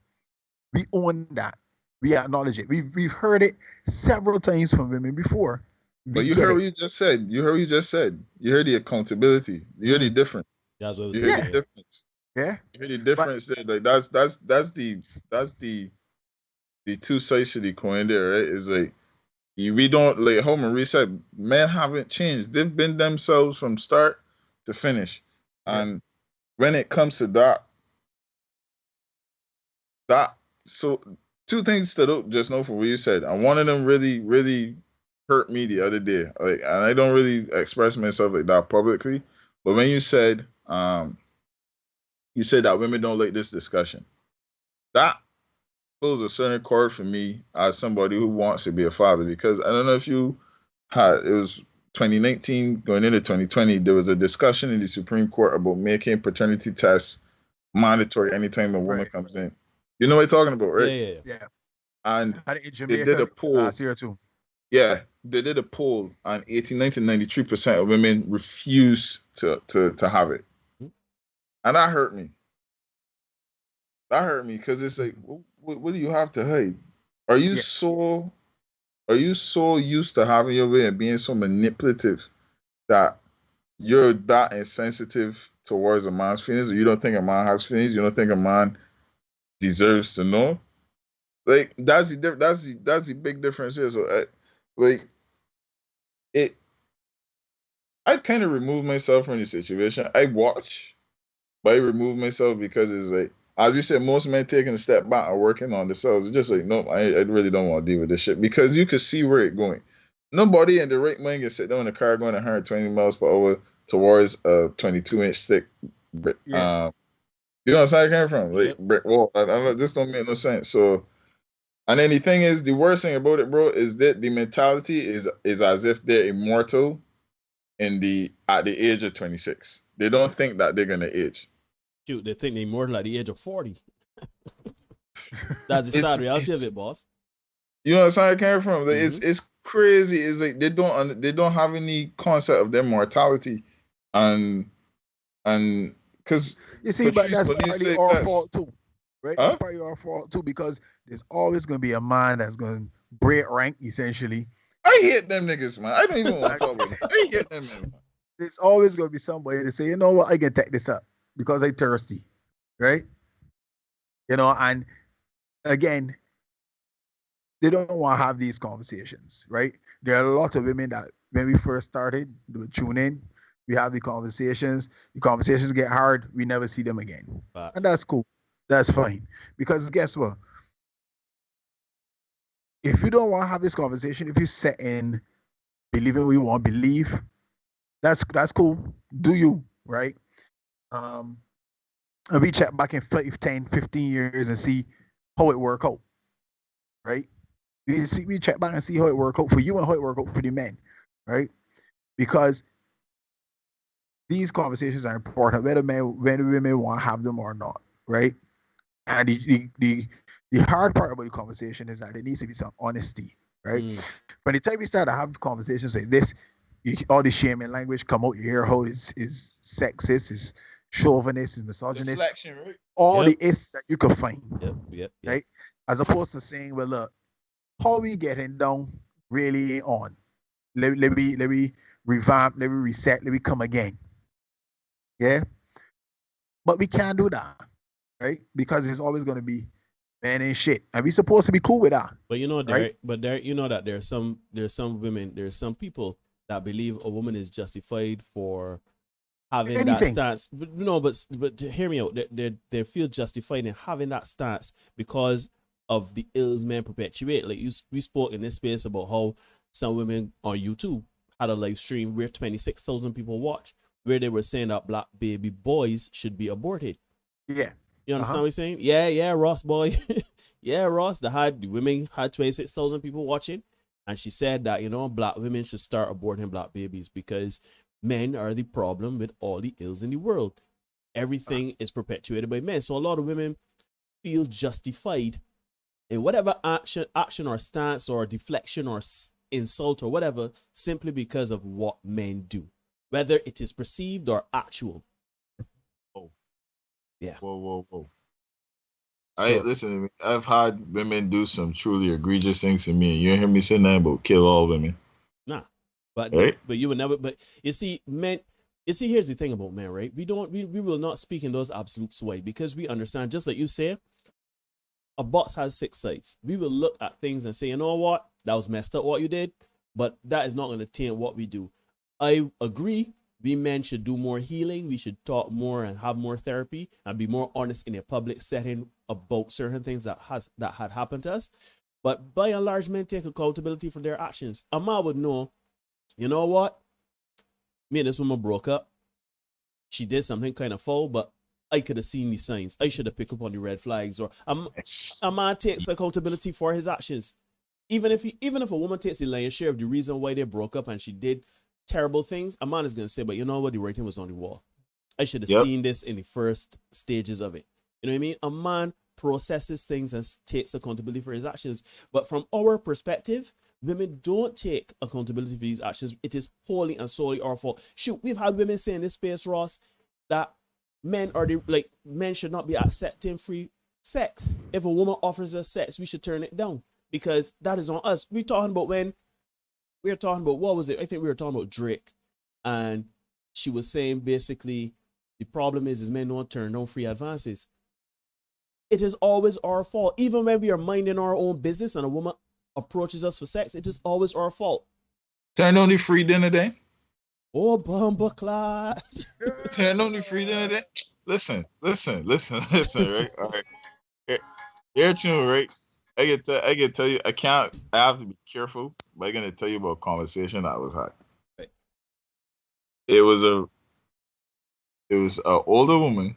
Speaker 2: We own that. We acknowledge it. We've heard it several times from women before.
Speaker 3: But you heard what you just said. You heard what you just said. You heard the accountability. You heard the difference.
Speaker 9: That's what
Speaker 3: you heard the difference.
Speaker 2: Yeah.
Speaker 3: You heard the difference there. Like that's the two sides to the coin there, right? Is like we don't, like how Marie said, men haven't changed. They've been themselves from start to finish. And when it comes to that so two things stood up just now for what you said, and one of them really, really hurt me the other day. Like, and I don't really express myself like that publicly, but when you said that women don't like this discussion, that pulls a certain chord for me as somebody who wants to be a father. Because I don't know if you had, it was 2019 going into 2020, there was a discussion in the Supreme Court about making paternity tests mandatory anytime a woman comes in. You know what I'm talking about, right?
Speaker 2: Yeah.
Speaker 3: And
Speaker 2: they did a poll last year too.
Speaker 3: Yeah, they did a poll, and 89 to 93% of women refuse to have it, and that hurt me. That hurt me because it's like, what do you have to hide? Are you so used to having your way and being so manipulative that you're that insensitive towards a man's feelings, or you don't think a man has feelings? You don't think a man deserves to know? Like that's the big difference here. So like I kind of remove myself from the situation. I watch, but I remove myself because it's like, as you said, most men taking a step back and working on themselves. It's just like, no, I really don't want to deal with this shit because you could see where it's going. Nobody in the right mind can sit down in a car going 120 miles per hour towards a 22-inch stick.
Speaker 2: Yeah.
Speaker 3: You know what I'm saying? From like
Speaker 9: Yep.
Speaker 3: brick wall. I don't know. This don't make no sense. So, and then the thing is, the worst thing about it, bro, is that the mentality is as if they're immortal at the age of 26. They don't think that they're gonna age.
Speaker 9: Shoot, they think they're more like the age of 40. That's the sad reality of it, boss.
Speaker 3: You know what I'm saying? From like, it's crazy. It's like they don't have any concept of their mortality, and because
Speaker 2: you see, but that's partly our fault too, right? That's partly our fault too because there's always gonna be a man that's gonna break rank essentially.
Speaker 3: I hate them niggas, man. I don't even want to talk about them. I hate them, man.
Speaker 2: There's always gonna be somebody to say, you know what, I can take this up because I'm thirsty, right? You know, and again, they don't want to have these conversations, right? There are a lot of women that when we first started, they would tune in, we have the conversations get hard, we never see them again. And that's cool. That's fine. Because guess what? If you don't want to have this conversation, if you set in believing what you want to believe, that's cool. Do you, right? And we check back in 5, 10, 15 years and see how it work out, right? We check back and see how it work out for you and how it work out for the men, right? Because these conversations are important, whether women want to have them or not, right? And the hard part about the conversation is that there needs to be some honesty, right? From the time we start to have conversations like this, all the shaming language come out, you hear how is sexist, is chauvinist, is misogynist,
Speaker 3: right?
Speaker 2: all the is that you can find,
Speaker 9: yep.
Speaker 2: Right? As opposed to saying, well, look, how we getting down really on. Let me revamp, let me reset, let me come again. Yeah? But we can't do that, right? Because it's always going to be man ain't shit. And we supposed to be cool with that.
Speaker 9: But you know,
Speaker 2: right?
Speaker 9: you know that there's some women, there's some people that believe a woman is justified for having
Speaker 2: anything.
Speaker 9: that stance. But no, but hear me out. They feel justified in having that stance because of the ills men perpetuate. Like we spoke in this space about how some women on YouTube had a live stream where 26,000 people watch, where they were saying that black baby boys should be aborted.
Speaker 2: Yeah.
Speaker 9: You understand what I'm saying? Yeah, Ross boy. Yeah, Ross. The women had 26,000 people watching, and she said that, you know, black women should start aborting black babies because men are the problem with all the ills in the world. Everything is perpetuated by men. So a lot of women feel justified in whatever action or stance or deflection or insult or whatever, simply because of what men do, whether it is perceived or actual. Yeah.
Speaker 3: Whoa. Listen to me. I've had women do some truly egregious things to me. You hear me say nothing about kill all women.
Speaker 9: Nah. But
Speaker 3: right?
Speaker 9: But you would never. But you see, men. You see, here's the thing about men, right? We will not speak in those absolutes way because we understand, just like you say, a box has 6 sides. We will look at things and say, you know what, that was messed up what you did, but that is not going to taint what we do. I agree. We men should do more healing. We should talk more and have more therapy and be more honest in a public setting about certain things that had happened to us. But by and large, men take accountability for their actions. A man would know, you know what? Me and this woman broke up. She did something kind of foul, but I could have seen the signs. I should have picked up on the red flags. Or a man takes accountability for his actions. Even if a woman takes the lion's share of the reason why they broke up and she did terrible things, a man is going to say, but you know what? The writing was on the wall. I should have seen this in the first stages of it. You know what I mean? A man processes things and takes accountability for his actions. But from our perspective, women don't take accountability for these actions. It is wholly and solely our fault. Shoot, we've had women say in this space, Ross, that men should not be accepting free sex. If a woman offers us sex, we should turn it down because that is on us. We're talking about what was it? I think we were talking about Drake, and she was saying basically the problem is men don't turn down free advances. It is always our fault. Even when we are minding our own business and a woman approaches us for sex, it is always our fault.
Speaker 3: Turn on the free dinner day.
Speaker 9: Oh, bumper class.
Speaker 3: Turn on the freedom of that. Listen, right? All right. Here too, right? I can tell you, I have to be careful, but I'm gonna tell you about a conversation that was had.
Speaker 9: Right.
Speaker 3: It was a older woman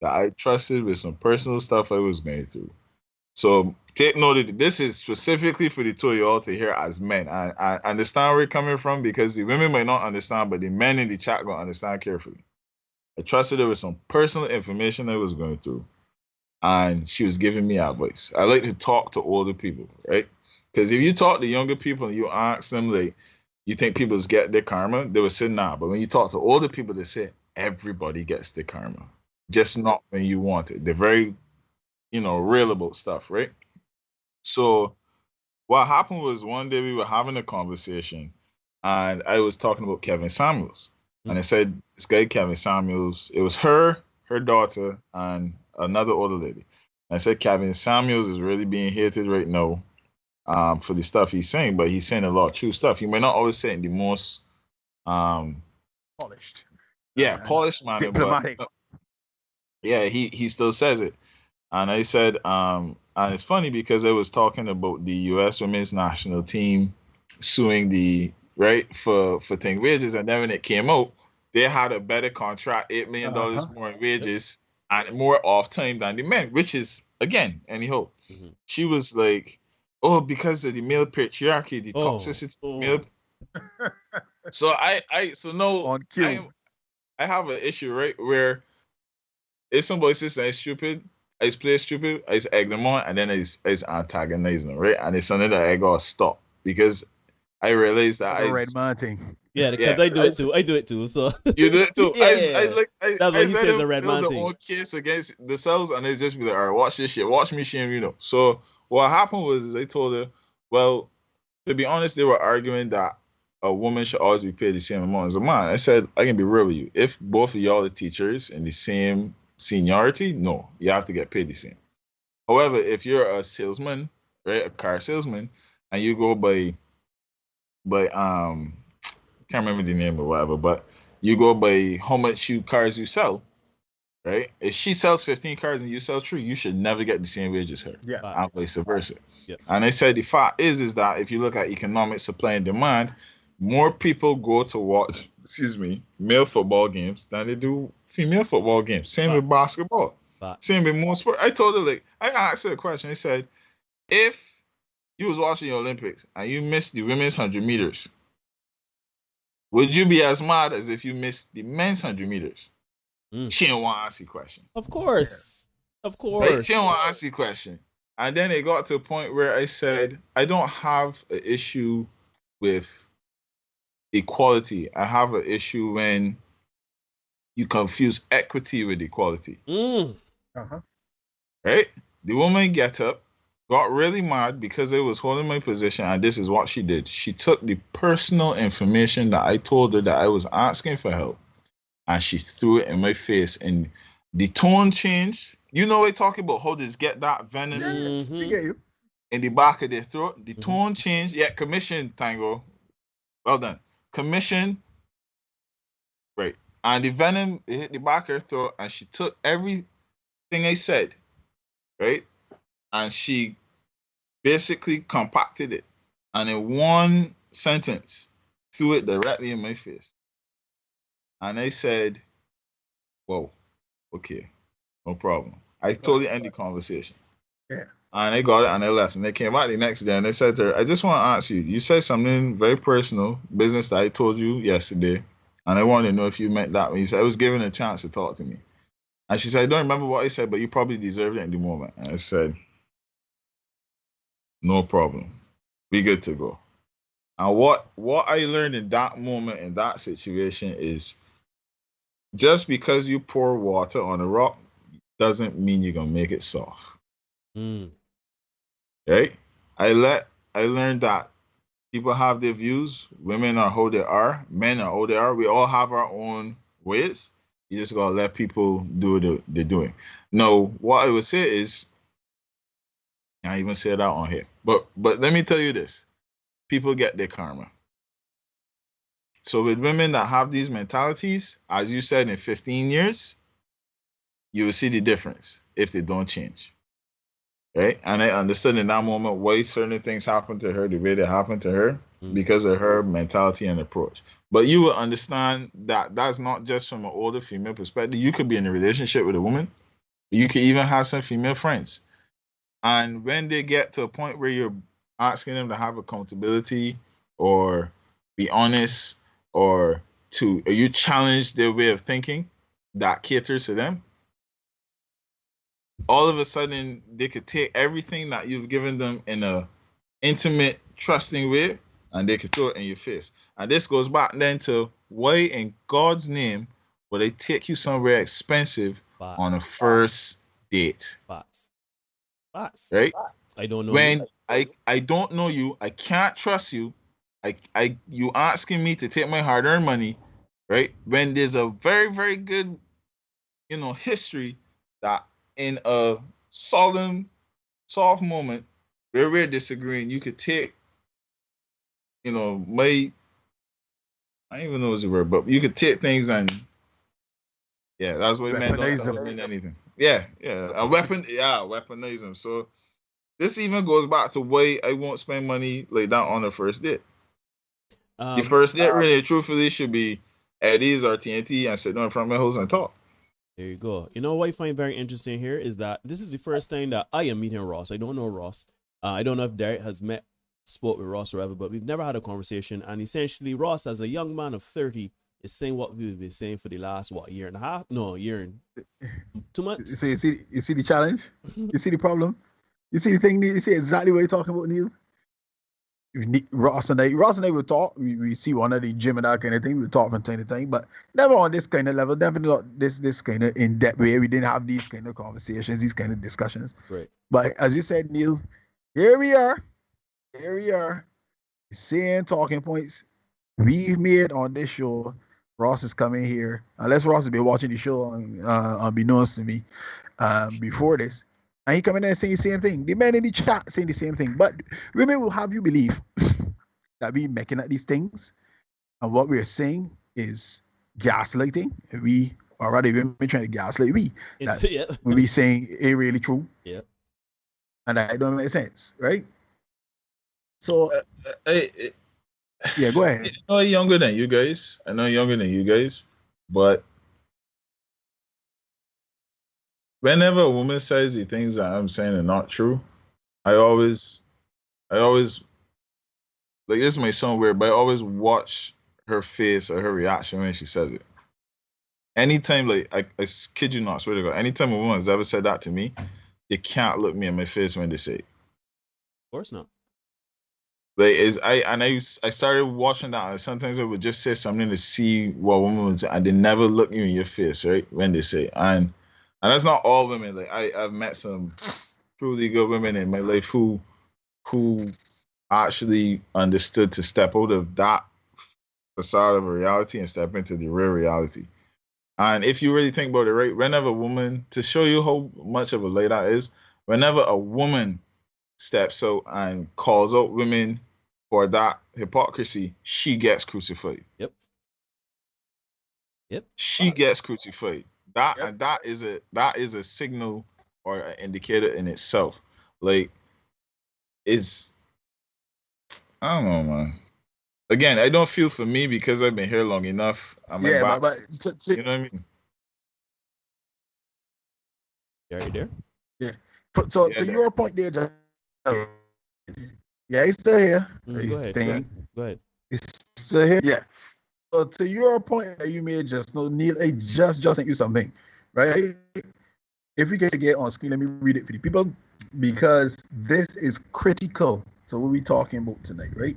Speaker 3: that I trusted with some personal stuff I was going through. So take note that this is specifically for the two of y'all to hear as men. I understand where you're coming from because the women might not understand, but the men in the chat gonna understand carefully. I trusted her with some personal information I was going through, and she was giving me advice. I like to talk to older people, right? Because if you talk to younger people and you ask them, like, you think people get their karma, they will say nah. But when you talk to older people, they say everybody gets their karma, just not when you want it. They're very, real about stuff, right? So what happened was one day we were having a conversation, and I was talking about Kevin Samuels. And I said, this guy, Kevin Samuels, it was her daughter, and another older lady. And I said, Kevin Samuels is really being hated right now for the stuff he's saying, but he's saying a lot of true stuff. He might not always say it in the most
Speaker 2: polished.
Speaker 3: Yeah, polished manner.
Speaker 2: Diplomatic.
Speaker 3: But, yeah, he still says it. And I said, and it's funny because I was talking about the U.S. women's national team suing for thing wages, and then when it came out, they had a better contract, $8 million more in wages, and more off time than the men, which is again, anyhow.
Speaker 9: Mm-hmm.
Speaker 3: She was like, "Oh, because of the male patriarchy, the toxicity of male." So I have an issue, right, where if somebody says I'm stupid, I play stupid, I egg them on, and then I antagonize them, right? And it's something that I gotta stop because I realized that
Speaker 2: That's a red man thing.
Speaker 9: Yeah, because I do it too. I do it too. So
Speaker 3: you do it too.
Speaker 9: Yeah.
Speaker 3: That's
Speaker 9: what he says. The red man
Speaker 3: the
Speaker 9: thing.
Speaker 3: own case against themselves, and they just be like, "All right, watch this shit. Watch me shame." So what happened was, I told her, well, to be honest, they were arguing that a woman should always be paid the same amount as a man. I said, I can be real with you. If both of y'all are teachers in the same seniority, no, you have to get paid the same. However, if you're a salesman, right, a car salesman, and you go by can't remember the name or whatever, but you go by how much cars you sell, right? If she sells 15 cars and you sell 3, you should never get the same wage as her.
Speaker 2: Yeah.
Speaker 3: And vice versa.
Speaker 9: Yes.
Speaker 3: And I said the fact is that if you look at economic supply and demand, more people go to watch, male football games than they do female football games. Same with basketball. Same with most sports. I told her, I asked her a question. I said, if you was watching the Olympics and you missed the women's 100 meters, would you be as mad as if you missed the men's 100 meters? She didn't want to ask the question.
Speaker 9: Of course. Of course.
Speaker 3: Right? She didn't want to ask the question. And then it got to a point where I said, I don't have an issue with equality. I have an issue when you confuse equity with equality. Right? The woman got really mad because I was holding my position, and this is what she did. She took the personal information that I told her that I was asking for help, and she threw it in my face, and the tone changed. I talk about how this get that venom in the back of their throat. The tone changed. Yeah, commission, Tango. Well done. Commission. Right. And the venom hit the back of her throat, and she took everything I said, right? And she basically compacted it, and in one sentence, threw it directly in my face. And I said, whoa, okay, no problem. I totally ended the conversation.
Speaker 2: Yeah.
Speaker 3: And I got it, and I left. And they came back the next day, and they said to her, I just want to ask you, you said something very personal, business that I told you yesterday, and I wanted to know if you meant that when you said I was given a chance to talk to me. And she said, I don't remember what I said, but you probably deserved it in the moment. And I said, no problem. Be good to go. And what I learned in that moment, in that situation, is just because you pour water on a rock doesn't mean you're gonna make it soft. Right? I learned that people have their views. Women are how they are. Men are how they are. We all have our own ways. You just gotta let people do what they're doing. Now, what I would say is, I even say that on here. But let me tell you this. People get their karma. So with women that have these mentalities, as you said, in 15 years, you will see the difference if they don't change. Right? And I understood in that moment why certain things happened to her the way they happened to her because of her mentality and approach. But you will understand that that's not just from an older female perspective. You could be in a relationship with a woman. You could even have some female friends. And when they get to a point where you're asking them to have accountability or be honest or you challenge their way of thinking that caters to them, all of a sudden they could take everything that you've given them in a intimate, trusting way, and they could throw it in your face. And this goes back then to why in God's name would they take you somewhere expensive on a first date?
Speaker 9: Box.
Speaker 3: Right?
Speaker 9: I don't know.
Speaker 3: When I don't know you, I can't trust you. You asking me to take my hard-earned money, right? When there's a very, very good, history that in a solemn, soft moment where we're disagreeing, you could take, I don't even know what's the word, but you could take things and, that's what it meant. Don't mean anything. Weaponize them. So this even goes back to why I won't spend money like that on the first date. The first date really, truthfully, should be Eddie's or TNT and sit down in front of my house and talk.
Speaker 9: There you go. You know what I find very interesting here is that this is the first time that I am meeting Ross. I don't know Ross. I don't know if Derek has spoke with Ross or whatever, but we've never had a conversation. And essentially, Ross, as a young man of 30, is saying what we've been saying for the last, year and a half? No, year and 2 months.
Speaker 2: So you see the challenge? You see the problem? You see the thing, Neil? You see exactly what you're talking about, Neil? Ross and I would talk. We see one of the gym and that kind of thing. We talk from time to time, but never on this kind of level. Never not this kind of in depth way. We didn't have these kind of conversations, these kind of discussions.
Speaker 9: Right.
Speaker 2: But as you said, Neil, here we are. Same talking points we made on this show. Ross is coming here. Unless Ross has been watching the show unbeknownst to me before this. And he coming in and saying the same thing. The men in the chat saying the same thing. But women will have you believe that we making up these things. And what we're saying is gaslighting. Or rather, women trying to gaslight we. When we saying it ain't really true.
Speaker 9: Yeah.
Speaker 2: And that don't make sense, right? So, go ahead.
Speaker 3: I know I'm younger than you guys. But whenever a woman says the things that I'm saying are not true, I always like, this might sound weird, but I always watch her face or her reaction when she says it. Anytime, like, I kid you not, swear to God, anytime a woman has ever said that to me, they can't look me in my face when they say it.
Speaker 9: Of course not.
Speaker 3: Like, I started watching that, and sometimes I would just say something to see what a woman would say, and they never look you in your face, right, when they say it. And that's not all women. Like, I've met some truly good women in my life who actually understood to step out of that facade of a reality and step into the real reality. And if you really think about it, right, whenever a woman, to show you how much of a lie that is, whenever a woman steps out and calls out women for that hypocrisy, she gets crucified.
Speaker 9: Yep.
Speaker 3: She gets crucified. That is a signal or an indicator in itself. Like, I don't know, man. Again, I don't feel for me because I've been here long enough.
Speaker 2: But you know what I mean?
Speaker 9: Are you there?
Speaker 2: Yeah. So to your point there, John, he's still here.
Speaker 9: Go ahead.
Speaker 2: He's still here. Yeah. So to your point that you made just now, Neil, I just sent you something, right? If we can get on screen, let me read it for the people because this is critical to what we're talking about tonight, right?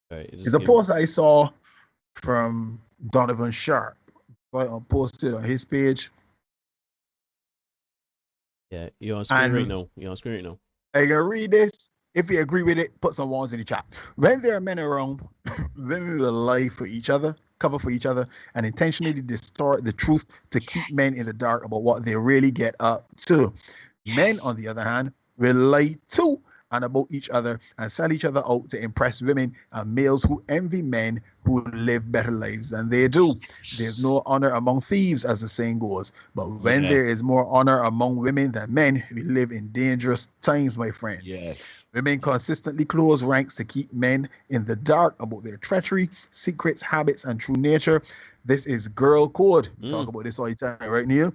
Speaker 9: Right.
Speaker 2: It's a post I saw from Donovan Sharp, posted on his page.
Speaker 9: Yeah, you're on screen right now.
Speaker 2: I can read this. If you agree with it, put some ones in the chat. When there are men around, women will lie for each other, cover for each other, and intentionally distort the truth to keep men in the dark about what they really get up to. Men, on the other hand, will lie too and about each other and sell each other out to impress women and males who envy men who live better lives than they do. There's no honor among thieves, as the saying goes. But when there is more honor among women than men, we live in dangerous times, my friend.
Speaker 3: Yes.
Speaker 2: Women consistently close ranks to keep men in the dark about their treachery, secrets, habits, and true nature. This is girl code. We talk about this all the time, right, Neil?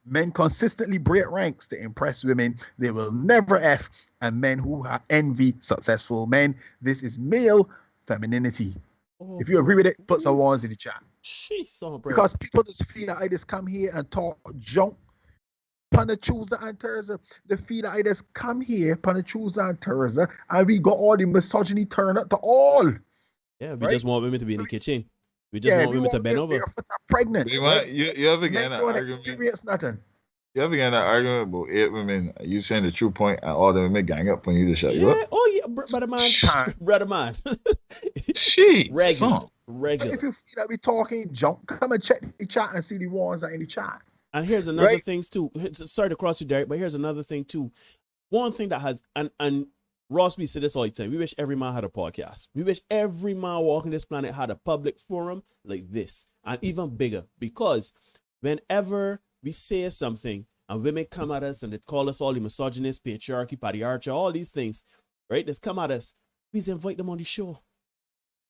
Speaker 2: Men consistently break ranks to impress women they will never F, and men who envy successful men. This is male femininity. If you agree with it, put some ones in the chat. Because people just feel that I just come here and talk junk on the Tuesday and Thursday. They feel that I just come here on the Tuesday and Thursday and we got all the misogyny turned up to all.
Speaker 9: Yeah, we just want women to be in the kitchen. We just want women to bend over.
Speaker 2: Pregnant.
Speaker 3: You ever get that argument?
Speaker 2: Experience nothing.
Speaker 3: You ever get that argument about 8 women? You saying the true point, and all the women gang up when you to shut you up?
Speaker 9: Oh yeah, brother man, brother man.
Speaker 3: Regular.
Speaker 2: If you feel like we talking junk, come and check the chat and see the ones that are in the chat.
Speaker 9: And here's another thing too. Sorry to cross you, Derek, but here's another thing too. One thing that has and Ross, we say this all the time. We wish every man had a podcast. We wish every man walking this planet had a public forum like this, and even bigger. Because whenever we say something and women come at us and they call us all the misogynist, patriarchy, patriarchy, all these things, right? They come at us. Please invite them on the show.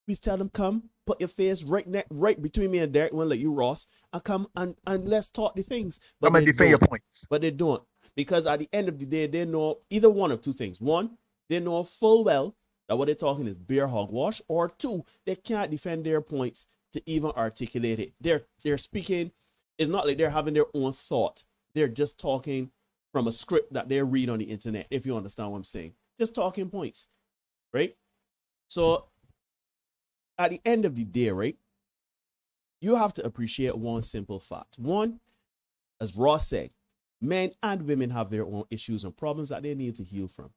Speaker 9: Please tell them, come, put your face right between me and Derek, one like you, Ross, and come and let's talk the things. But
Speaker 2: come and defend your points.
Speaker 9: But they don't. Because at the end of the day, they know either one of two things. One, they know full well that what they're talking is beer hogwash, or two, they can't defend their points to even articulate it. They're speaking. It's not like they're having their own thought. They're just talking from a script that they read on the internet, if you understand what I'm saying. Just talking points, right? So at the end of the day, right, you have to appreciate one simple fact. One, as Ross said, men and women have their own issues and problems that they need to heal from.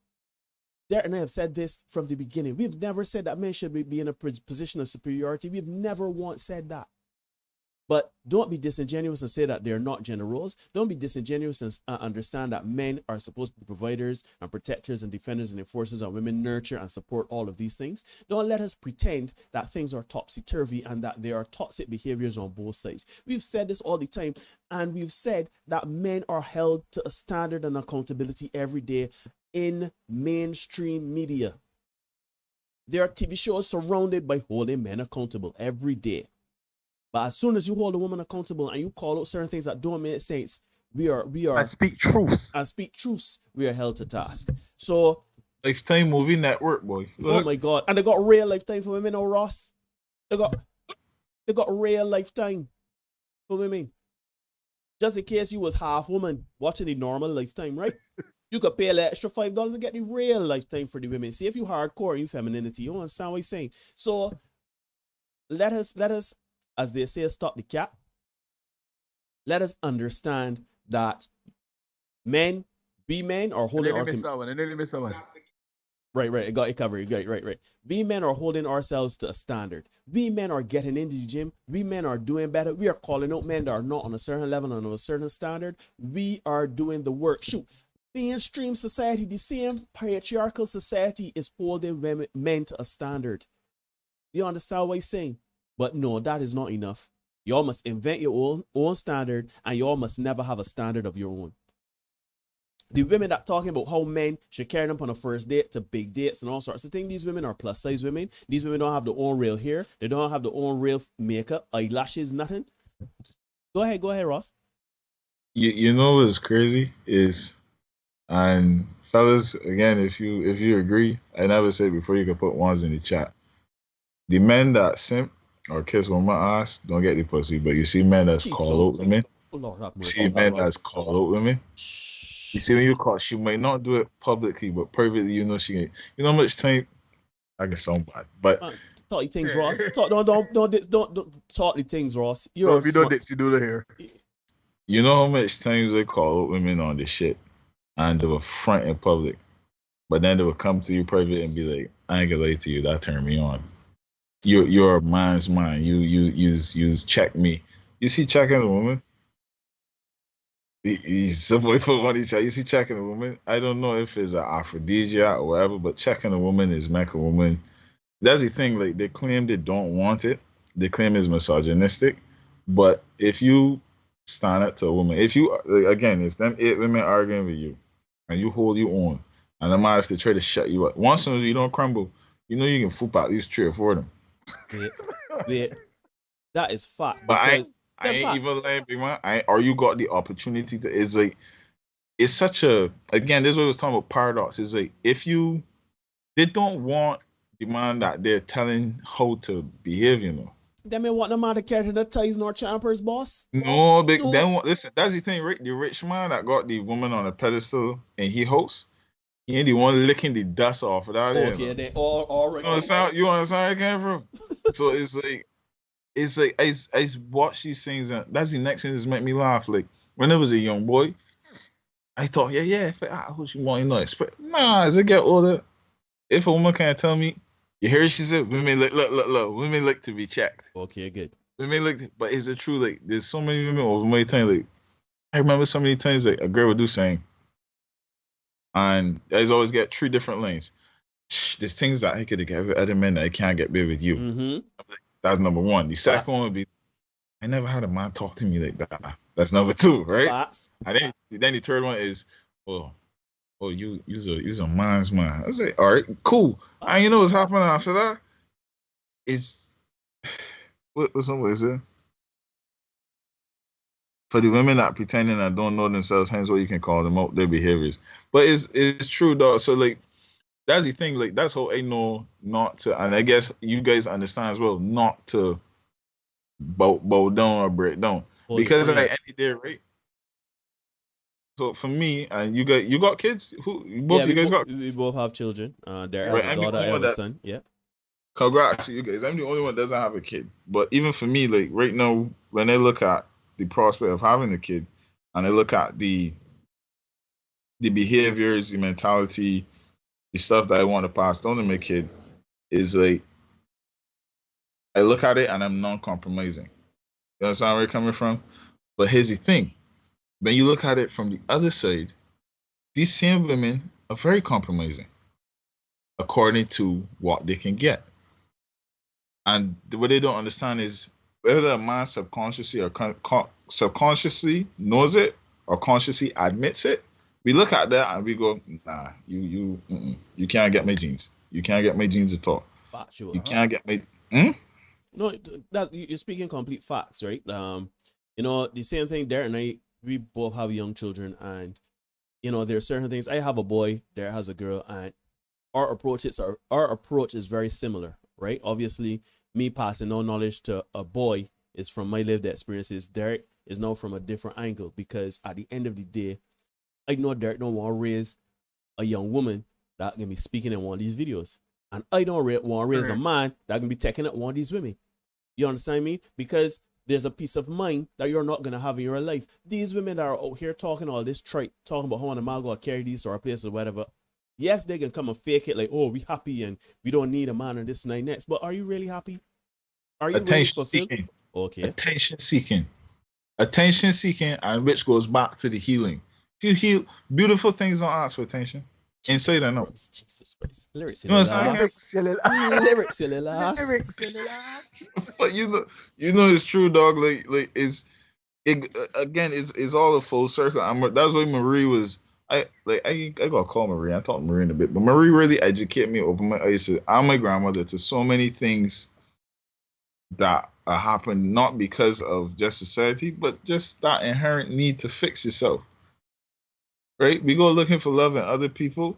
Speaker 9: Derek and I have said this from the beginning. We've never said that men should be in a position of superiority. We've never once said that. But don't be disingenuous and say that they're not gender roles. Don't be disingenuous and understand that men are supposed to be providers and protectors and defenders and enforcers, and women nurture and support all of these things. Don't let us pretend that things are topsy-turvy and that there are toxic behaviors on both sides. We've said this all the time, and we've said that men are held to a standard and accountability every day in mainstream media. There are TV shows surrounded by holding men accountable every day. But as soon as you hold a woman accountable and you call out certain things that don't make sense, we are and
Speaker 2: speak truths.
Speaker 9: We are held to task. So
Speaker 3: Lifetime movie network, boy.
Speaker 9: Look. Oh my God. And they got real Lifetime for women, oh Ross. They got real Lifetime for women. Just in case you was half woman watching the normal Lifetime, right? You could pay the extra $5 to get the real Lifetime for the women. See, if you hardcore, you femininity, you understand what I'm saying. So let us, as they say, stop the cap. Let us understand that men are holding our... Right, I got it covered. Right. We men are holding ourselves to a standard. We men are getting into the gym. We men are doing better. We are calling out men that are not on a certain level and on a certain standard. We are doing the work. Shoot, mainstream society, the same patriarchal society is holding men to a standard. You understand what I'm saying? But no, that is not enough. Y'all must invent your own standard, and y'all must never have a standard of your own. The women that talking about how men should carry them on a first date to big dates and all sorts of things, these women are plus size women. These women don't have their own real hair. They don't have their own real makeup, eyelashes, nothing. Go ahead, Ross.
Speaker 3: You know what's crazy is, and fellas, again, if you agree, I never said before you can put ones in the chat. The men that simp or kiss woman ass don't get the pussy, but you see men that's call out women. You see men that's call out women. You see when you call, she might not do it publicly, but privately, you know she ain't. You know how much time? I get so bad, but
Speaker 9: talk the things, Ross. Don't talk the things, Ross.
Speaker 2: You don't Dixie do the hair.
Speaker 3: You know how much times they call out women on this shit, and they were front in public, but then they would come to you private and be like, "I ain't gonna lie to you, that turned me on." You're a man's man. You check me. You see checking a woman. He's somebody for money. You see, checking a woman. I don't know if it's an aphrodisiac or whatever, but checking a woman is make a woman. That's the thing. Like they claim they don't want it. They claim it's misogynistic. But if you stand up to a woman, if you like, again, if them 8 women arguing with you, and you hold you on, and they might have to try to shut you up. Once as you don't crumble, you know you can foop at least 3 or 4 of them.
Speaker 9: Wait. That is fact.
Speaker 3: But I
Speaker 9: That's
Speaker 3: ain't
Speaker 9: fact.
Speaker 3: even lying, big man. Or you got the opportunity to. It's like it's such a again. This is what I was talking about paradox. Is like if you they don't want the man that they're telling how to behave. You know.
Speaker 9: They may want the man to carry the ties nor champers, boss.
Speaker 3: No, they want listen. That's the thing, Rick. The rich man that got the woman on a pedestal and he hosts. He ain't the one licking the dust off of that.
Speaker 9: Okay, then all right.
Speaker 3: You understand where I came from? So it's like I watch these things and that's the next thing that's make me laugh. Like when I was a young boy, I thought, if I what you want, you know, expect nah, as I get older, if a woman can't tell me, you hear she said, women look, women look to be checked.
Speaker 9: Okay, good.
Speaker 3: Women look, but is it true? Like there's so many women over many times. Like I remember so many times like a girl would do saying, and I always get 3 different lanes. There's things that I could get with other men that I can't get with you.
Speaker 9: Mm-hmm.
Speaker 3: That's number 1. The second one would be, I never had a man talk to me like that. That's number 2, right? And then the third one is, you's a man's man. I was like, all right, cool. And you know what's happening after that? It's what somebody said. For the women that pretending and don't know themselves, hence what you can call them out their behaviors. But it's true, dog. So like that's the thing, like that's how I know not to, and I guess you guys understand as well, not to bow down or break down. Because at the end of the day, right? So for me, and you got kids?
Speaker 9: We both have children. There has a daughter, I have a son. Yeah.
Speaker 3: Congrats to you guys. I'm the only one that doesn't have a kid. But even for me, like right now, when I look at the prospect of having a kid, and I look at the behaviors, the mentality, the stuff that I want to pass on to my kid, is like I look at it and I'm non-compromising. You understand where I'm coming from? But here's the thing: when you look at it from the other side, these same women are very compromising, according to what they can get. And what they don't understand is whether a man subconsciously or subconsciously knows it or consciously admits it. We look at that and we go, nah, you can't get my jeans. You can't get my jeans at all.
Speaker 9: Factual.
Speaker 3: You can't get my.
Speaker 9: No, you're speaking complete facts, right? You know, the same thing. Derek and I, we both have young children, and you know, there are certain things. I have a boy, Derek has a girl, and our approach is very similar, right? Obviously, me passing no knowledge to a boy is from my lived experiences. Derek is now from a different angle, because at the end of the day, I know Derek don't want to raise a young woman that can be speaking in one of these videos. And I don't want to raise a man that can be taking at one of these women. You understand me? Because there's a peace of mind that you're not going to have in your life. These women that are out here talking all this trite, talking about how a man going to carry these to our place or whatever. Yes, they can come and fake it like, oh, we happy and we don't need a man and this and that next. But are you really happy? Are you really fulfilled?
Speaker 3: Seeking.
Speaker 9: Okay.
Speaker 3: Attention seeking, and which goes back to the healing. If you heal, beautiful things don't ask for attention. Inside and out.
Speaker 9: Jesus Christ. Lyrics,
Speaker 3: you know what I'm saying?
Speaker 9: Lyrics,
Speaker 3: But you know it's true, dog. Like it's all a full circle. That's why Marie was. I gotta call Marie. I talked to Marie in a bit, but Marie really educated me, opened my eyes to. I'm my grandmother to so many things that happen not because of just society, but just that inherent need to fix yourself. Right? We go looking for love in other people.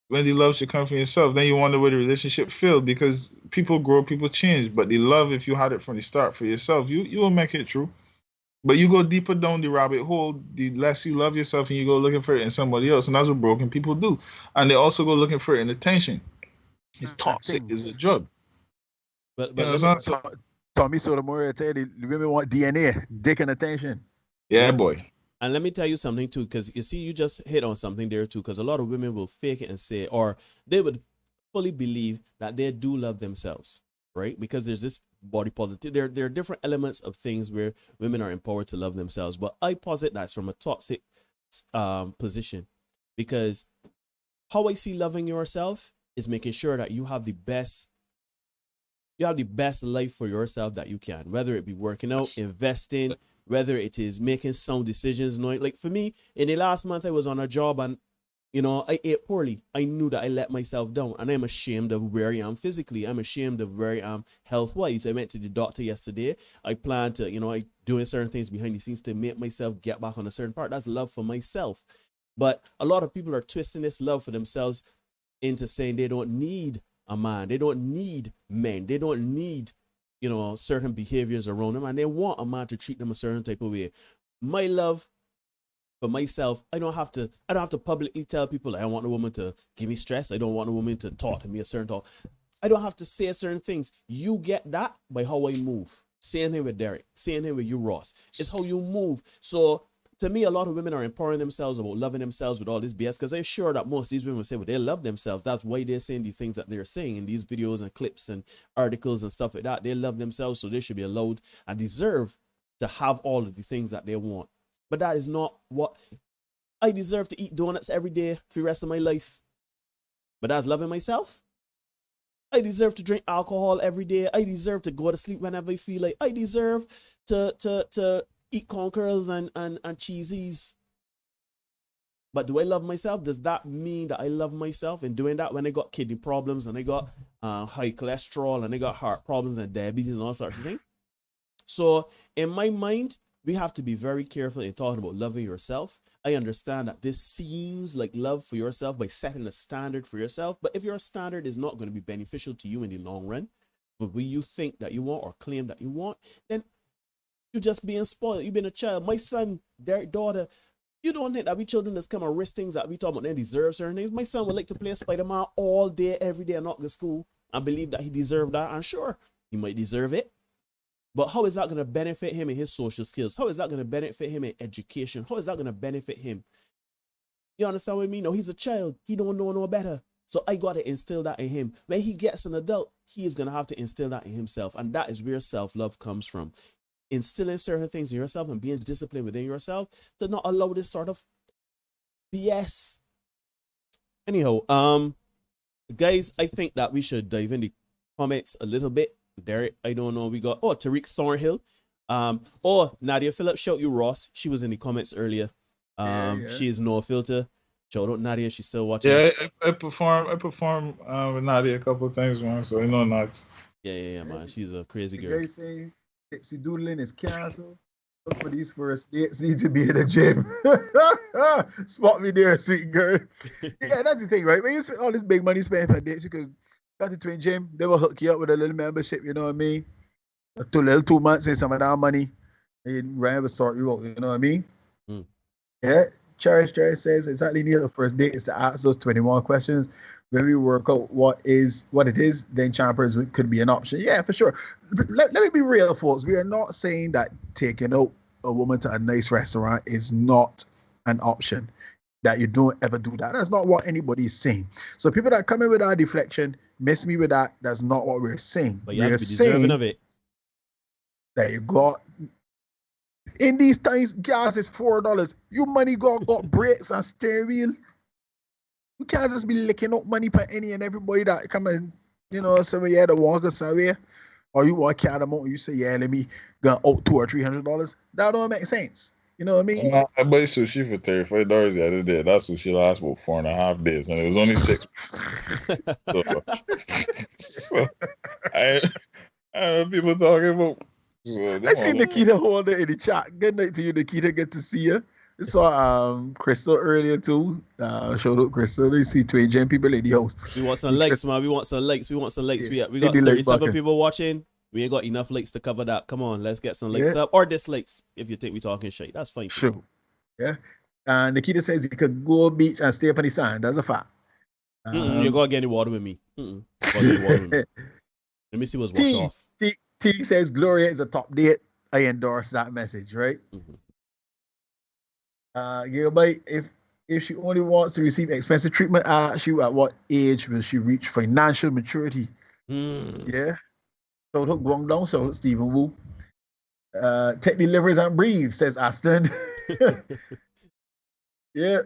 Speaker 3: When the love should come from yourself, then you wonder where the relationship failed, because people grow, people change. But the love, if you had it from the start for yourself, you will make it true. But you go deeper down the rabbit hole, the less you love yourself, and you go looking for it in somebody else. And that's what broken people do. And they also go looking for it in attention. It's toxic. It's a drug.
Speaker 9: But
Speaker 2: you know, Tommy Sotomayor tell you the women want DNA, dick and attention.
Speaker 3: Yeah, boy.
Speaker 9: And let me tell you something too, because you see, you just hit on something there too, because a lot of women will fake it and say, or they would fully believe that they do love themselves, right? Because there's this body positive. There are different elements of things where women are empowered to love themselves. But I posit that's from a toxic position, because how I see loving yourself is making sure that you have the best life for yourself that you can, whether it be working out, investing, whether it is making sound decisions, knowing, like for me, in the last month I was on a job and I ate poorly. I knew that I let myself down, and I'm ashamed of where I am physically. I'm ashamed of where I am health-wise. I went to the doctor yesterday. I plan to, I doing certain things behind the scenes to make myself get back on a certain part. That's love for myself. But a lot of people are twisting this love for themselves into saying they don't need a man. They don't need men. They don't need, certain behaviors around them, and they want a man to treat them a certain type of way. My love for myself, I don't have to publicly tell people I want a woman to give me stress. I don't want a woman to talk to me a certain talk. I don't have to say certain things. You get that by how I move. Same thing with Derek. Same thing with you, Ross. It's how you move. So to me, a lot of women are empowering themselves about loving themselves with all this BS, because I'm sure that most of these women say, well, they love themselves. That's why they're saying the things that they're saying in these videos and clips and articles and stuff like that. They love themselves, so they should be allowed and deserve to have all of the things that they want. But that is not what I deserve. To eat donuts every day for the rest of my life. But that's loving myself. I deserve to drink alcohol every day. I deserve to go to sleep whenever I feel like. I deserve to eat corn curls and cheesies. But do I love myself? Does that mean that I love myself in doing that when I got kidney problems and I got high cholesterol and I got heart problems and diabetes and all sorts of things? So in my mind, we have to be very careful in talking about loving yourself. I understand that this seems like love for yourself by setting a standard for yourself. But if your standard is not going to be beneficial to you in the long run, but what you think that you want or claim that you want, then you're just being spoiled. You've been a child. My son, their daughter, you don't think that we children that's come and risk things that we talk about, they deserve certain things. My son would like to play Spider-Man all day, every day, and not go to school and believe that he deserved that. And sure, he might deserve it. But how is that going to benefit him in his social skills? How is that going to benefit him in education? How is that going to benefit him? You understand what I mean? No, he's a child. He don't know no better. So I got to instill that in him. When he gets an adult, he is going to have to instill that in himself. And that is where self-love comes from. Instilling certain things in yourself and being disciplined within yourself to not allow this sort of BS. Anyhow, guys, I think that we should dive in the comments a little bit. Derek, I don't know. We got Tariq Thornhill. Nadia Phillips, shout you Ross. She was in the comments earlier. She is no filter. Shout out Nadia, she's still watching.
Speaker 3: Yeah, I perform with Nadia a couple of times, man. So I know not.
Speaker 9: Yeah, man. She's a crazy girl.
Speaker 2: Guys say Tipsy Doodling is canceled. Look for these first dates need to be in the gym. Spot me there, sweet girl. Yeah, that's the thing, right? When you spend all this big money spent for dates, because got to twin gym, they will hook you up with a little membership, you know what I mean? 2 months and some of that money, and Ryan will sort you out, you know what I mean? Yeah, Cherish says exactly near the first date is to ask those 21 questions. When we work out what it is, then champers could be an option. Yeah, for sure. Let me be real, folks. We are not saying that taking out a woman to a nice restaurant is not an option, that you don't ever do that. That's not what anybody's saying. So people that come in with our deflection, miss me with that. That's not what we're saying.
Speaker 9: But you have to be deserving of it.
Speaker 2: That you got in these times, gas is $4. You money got brakes and steering wheel. You can't just be licking up money for any and everybody that come and somewhere you had to walk or somewhere, or you want to carry them out and you say, yeah, let me go out $200 or $300. That don't make sense. You know what I mean?
Speaker 3: I bought sushi for $35 the other day. That's what she last about 4.5 days, and it was only 6. so I know people talking about. So
Speaker 2: I see Nikita Holder in the chat. Good night to you, Nikita. Good to see you. I saw Crystal earlier too. Showed up Crystal. You see Twin Gen people in the house.
Speaker 9: We want some likes, man. We want some likes. Yeah. We got 37 people watching. We ain't got enough likes to cover that. Come on, let's get some likes up or dislikes if you think we talking shit. That's fine.
Speaker 2: Sure. Yeah. Nikita says you could go beach and stay up on the sand. That's a fact.
Speaker 9: You're gonna get any water with me. Let me see what's washed off.
Speaker 2: T says Gloria is a top date. I endorse that message, right? But if she only wants to receive expensive treatment, at what age will she reach financial maturity? Yeah. So Guang Dong, so Stephen Wu. Tech delivers and breathe, says Aston. Yeah.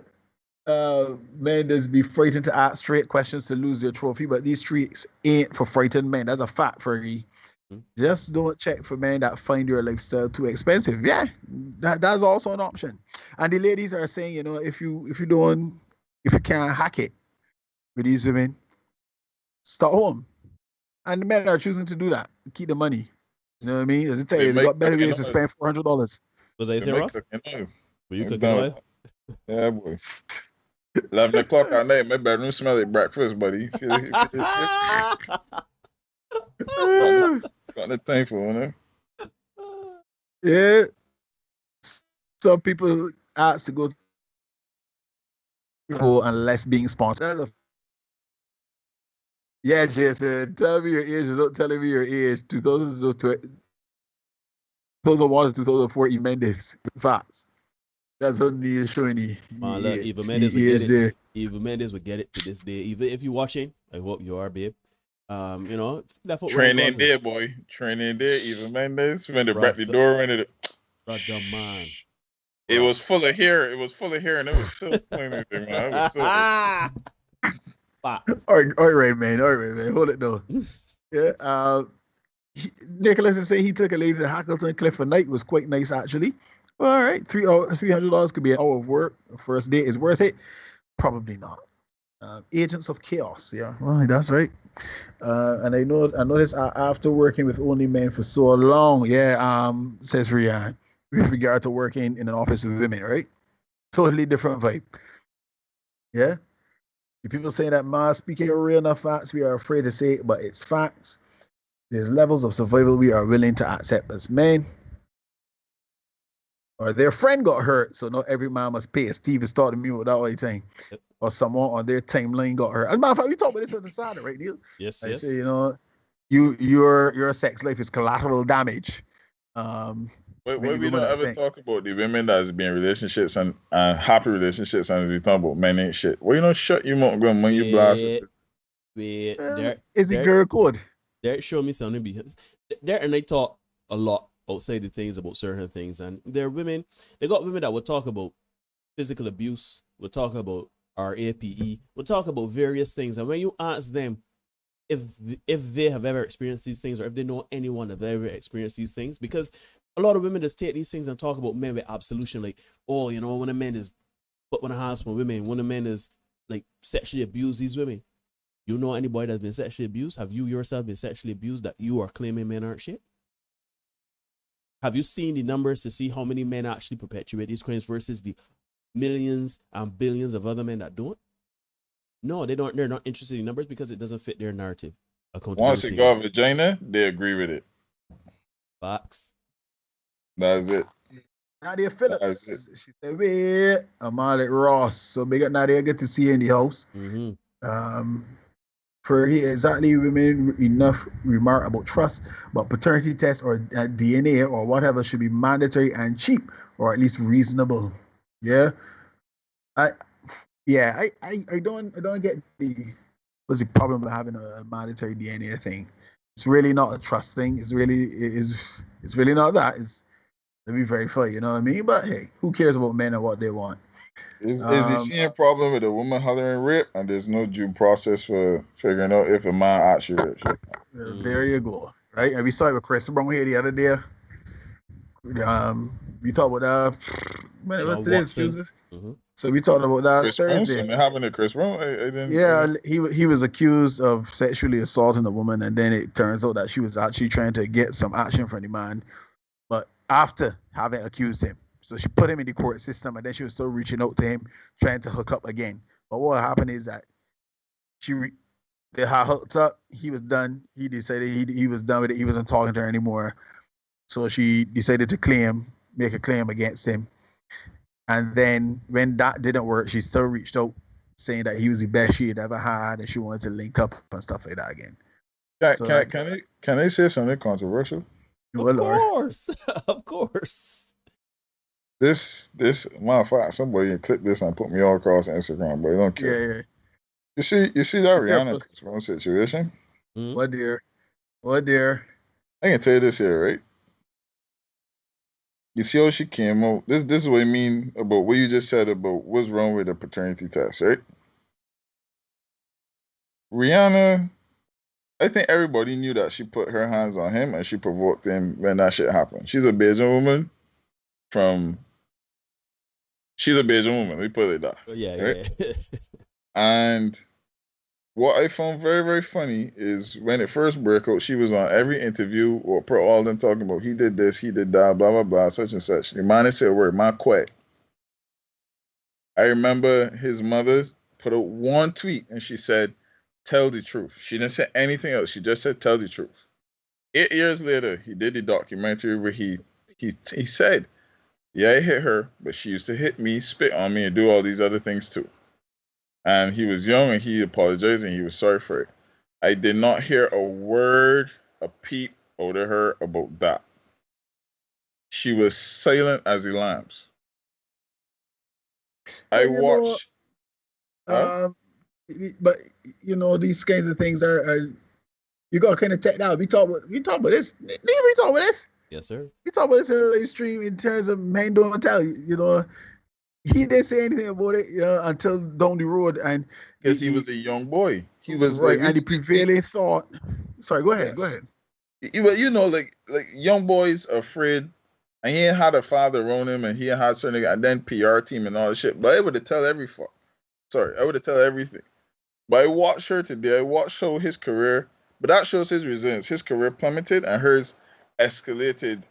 Speaker 2: Men just be frightened to ask straight questions to lose their trophy, but these streets ain't for frightened men. That's a fact, Fergie. Just don't check for men that find your lifestyle too expensive. Yeah, that's also an option. And the ladies are saying, you know, if you can't hack it with these women, start home. And the men are choosing to do that, keep the money. You know what I mean? As I tell you, they got better ways to spend $400.
Speaker 9: Was I say, Ross? Were you cooking oil?
Speaker 3: Yeah, boy. 11 o'clock at night, my bedroom smell like breakfast, buddy. Got the thing for it.
Speaker 2: Yeah. Some people ask to go unless being sponsored. Yeah, Jason, tell me your age. Don't tell me your age. 2001 to 2004, Mendes. Facts. That's what the showing you.
Speaker 9: Look, Eva Mendes would get it. Eva Mendes would get it to this day. Even if you're watching, I hope you are, babe. You know, that
Speaker 3: training day, boy. Training day. Eva Mendes when they break the door into the.
Speaker 9: Brother, man.
Speaker 3: It was full of hair. It was full of hair, and it was so funny, man. It was so.
Speaker 2: All right, man. Hold it though. Yeah. Nicholas is saying he took a lady to Hackleton Cliff for night. It was quite nice, actually. All right, $300 could be an hour of work. First date is worth it. Probably not. Agents of chaos. Yeah, well, that's right. And I noticed after working with only men for so long. Yeah. Says Rian, with regard to working in an office with women, right? Totally different vibe. Yeah. The people saying that man speaking real enough facts, we are afraid to say it, but it's facts. There's levels of survival we are willing to accept as men. Or their friend got hurt, so not every man must pay. Steve is talking to me without all saying. Yep. Or someone on their timeline got hurt. As a matter of fact, we talk about this at the side, right, Neil?
Speaker 9: Yes.
Speaker 2: I say, you know, your sex life is collateral damage.
Speaker 3: What we don't ever talk about the women that's been in relationships and happy relationships, and we talk about men ain't shit. Well, you know, shut your mouth when you blast it.
Speaker 2: Is it girl code?
Speaker 9: Derek showed me something. Derek and they talk a lot outside the things about certain things, and they're women. They got women that will talk about physical abuse, will talk about RAPE, will talk about various things. And when you ask them if they have ever experienced these things, or if they know anyone that have ever experienced these things, because a lot of women just take these things and talk about men with absolution, like, oh, you know, when a man is put on a house for women, when a man is like sexually abused these women. You know anybody that's been sexually abused? Have you yourself been sexually abused that you are claiming men aren't shit? Have you seen the numbers to see how many men actually perpetuate these crimes versus the millions and billions of other men that don't? No, they don't. They're not interested in numbers because it doesn't fit their narrative.
Speaker 3: Once it got vagina, they agree with it.
Speaker 9: Facts.
Speaker 3: That's it.
Speaker 2: Nadia Phillips. She said, wait, I'm all at Ross. So big up Nadia, get to see you in the house. For exactly women enough remark about trust, but paternity tests or DNA or whatever should be mandatory and cheap, or at least reasonable. Yeah. I don't get what's the problem with having a mandatory DNA thing. It's really not a trust thing. It's really not that. It's to be very fair, you know what I mean? But hey, who cares about men and what they want?
Speaker 3: Is he seeing a problem with a woman hollering rape, and there's no due process for figuring out if a man actually rapes her?
Speaker 2: There you go. Right? And we saw it with Chris Brown here the other day. We talked about what's today's excuses? So we talked about that
Speaker 3: Chris
Speaker 2: Thursday.
Speaker 3: Brown, happened to Chris Brown? I didn't.
Speaker 2: Yeah, he was accused of sexually assaulting a woman, and then it turns out that she was actually trying to get some action from the man, but after having accused him. So she put him in the court system, and then she was still reaching out to him, trying to hook up again. But what happened is that they had hooked up. He was done. He decided he was done with it. He wasn't talking to her anymore. So she decided to make a claim against him. And then when that didn't work, she still reached out, saying that he was the best she had ever had, and she wanted to link up and stuff like that again.
Speaker 3: Can I say something controversial?
Speaker 9: Of course.
Speaker 3: This matter of fact, somebody can clip this and put me all across Instagram, but I don't care.
Speaker 2: Yeah.
Speaker 3: You see that Rihanna situation?
Speaker 2: What dear?
Speaker 3: I can tell you this here, right? You see how she came out. This is what I mean about what you just said about what's wrong with the paternity test, right? Rihanna, I think everybody knew that she put her hands on him and she provoked him when that shit happened. She's a Bajan woman from. She's a Bajan woman. We put it that,
Speaker 9: Yeah,
Speaker 3: right?
Speaker 9: yeah.
Speaker 3: And what I found very, very funny is when it first broke out, she was on every interview or Pro all them talking about he did this, he did that, blah blah blah, such and such. The man said a word, man quit. I remember his mother put out one tweet and she said, "Tell the truth." She didn't say anything else. She just said, "Tell the truth." 8 years later, he did the documentary where he said, "Yeah, I hit her, but she used to hit me, spit on me, and do all these other things too." And he was young and he apologized and he was sorry for it. I did not hear a word, a peep out of her about that. She was silent as the lambs. I
Speaker 2: Well, you know,
Speaker 3: watched. Huh?
Speaker 2: um, but you know, these kinds of things are you gotta kind of take that. We talk about this. Nigga, we talk about this.
Speaker 9: Yes, sir.
Speaker 2: We talk about this in the live stream in terms of men don't tell you. You know, he didn't say anything about it, until down the road, and
Speaker 3: Because he was a young boy. He was
Speaker 2: right,
Speaker 3: like,
Speaker 2: and the prevailing thought. Sorry, go ahead. Go
Speaker 3: yes.
Speaker 2: ahead.
Speaker 3: But you know, like young boys are afraid, and he ain't had a father around him, and he ain't had certain, and then PR team and all that shit. But I would have tell every fuck. Sorry, I would have tell everything. But I watched her today. I watched how his career, but that shows his resilience. His career plummeted, and hers escalated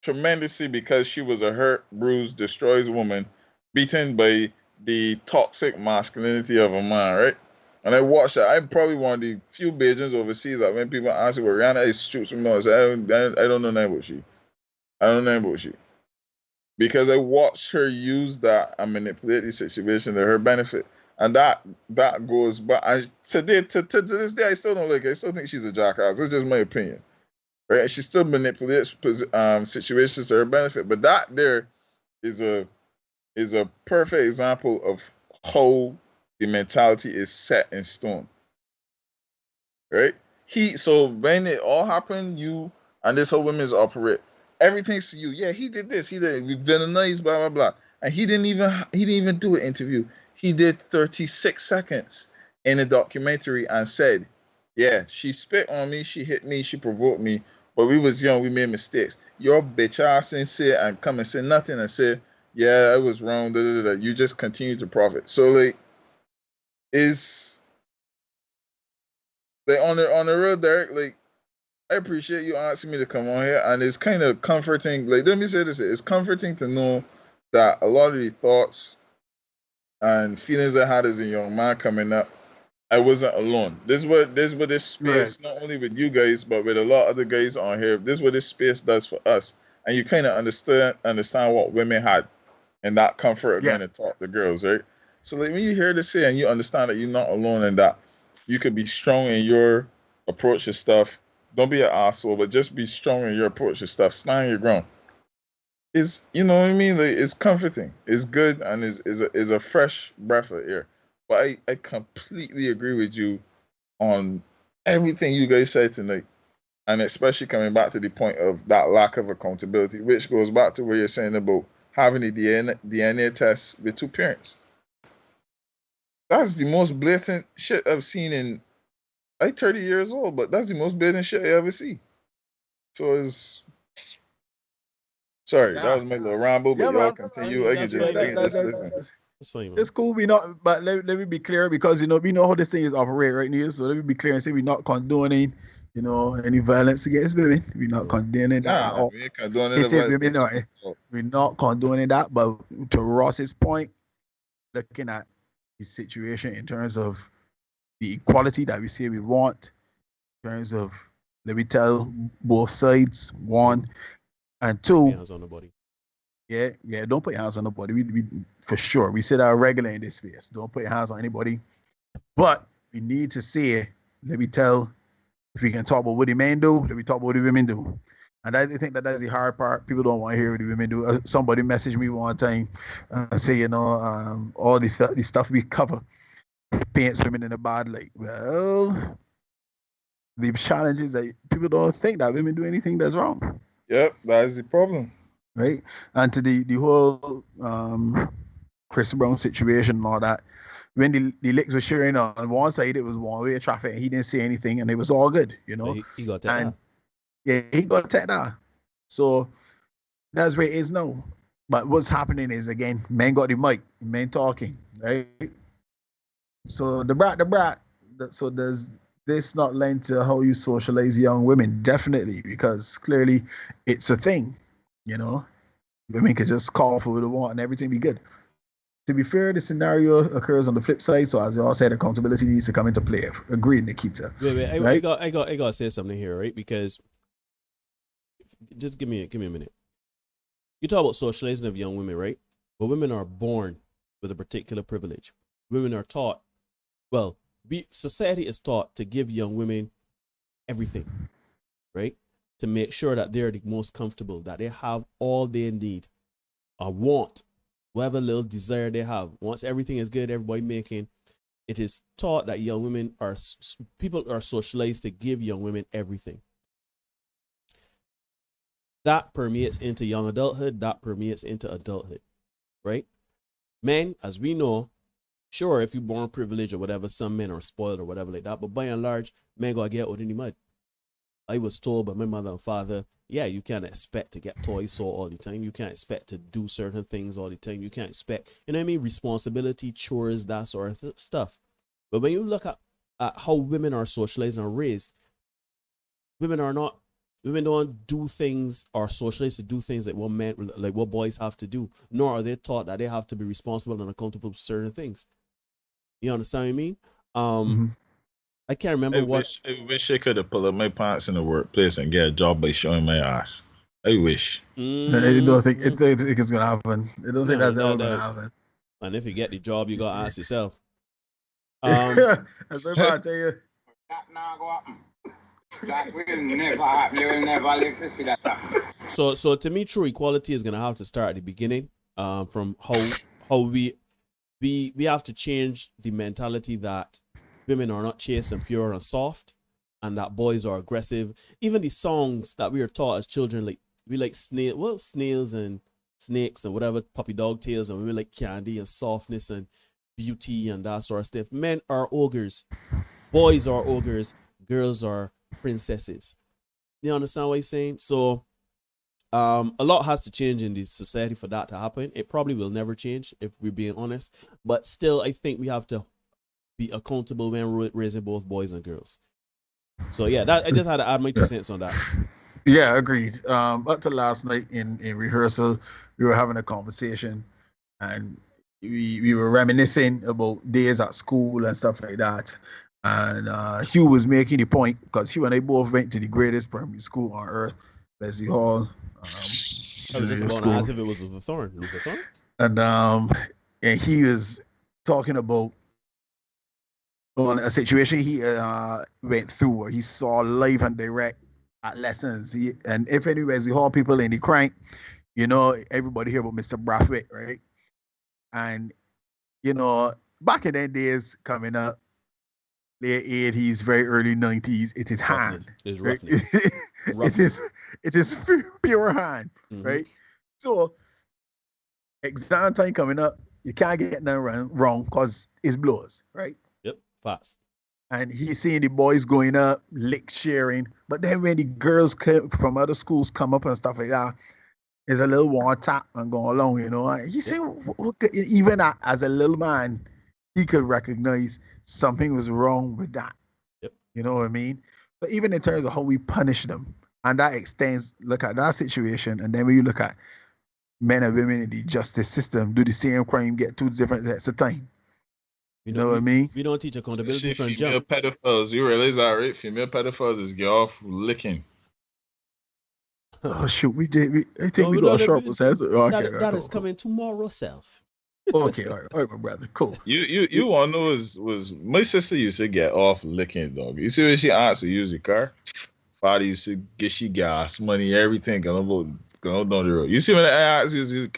Speaker 3: tremendously because she was a hurt, bruised, destroyed woman, beaten by the toxic masculinity of a man, right? And I watched that. I'm probably one of the few Bajans overseas that when people ask me where Rihanna is, shoots from nose. I don't know nothing about she. I don't know nothing about she. Because I watched her use that and manipulate the situation to her benefit. And that goes but I today to this day I still don't like her. I still think she's a jackass. That's just my opinion. Right? She still manipulates situations to her benefit. But that there is a perfect example of how the mentality is set in stone. Right? So when it all happened, you and this whole women's operate. Everything's for you. Yeah, he did this. He did. We villainized. Blah blah blah. And he didn't even do an interview. He did 36 seconds in a documentary and said, "Yeah, she spit on me. She hit me. She provoked me. But we was young. We made mistakes. Your bitch ass and say and come and say nothing and say, yeah, I was wrong. Da, da, da, da. You just continue to profit. So like, is like on the real, Derek. Like, I appreciate you asking me to come on here, and it's kind of comforting. Like, let me say this: it's comforting to know that a lot of the thoughts and feelings I had as a young man coming up, I wasn't alone. This space, not only with you guys, but with a lot of other guys on here. This is what this space does for us, and you kind of understand what women had, and that comfort of being to talk to girls, right? So like when you hear this here and you understand that you're not alone in that, you could be strong in your approach to stuff. Don't be an asshole, but just be strong in your approach to stuff. Stand your ground. You know what I mean? Like, it's comforting. It's good and is a fresh breath of air. But I completely agree with you on everything you guys said tonight. And especially coming back to the point of that lack of accountability, which goes back to what you're saying about having a DNA test with two parents. That's the most blatant shit I've seen in 30 years old, but that's the most blatant shit I ever see. So it's sorry, that was my little ramble, but y'all continue. I can just listen.
Speaker 9: That's funny, man.
Speaker 2: It's cool. We not, but let me be clear because we know how this thing is operate right now. So let me be clear and say we're not condoning, any violence against women. We're not condoning that.
Speaker 3: We ain't condoning it.
Speaker 2: We're not condoning that. But to Ross's point, looking at the situation in terms of the equality that we say we want, in terms of let me tell both sides, one, and two.
Speaker 9: Hands on the body.
Speaker 2: Yeah, don't put your hands on nobody. We for sure. We say that regular in this space. Don't put your hands on anybody. But we need to say, let me tell, if we can talk about what the men do, let me talk about what the women do. And I think that's the hard part. People don't want to hear what the women do. Somebody messaged me one time say, all the stuff we cover paints women in a bad light. Well, the challenge is that people don't think that women do anything that's wrong.
Speaker 3: Yep, that's the problem.
Speaker 2: Right? And to the whole Chris Brown situation and all that, when the licks were sharing on one side, it was one-way traffic, and he didn't say anything, and it was all good, you know.
Speaker 9: He got that.
Speaker 2: And yeah, he got taken down. So that's where it is now. But what's happening is, again, men got the mic, men talking, right? So the brat. So does this not lend to how you socialize young women? Definitely, because clearly it's a thing, you know. Women could just call for what they want and everything be good. To be fair, the scenario occurs on the flip side. So as you all said, accountability needs to come into play. Agreed, Nikita.
Speaker 9: Wait,
Speaker 2: right?
Speaker 9: I gotta say something here, right? Because just give me a minute. You talk about socializing of young women, right? But women are born with a particular privilege. Women are taught, well, society is taught to give young women everything, right? To make sure that they're the most comfortable, that they have all they need or want, whatever little desire they have. Once everything is good, everybody making, it is taught that young women are, people are socialized to give young women everything. That permeates into young adulthood, that permeates into adulthood, right? Men, as we know, sure, if you're born privileged or whatever, some men are spoiled or whatever like that, but by and large, men gotta get out in the mud. I was told by my mother and father, yeah, you can't expect to get toys sold all the time. You can't expect to do certain things all the time. You can't expect, you know what I mean? Responsibility, chores, that sort of stuff. But when you look at how women are socialized and raised, women don't do things or socialized to do things like what boys have to do, nor are they taught that they have to be responsible and accountable for certain things. You understand what I mean? I can't remember
Speaker 3: I wish I could have pulled up my pants in the workplace and get a job by showing my ass. I wish.
Speaker 2: I don't think it's gonna happen. I don't think that's ever gonna happen.
Speaker 9: And if you get the job, you gotta ask yourself.
Speaker 2: As my father tell you,
Speaker 15: that now go happen. That will never happen. You will never live to see that happen.
Speaker 9: So to me, true equality is gonna have to start at the beginning. From how we have to change the mentality that women are not chaste and pure and soft, and that boys are aggressive. Even the songs that we are taught as children, like we like snails and snakes and whatever, puppy dog tails, and we like candy and softness and beauty and that sort of stuff. Men are ogres, boys are ogres, girls are princesses. You understand what I'm saying? So a lot has to change in the society for that to happen. It probably will never change if we're being honest, but still I think we have to be accountable when raising both boys and girls. So yeah, that I just had to add my 2 cents on that.
Speaker 2: Yeah, agreed. Up to last night in rehearsal, we were having a conversation, and we were reminiscing about days at school and stuff like that. And Hugh was making the point, because Hugh and I both went to the greatest primary school on earth, Leslie Hall.
Speaker 9: I was just about to ask if it was Luther Thorne.
Speaker 2: And he was talking about on a situation he went through where he saw live and direct at lessons. And if anyways, the whole people in the crank, you know, everybody hear about Mr. Brathwaite, right? And, you know, back in them days coming up, late 80s, very early 90s, it is hand.
Speaker 9: It's
Speaker 2: right?
Speaker 9: roughness.
Speaker 2: it is pure hand, right? So exam time coming up, you can't get nothing wrong because it's blows, right?
Speaker 9: Yep, fast.
Speaker 2: And he's seeing the boys going up, lick sharing. But then when the girls from other schools come up and stuff like that, there's a little one tap and go along, you know. And he said, even as a little man, he could recognize something was wrong with that.
Speaker 9: Yep.
Speaker 2: You know what I mean? But even in terms of how we punish them, and that extends, look at that situation, and then when you look at men and women in the justice system, do the same crime, get 2 different sets of time. You know what I mean?
Speaker 9: We don't teach accountability from
Speaker 3: female
Speaker 9: jump.
Speaker 3: pedophiles, you realize that, right? Female pedophiles is get off licking.
Speaker 2: Oh shoot, we did. I think we got a sharp sense.
Speaker 9: That is coming tomorrow, self.
Speaker 2: Okay, all right, my brother, cool.
Speaker 3: You want to know was my sister used to get off licking, dog. You see when she asked to use the car, father used to get she gas money, everything, going down the road. You see when I asked you,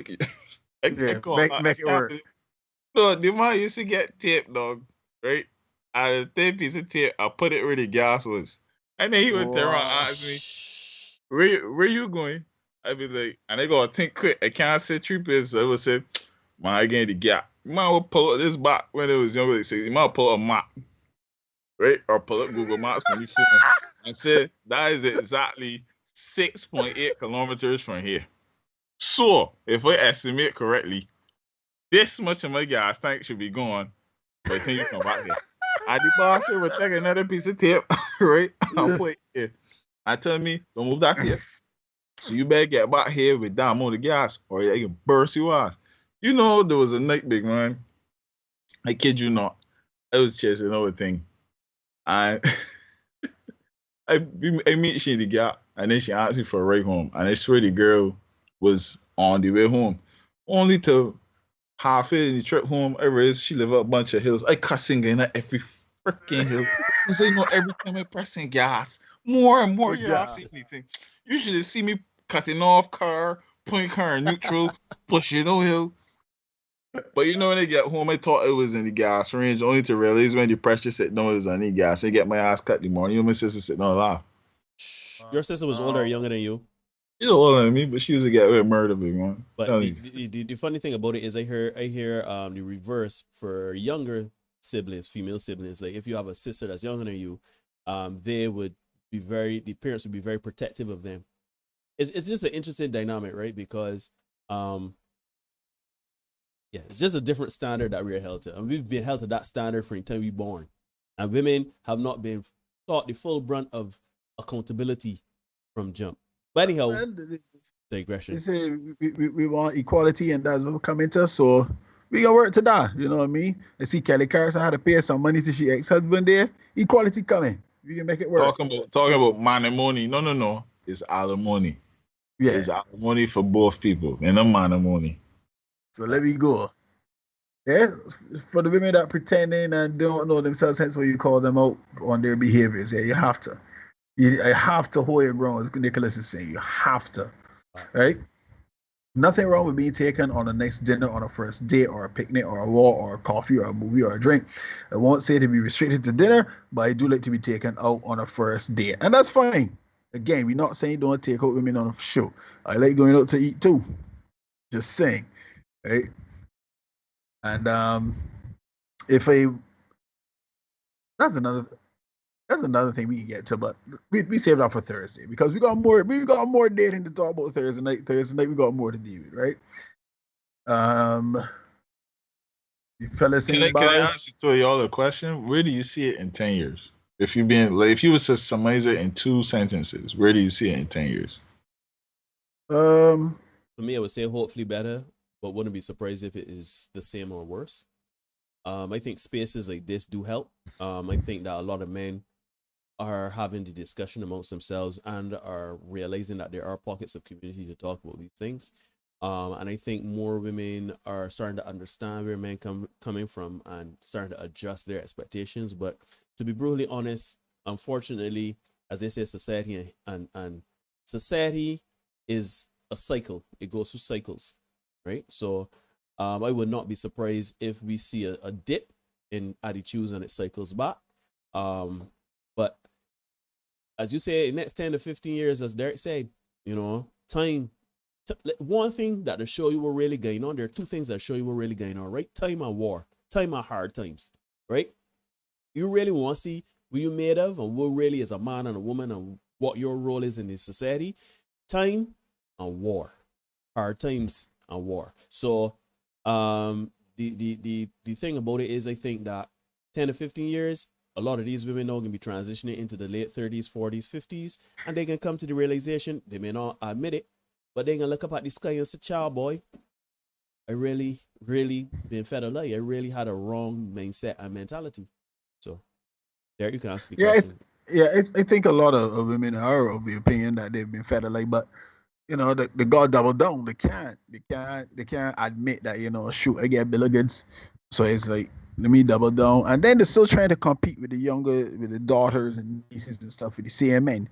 Speaker 3: make it work. No, the man used to get tape, dog, right? And the thin piece of tape, I put it where the gas was. And then he would turn around and ask me, where you going? I'd be like, and they go, think quick. I can't say troopers. So I would say, man, I get the gap. Man would pull up this back when it was younger. They say, you might pull up a map, right? Or pull up Google Maps when you phone and say, that is exactly 6.8 kilometers from here. So, if I estimate correctly, this much of my gas tank should be gone by the time you come back here. And the boss here would take another piece of tape, right? I'll put it here. And tell me, don't move that tape. So you better get back here with that amount of gas, or they can burst you off. You know, there was a night, big man. I kid you not. I was chasing another thing. And I meet she in the gap, and then she asked me for a ride home. And I swear the girl was on the way home. Only to halfway in the trip home, I realized she lived up a bunch of hills. I cussing in every freaking hill. Because I know every time I pressing gas, more and more gas. You should see me cutting off car, putting car in neutral, pushing no hill. But you know, when I get home, I thought it was in the gas range, only to realize when the pressure said no, it was on the gas. I get my ass cut the morning. You know, my sister sitting on laugh.
Speaker 9: Your sister was older or younger than you?
Speaker 3: She's older than me, but she used to get away with murder, big man.
Speaker 9: But the funny thing about it is I hear the reverse for younger siblings, female siblings. Like if you have a sister that's younger than you, the parents would be very protective of them. It's just an interesting dynamic, right? Because it's just a different standard that we're held to. And we've been held to that standard from the time we were born. And women have not been taught the full brunt of accountability from jump. But anyhow, digression.
Speaker 2: They say we want equality, and that's what come into us, so we got work to that. You know what I mean? I see Kelly Carson had to pay some money to she ex-husband there. Equality coming. We can make it work.
Speaker 3: Talking about money. No. It's alimony.
Speaker 2: Yeah.
Speaker 3: It's alimony for both people. And no money.
Speaker 2: So let me go. Yeah, for the women that pretending and don't know themselves, hence why you call them out on their behaviors. Yeah, you have to. I have to hold your ground, as Nicholas is saying. You have to, right? Nothing wrong with being taken on a nice dinner, on a first date, or a picnic, or a walk, or a coffee, or a movie, or a drink. I won't say to be restricted to dinner, but I do like to be taken out on a first date, and that's fine. Again, we're not saying don't take out women on a show. I like going out to eat too. Just saying, right? And that's another thing we can get to, but we saved that for Thursday because we got more dating to talk about Thursday night. Thursday night we got more to deal with, right? You fellas,
Speaker 3: can I ask y'all a question? Where do you see it in 10 years? If you was to summarize it in 2 sentences, where do you see it in 10 years?
Speaker 9: For me, I would say hopefully better, but wouldn't be surprised if it is the same or worse. I think spaces like this do help. I think that a lot of men are having the discussion amongst themselves and are realizing that there are pockets of community to talk about these things. And I think more women are starting to understand where men coming from and starting to adjust their expectations. But to be brutally honest, unfortunately, as they say, society and society is a cycle. It goes through cycles, right? So I would not be surprised if we see a dip in attitudes and it cycles back. But as you say, next 10 to 15 years, as Derek said, time. One thing that will show you what really going on. There are 2 things that show you what really going on, right? Time and war. Time and hard times, right? You really want to see what you're made of and what really is a man and a woman and what your role is in this society. Time and war. Hard times and war. So the thing about it is I think that 10 to 15 years, a lot of these women now going to be transitioning into the late 30s, 40s, 50s, and they can come to the realization, they may not admit it, but they can look up at the sky and say, child boy, I really, really been fed a lie. I really had a wrong mindset and mentality. So there you can ask the question.
Speaker 2: I think a lot of women are of the opinion that they've been fed a lie, but the God double down. They can't admit that, shoot, I get bill of goods. So it's like, let me double down. And then they're still trying to compete with the daughters and nieces and stuff with the same men.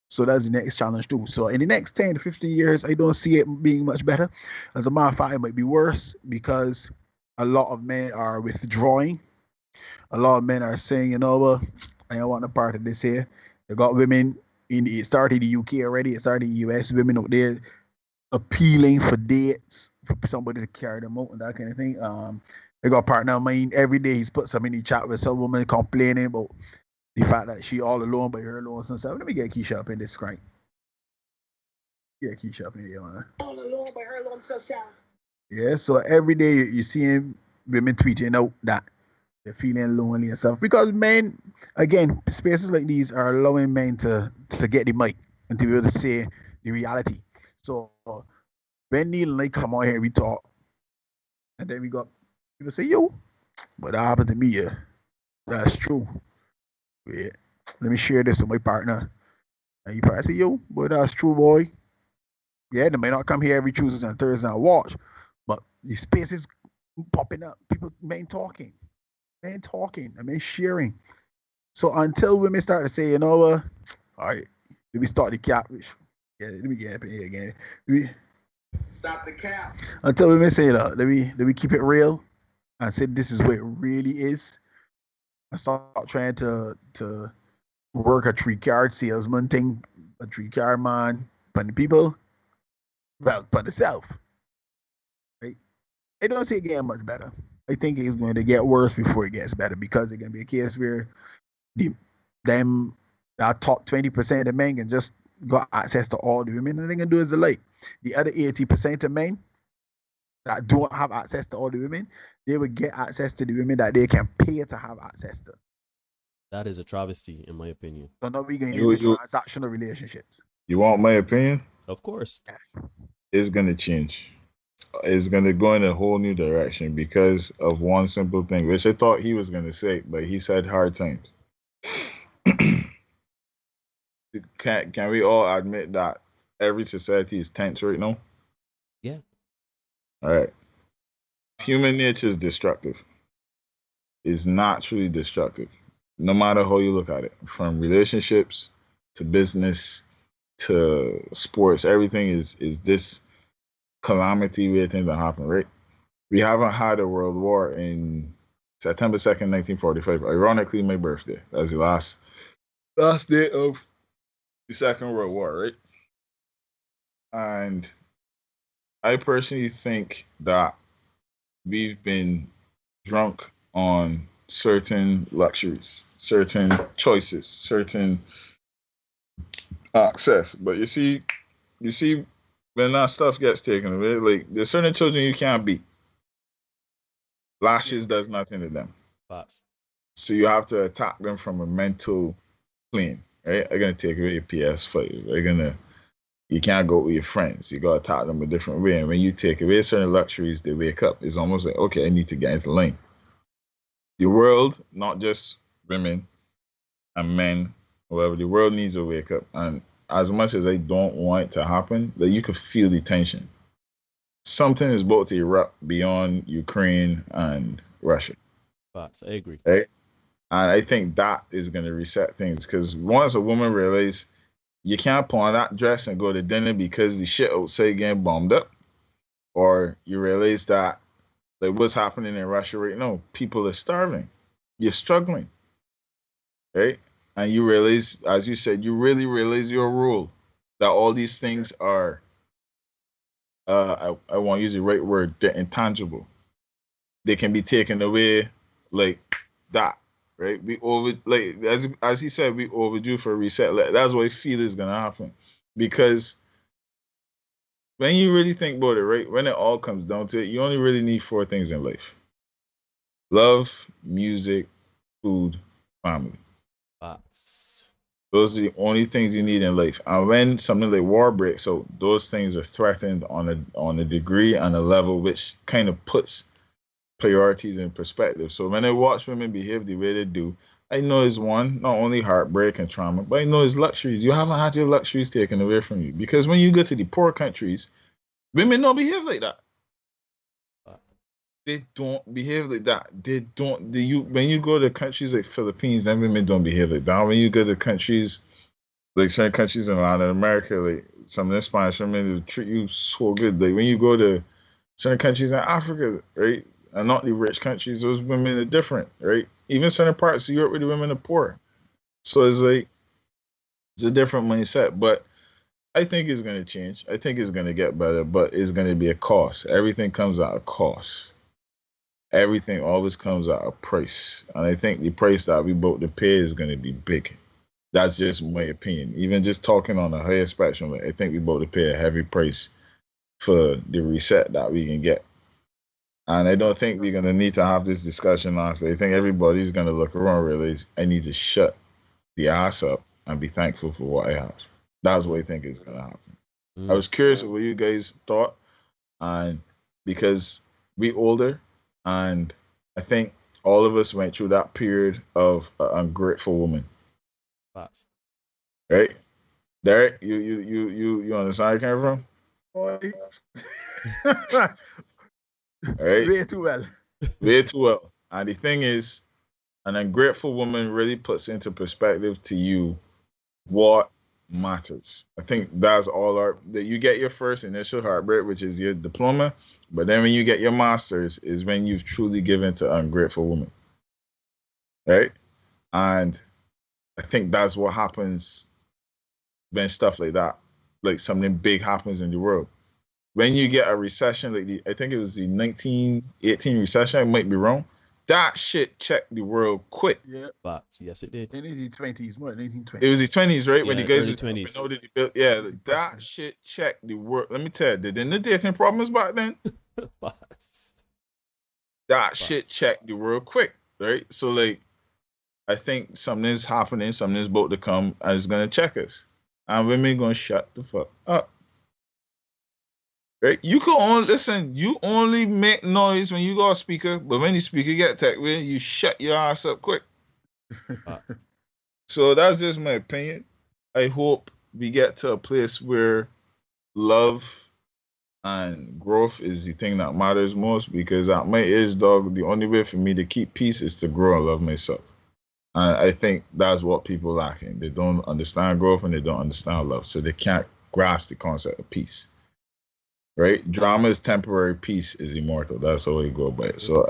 Speaker 2: So that's the next challenge too. So in the next 10 to 15 years, I don't see it being much better. As a matter of fact, it might be worse because a lot of men are withdrawing. A lot of men are saying, I don't want a part of this here. They got women it started in the UK already. It started in the US. Women out there appealing for dates for somebody to carry them out and that kind of thing. They got a partner of mine every day. He's put some in the chat with some woman complaining about the fact that she all alone by her alone and stuff. Let me get Keisha up in this crank. Yeah, Keisha up in here, man. All alone by her alone herself. Yeah, so every day you see women tweeting out that they're feeling lonely and stuff because men, again, spaces like these are allowing men to get the mic and to be able to say the reality. So when Neil and I come on here, we talk, and then we got people say, "Yo, but that happened to me, yeah, that's true." Wait, let me share this with my partner, and you probably say, "Yo, but that's true, boy." Yeah, they may not come here every Tuesday and Thursday and watch, but the spaces popping up, people, men talking, and men sharing. So until women start to say, you know what, all right, let me start the cap. Yeah, let me get up in here again. Stop the cap. Until women say that, let me keep it real and say this is what it really is. I start trying to work a 3-card salesman thing, a 3-card man, but the people, well, but the self. Right? I don't see it getting much better. I think it's going to get worse before it gets better because it's going to be a case where that top 20% of the men can just got access to all the women, and they can do as they like. The other 80% of men that don't have access to all the women, they would get access to the women that they can pay to have access to.
Speaker 9: That is a travesty, in my opinion.
Speaker 2: So now we're going into transactional relationships.
Speaker 3: You want my opinion?
Speaker 9: Of course.
Speaker 3: It's going to change. It's going to go in a whole new direction because of one simple thing, which I thought he was going to say, but he said hard times. Can we all admit that every society is tense right now?
Speaker 9: Yeah.
Speaker 3: All right. Human nature is destructive. It's naturally destructive, no matter how you look at it. From relationships to business to sports, everything is this calamity waiting to happen, right? We haven't had a world war in September 2nd, 1945. Ironically, my birthday. That's the last day of the Second World War, right? And I personally think that we've been drunk on certain luxuries, certain choices, certain access. But you see, when that stuff gets taken away, like there's certain children you can't beat. Lashes does nothing to them.
Speaker 9: Facts.
Speaker 3: So you have to attack them from a mental plane. Right? They're gonna take away your PS5. You can't go with your friends. You gotta attack them a different way. And when you take away certain luxuries, they wake up. It's almost like, okay, I need to get into line. The world, not just women and men, whatever, the world needs to wake up. And as much as I don't want it to happen, that you could feel the tension. Something is about to erupt beyond Ukraine and Russia.
Speaker 9: Facts. I agree.
Speaker 3: Right? And I think that is going to reset things because once a woman realizes you can't put on that dress and go to dinner because the shit outside getting bombed up, or you realize that like what's happening in Russia right now, people are starving, you're struggling, right? And you realize, as you said, you really realize your role, that all these things are, I want to use the right word, they're intangible. They can be taken away like that. Right, as he said, we overdue for a reset. That's what I feel is gonna happen, because when you really think about it, right, when it all comes down to it, you only really need 4 things in life: love, music, food, family. Those are the only things you need in life. And when something like war breaks, so those things are threatened on a degree and a level which kind of puts priorities in perspective. So when I watch women behave the way they do, I know it's one, not only heartbreak and trauma, but I know it's luxuries. You haven't had your luxuries taken away from you. Because when you go to the poor countries, women don't behave like that. They don't behave like that. They don't. When you go to countries like Philippines, then women don't behave like that. When you go to countries like certain countries in Latin America, like some of the Spanish women will treat you so good. Like when you go to certain countries in Africa, right? And not the rich countries, those women are different, right? Even certain parts of Europe where the women are poor. So it's like It's a different mindset, but I think it's going to change. I think it's going to get better, but it's going to be a cost. Everything comes at a cost. Everything always comes at a price. And I think the price that we both to pay is going to be big. That's just my opinion. Even just talking on a higher spectrum, like, I think we both to pay a heavy price for the reset that we can get. And I don't think we're going to need to have this discussion honestly. I think everybody's going to look around and realize I need to shut the ass up and be thankful for what I have. That's what I think is going to happen. I was curious what you guys thought, and because we older, and I think all of us went through that period of an ungrateful woman.
Speaker 9: Facts.
Speaker 3: Right, Derek, you understand where I came from?
Speaker 2: Boy.
Speaker 3: Right?
Speaker 2: Way too well.
Speaker 3: Way too well. And the thing is, an ungrateful woman really puts into perspective to you what matters. I think that's all that you get your first initial heartbreak, which is your diploma, but then when you get your master's is when you've truly given to an ungrateful woman. Right? And I think that's what happens when stuff like that, like something big happens in the world. When you get a recession, like I think it was the 1918 recession, I might be wrong. That shit checked the world quick.
Speaker 2: Yeah.
Speaker 9: But yes, it did.
Speaker 2: In the 20s, what, 1920s?
Speaker 3: It was the 20s, right?
Speaker 9: Yeah,
Speaker 3: when the guys
Speaker 9: early
Speaker 3: was
Speaker 9: 20s.
Speaker 3: Yeah, like, that shit checked the world. Let me tell you, didn't the dating problems back then? That shit checked the world quick, right? So like, I think something's happening, something's about to come, and it's gonna check us, and women gonna shut the fuck up. Right? You can only listen. You only make noise when you got a speaker, but when the speaker get tech with, you shut your ass up quick. So that's just my opinion. I hope we get to a place where love and growth is the thing that matters most. Because at my age, dog, the only way for me to keep peace is to grow and love myself. And I think that's what people lacking. They don't understand growth and they don't understand love, so they can't grasp the concept of peace. Right? Drama is temporary, peace is immortal. That's how we go by it. So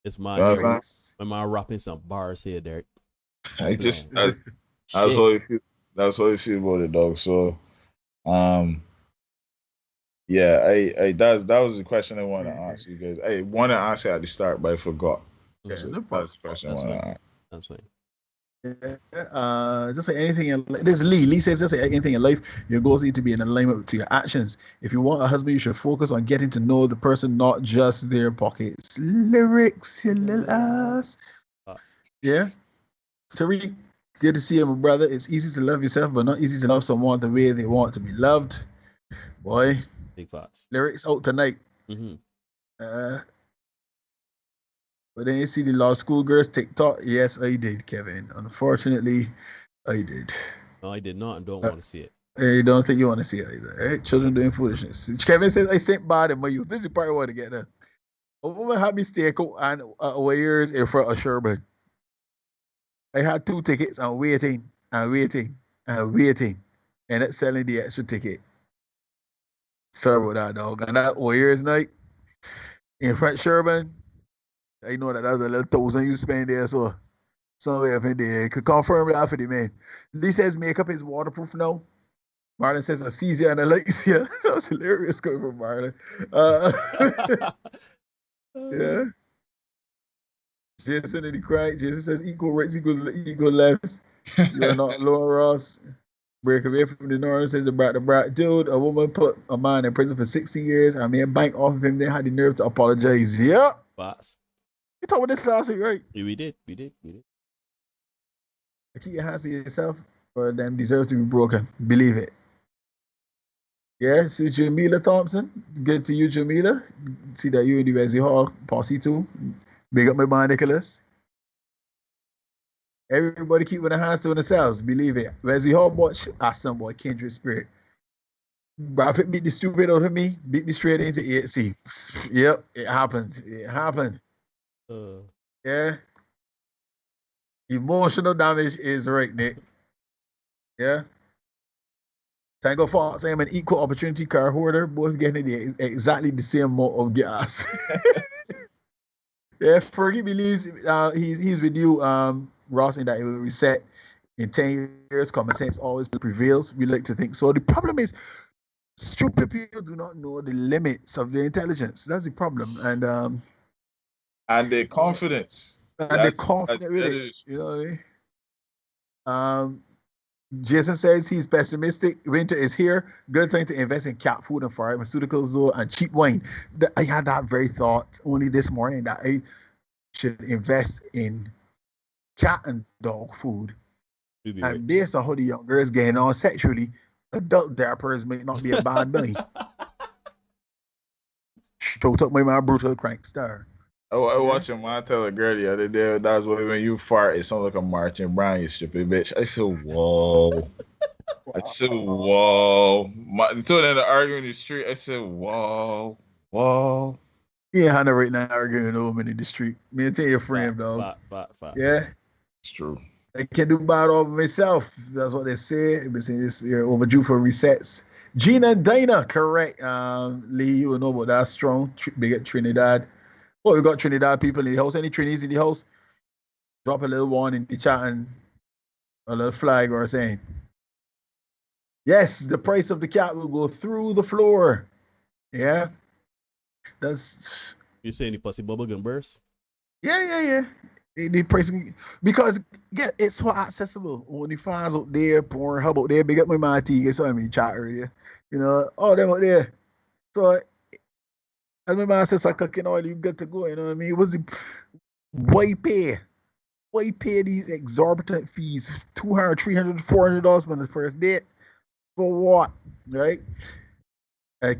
Speaker 9: it's my rapping some bars here, Derek.
Speaker 3: That's how I feel. That's how I feel about it, dog. So yeah, that was the question I wanted to ask you guys. I wanted to ask it at the start, but I forgot.
Speaker 2: Yeah,
Speaker 3: so
Speaker 2: no
Speaker 3: that's the question I wanted to ask.
Speaker 9: That's fine.
Speaker 2: Just say anything in this Lee says just say anything in life, your goals need to be in alignment to your actions. If you want a husband, you should focus on getting to know the person, not just their pockets. Lyrics, you little ass. Yeah. Tariq, good to see you, my brother. It's easy to love yourself, but not easy to love someone the way they want to be loved. Boy.
Speaker 9: Big thoughts.
Speaker 2: Lyrics out tonight. But then you see the law school girls TikTok. Yes, I did, Kevin. Unfortunately, I did.
Speaker 9: No, I did not and don't want to see it.
Speaker 2: You don't think you want to see it either, right? Children doing foolishness. Kevin says, I sent bad in my youth. This is part I want to get there. A woman had me stay and years in front of Sherman. I had 2 tickets. I'm waiting. And it's selling the extra ticket. Sorry about that, dog. And that years night in front of Sherman. I know that was a little $1,000 you spend there, so somewhere up in there. Could confirm that for the man. Lee says makeup is waterproof now. Marlon says Acesia and Alexia. That's hilarious coming from Marlon. Yeah. Jason in the crack. Jason says equal rights equals equal lefts. You're not Laura Ross. Break away from the norm says about the brat. Dude, a woman put a man in prison for 60 years. I mean, bank off of him. They had the nerve to apologize. Yep.
Speaker 9: Boss.
Speaker 2: You talked about this last week, right?
Speaker 9: Yeah, we did.
Speaker 2: Keep your hands to yourself, or them deserve to be broken. Believe it. Yeah, so Jamila Thompson. Good to you, Jamila. See that you in the Wesley Hall posse too. Big up my man, Nicholas. Everybody keep their hands to themselves. Believe it. Wesley Hall watch some boy, kindred spirit. Prophet beat the stupid out of me, beat me straight into ESC. Yep, it happened. Yeah. Emotional damage is right, Nick. Yeah. Tango Fox, I am an equal opportunity car hoarder, both getting exactly the same amount of gas. Yeah, Fergie believes he's with you, Ross, in that it will reset In 10 years, common sense always prevails. We like to think so. The problem is, stupid people do not know the limits of their intelligence. That's the problem.
Speaker 3: And their confidence.
Speaker 2: And they're confident with it. You know what I mean? Jason says he's pessimistic. Winter is here. Good time to invest in cat food and pharmaceuticals and cheap wine. I had that very thought only this morning that I should invest in cat and dog food. And based on how the young girls getting on sexually, adult diapers may not be a bad thing. Straight up my man brutal crank star.
Speaker 3: I watched him. I tell a girl the other day, that's why when you fart, it sounds like a marching band, you stupid bitch. I said, whoa. I said, whoa. The two of them arguing in the street, I said, whoa.
Speaker 2: Yeah, Hannah right now arguing with a woman in the street. Me and tell your friend, dog. Yeah.
Speaker 3: It's true.
Speaker 2: I can do bad over myself. That's what they say. They've been saying this year overdue for resets. Gina Dana, correct. Lee, you will know about that strong. Big at Trinidad. Oh, we got Trinidad people in the house. Any Trinis in the house? Drop a little one in the chat and a little flag or saying. Yes, the price of the cat will go through the floor. Yeah. That's.
Speaker 9: You saying the pussy bubble gonna burst?
Speaker 2: Yeah. The price, because it's so accessible. When the fans out there, Pornhub out there, big up my man T, saw him in the chat earlier. You know, all them out there. So, as my man says, cooking oil, you good to go. You know what I mean? Why pay these exorbitant fees? $200, $300, $400 on the first date for what? Right?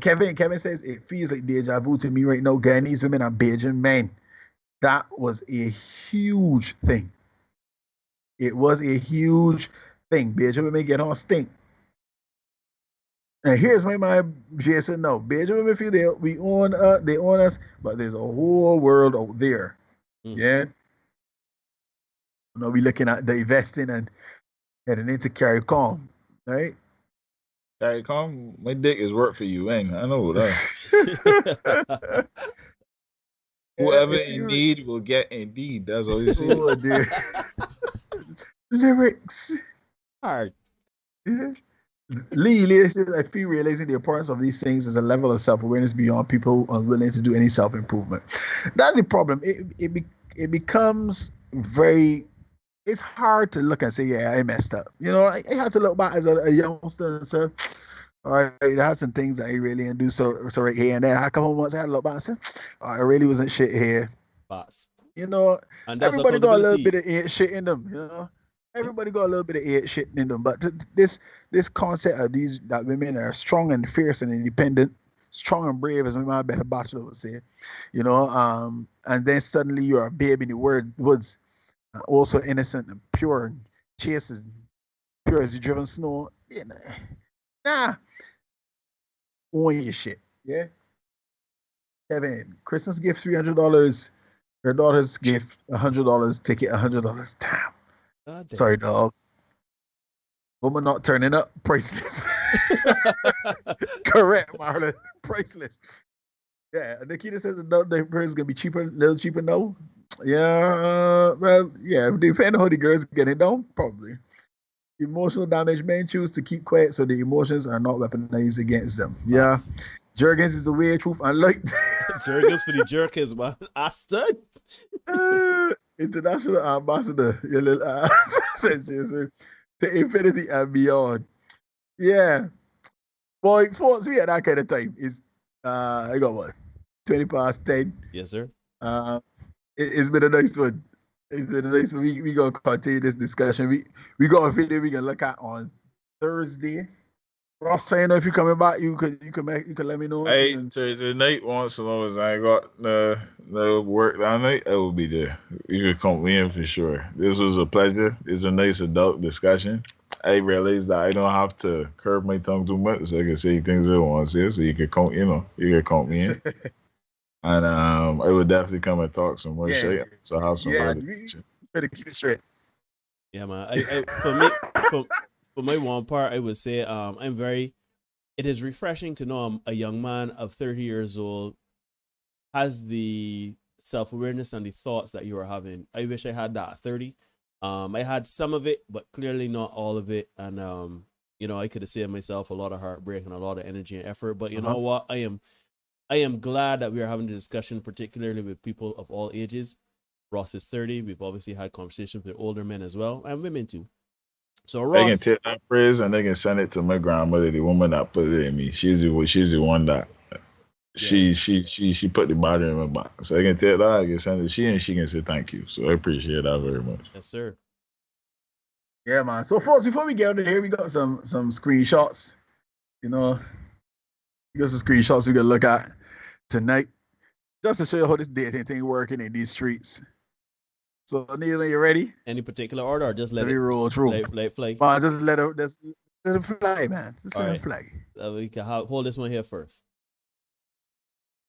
Speaker 2: Kevin says it feels like deja vu to me right now. Guyanese women are Bajan men. That was a huge thing. It was a huge thing. Bajan women get on stink. And here's my man Jason. No, Bajan women feel they own us, but there's a whole world out there. Yeah. Now we looking at divesting and heading into CARICOM, right?
Speaker 3: CARICOM, my dick is work for you, ain't I know that. Whoever in need will get indeed. That's what you say.
Speaker 2: Oh, dear. Lyrics.
Speaker 9: Hard.
Speaker 2: Yeah. Lee says, I feel realizing the importance of these things is a level of self-awareness beyond people unwilling to do any self-improvement. That's the problem. It becomes very. It's hard to look and say, yeah, I messed up. You know, I had to look back as a youngster and say, all right, there are some things that I really didn't do so right here and there. I come home once, I had to look back and say, oh, I really wasn't shit here.
Speaker 9: Boss.
Speaker 2: You know,
Speaker 9: and
Speaker 2: everybody got a little bit of ant shit in them, you know. Everybody got a little bit of ant shit in them. But this concept of that women are strong and fierce and independent, strong and brave, as my man Better Bachelor would say, you know, and then suddenly you're a babe in the woods, also innocent and pure and chaste and pure as the driven snow. You know, nah. Own your shit. Yeah. Kevin, Christmas gift $300. Your daughter's gift $100. Ticket $100. Damn. Sorry, dog. Woman not turning up. Priceless. Correct, Marlon. Priceless. Yeah. Nikita says the diaper is gonna be cheaper, a little cheaper now. Yeah. Well, yeah. Depending on how the girls get it down, probably. Emotional damage, men choose to keep quiet so the emotions are not weaponized against them. Yeah. Jergens is the way, truth, and light.
Speaker 9: Jergens for the jerkers, man. Aston.
Speaker 2: International ambassador. Your little ass. To infinity and beyond. Yeah. Boy, folks, we at that kind of time. I got what? 20 past 10.
Speaker 9: Yes, sir.
Speaker 2: It's been a nice one. It's been a nice one. We gonna continue this discussion. We got a video we can look at on Thursday. Ross, I know if you're coming back, you could let me know.
Speaker 3: Hey, Thursday night, once as long as I ain't got no work that night, I will be there. You can come in for sure. This was a pleasure. It's a nice adult discussion. I realized that I don't have to curb my tongue too much, so I can say things I want to say. So you can come, you can come in. And I would definitely come and talk some more shit. So I have some
Speaker 2: better keep it straight.
Speaker 9: Yeah, man. For my one part, I would say it is refreshing to know a young man of 30 years old has the self-awareness and the thoughts that you are having. I wish I had that at 30. I had some of it, but clearly not all of it. And you know, I could have saved myself a lot of heartbreak and a lot of energy and effort. But you know what? I am glad that we are having the discussion, particularly with people of all ages. Ross is 30. We've obviously had conversations with older men as well, and women too. So Ross,
Speaker 3: they can take that phrase and they can send it to my grandmother, the woman that put it in me. She's the one that she put the body in my back. So I can take that, I can send it. She can say thank you. So I appreciate that very much.
Speaker 9: Yes, sir.
Speaker 2: Yeah, man. So folks, before we get out of here, we got some screenshots. You know, we got some screenshots we gotta look at tonight. Just to show you how this dating thing working in these streets. So Neil, are you ready?
Speaker 9: Any particular order, or just let
Speaker 2: it roll through?
Speaker 9: Let fly.
Speaker 2: Man, just let it fly, man. Just let it fly.
Speaker 9: We can hold this one here first.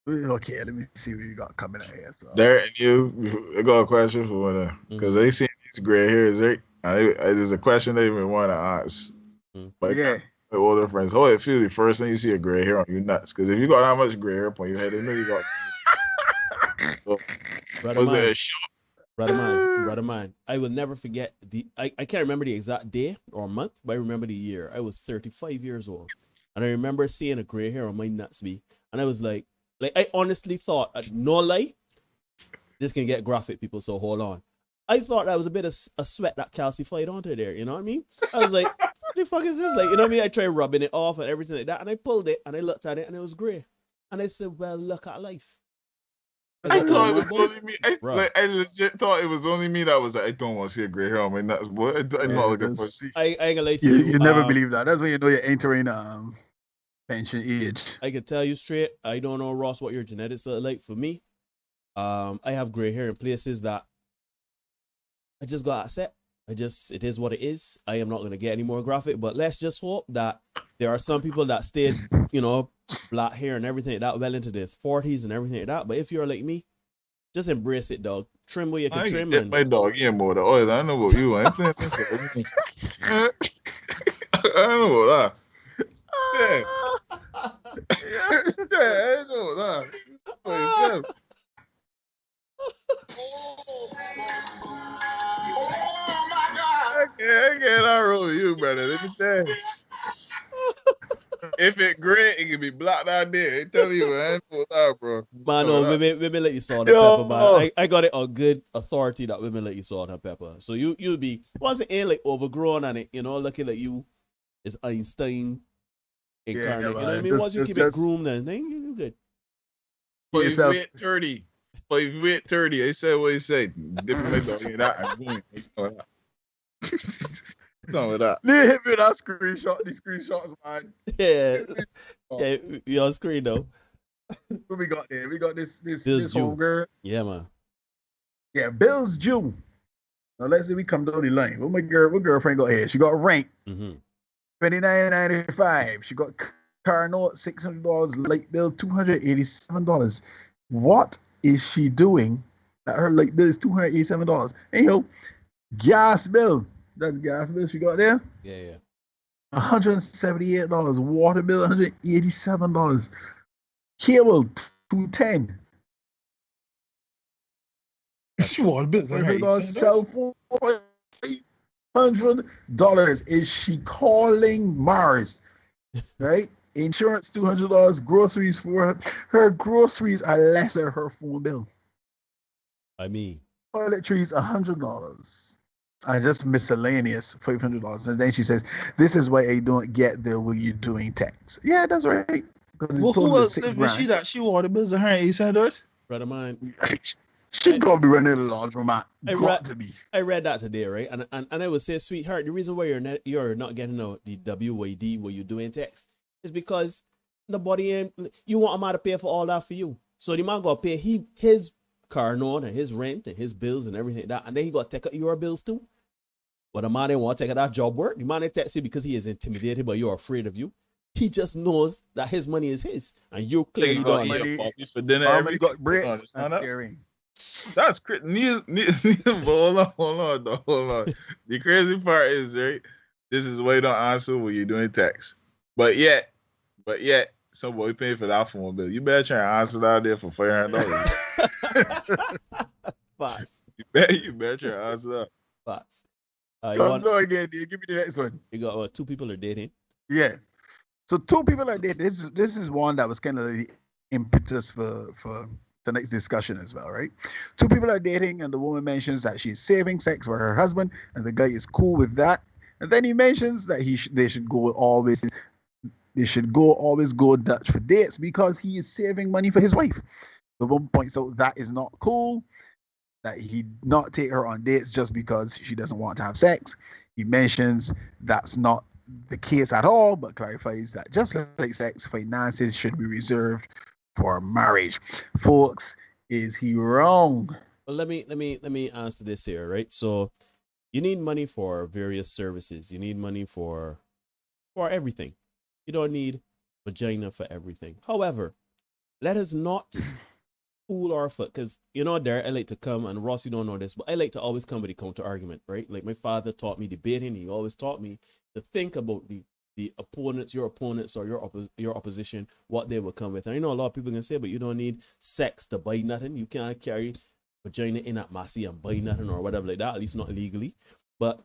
Speaker 2: Okay, let me see what you got coming out here. So.
Speaker 3: There, I got a question for one because I see these gray hairs, right? There's a question they even want to ask. Like,
Speaker 2: yeah.
Speaker 3: My older friends, how it feel the first time you see a gray hair on your nuts? Because if you got that much gray hair upon your head, they know you got. So,
Speaker 9: Brother mine, I will never forget I can't remember the exact day or month, but I remember the year. I was 35 years old, and I remember seeing a gray hair on my nuts, and I was like I honestly thought, no lie, this can get graphic, people, so hold on. I thought that was a bit of a sweat that calcified onto there, you know what I mean? I was like, what the fuck is this? Like, you know what I mean? I tried rubbing it off and everything like that, and I pulled it, and I looked at it, and it was gray. And I said, well, look at life.
Speaker 3: I thought it was only me. I legit thought it was only me that was like, I don't want to see a gray hair on my nuts, boy. I'm not looking for it.
Speaker 9: I ain't gonna lie to you.
Speaker 2: You never believe that. That's when you know you're entering pension age.
Speaker 9: I can tell you straight, I don't know, Ross, what your genetics are like. For me, I have gray hair in places that I just got accept. It is what it is. I am not gonna get any more graphic, but let's just hope that there are some people that stayed, you know, black hair and everything like that well into their 40s and everything like that. But if you're like me, just embrace it, dog. Trim where you can trim.
Speaker 3: And my dog, yeah, more the oil. I know about you. I don't know about that. Yeah. I know that. I can't roll with you, brother. Let me tell you. If it gray, it can be black out there. I tell you, man. Bro.
Speaker 9: Man, no, women let you salt and pepper, man. I got it on good authority that women let you salt and pepper. So you'll be, once it ain't like overgrown and it, you know, looking like you is Einstein incarnate. You know what I mean? Once you keep it groomed, then you good.
Speaker 3: But if you wait 30, I said what he said. Different my dog in that. I'm doing it. Done with that.
Speaker 2: They hit me with that screenshot. These screenshots, man.
Speaker 9: Yeah, you on screen though.
Speaker 2: What we got there? We got this homegirl.
Speaker 9: Yeah, man.
Speaker 2: Yeah, Bill's Jew. Now let's say we come down the line. What girlfriend got here? She got rank. $29.95. She got car note $600. Light bill $287. What is she doing that her light bill is $287? Anyhow, gas bill. That's the gas bill she got there.
Speaker 9: Yeah.
Speaker 2: $178. Water bill $187. Cable $210.
Speaker 3: Water bill $187.
Speaker 2: Cell phone $100. Is she calling Mars? Right? Insurance $200. Groceries for her groceries are less than her phone bill.
Speaker 9: I mean,
Speaker 2: toiletries $100. I just miscellaneous $500. And then she says, "This is why I don't get the way you're doing tax." Yeah, that's right.
Speaker 16: Well, who else living she that she water bills $187?
Speaker 9: Brother mine.
Speaker 2: She gonna be running a laundromat.
Speaker 9: I read that today, right? And I would say, sweetheart, the reason why you're not getting the WYD where you're doing tax is because the body ain't, you want a man to pay for all that for you. So the man gotta pay his car note and his rent and his bills and everything like that, and then he got to take out your bills too. But the man didn't want to take out that job work. The man didn't text you because he is intimidated, but you're afraid of you. He just knows that his money is his, and you clearly don't.
Speaker 3: For dinner, every
Speaker 2: got bricks. That's scary.
Speaker 3: That's crazy. Hold on. The crazy part is, right, this is why you don't answer when you're doing tax. But yet, some boy paying for that phone bill. You better try and answer that there for $500.
Speaker 9: Boss.
Speaker 3: You better try and answer that.
Speaker 9: Facts.
Speaker 2: Go again, dude. Give me the next one.
Speaker 9: You got two people are dating.
Speaker 2: Yeah. So two people are dating. This is one that was kind of the impetus for the next discussion as well, right? Two people are dating, and the woman mentions that she's saving sex for her husband, and the guy is cool with that. And then he mentions that they should always go Dutch for dates because he is saving money for his wife. The woman points out that is not cool, that he not take her on dates just because she doesn't want to have sex. He mentions that's not the case at all, but clarifies that just like sex, finances should be reserved for marriage. Folks, is he wrong?
Speaker 9: Well, let me answer this here, right? So you need money for various services. You need money for everything. You don't need vagina for everything. However, let us not fool our foot, because there I like to come, and Ross, you don't know this, but I like to always come with a counter argument, right? Like my father taught me debating. He always taught me to think about the opponents, your opponents, or your opposition, what they will come with. And I know a lot of people can say, but you don't need sex to buy nothing. You can't carry vagina in at Massey and buy nothing or whatever like that, at least not legally. But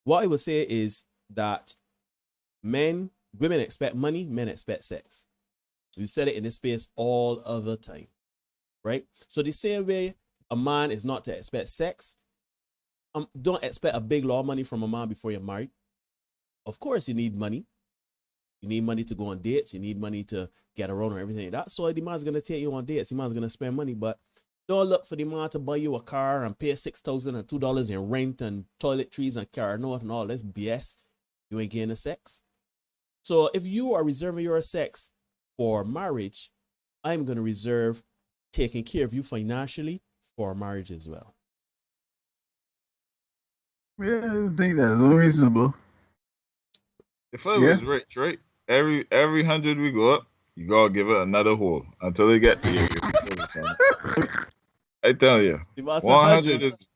Speaker 9: what I would say is that women expect money, men expect sex. We said it in this space all other time, right? So the same way a man is not to expect sex, don't expect a big lot of money from a man before you're married. Of course, you need money. You need money to go on dates. You need money to get around or everything like that. So the man's going to take you on dates. The man's going to spend money, but don't look for the man to buy you a car and pay $6,002 in rent and toiletries and car note and all this BS. You ain't getting the sex. So if you are reserving your sex for marriage, I'm going to reserve taking care of you financially for marriage as well.
Speaker 2: Yeah, I think that's unreasonable.
Speaker 3: If I was rich, right? Every 100 we go up, you gotta give it another hole until they get to you. I tell you, 100 is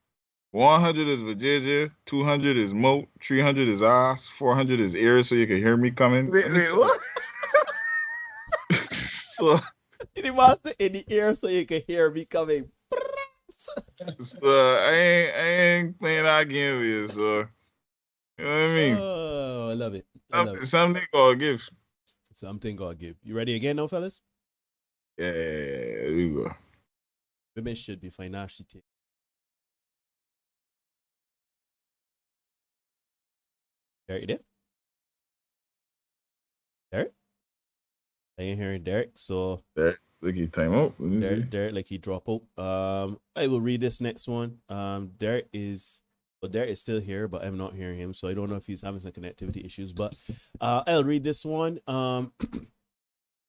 Speaker 3: vajayjay, 200 is moat, 300 is ass, 400 is ear, so you can hear me coming.
Speaker 2: Wait, what?
Speaker 3: So
Speaker 9: the master in the ear, so you can hear me coming.
Speaker 3: So I ain't playing that game with you, so you know what I mean?
Speaker 9: Oh, I love it.
Speaker 3: Something gotta give.
Speaker 9: Something gotta give. You ready again now, fellas?
Speaker 3: Yeah, there you go.
Speaker 9: Women should be financially taken. Derek, you there? Derek? I ain't hearing Derek, so
Speaker 3: Derek, like he time out.
Speaker 9: Derek, like he drop out. I will read this next one. Derek is still here, but I'm not hearing him, so I don't know if he's having some connectivity issues. But I'll read this one.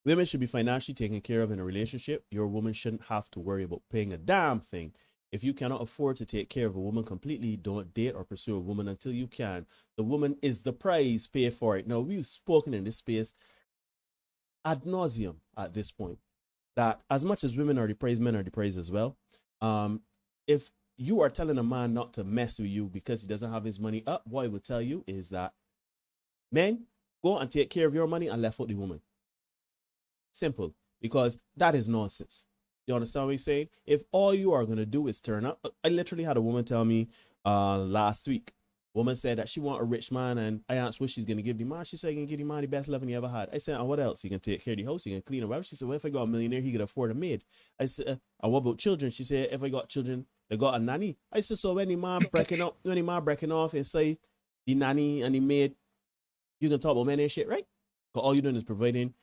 Speaker 9: Women should be financially taken care of in a relationship. Your woman shouldn't have to worry about paying a damn thing. If you cannot afford to take care of a woman completely, don't date or pursue a woman until you can. The woman is the prize. Pay for it. Now, we've spoken in this space ad nauseum at this point that as much as women are the prize, men are the prize as well. If you are telling a man not to mess with you because he doesn't have his money up, what I will tell you is that men, go and take care of your money and left out the woman. Simple. Because that is nonsense. You understand what I'm saying? If all you are going to do is turn up. I literally had a woman tell me last week. Woman said that she want a rich man, and I asked what she's going to give the man. She said, "You can give the man the best loving he ever had." I said, "And what else? You can take care of the house, you can clean it." She said, "Well, if I got a millionaire, he could afford a maid." I said, "And what about children?" She said, "If I got children, they got a nanny." I said, "So when the man breaking off and say the nanny and the maid, you can talk about men and shit, right? Because all you're doing is providing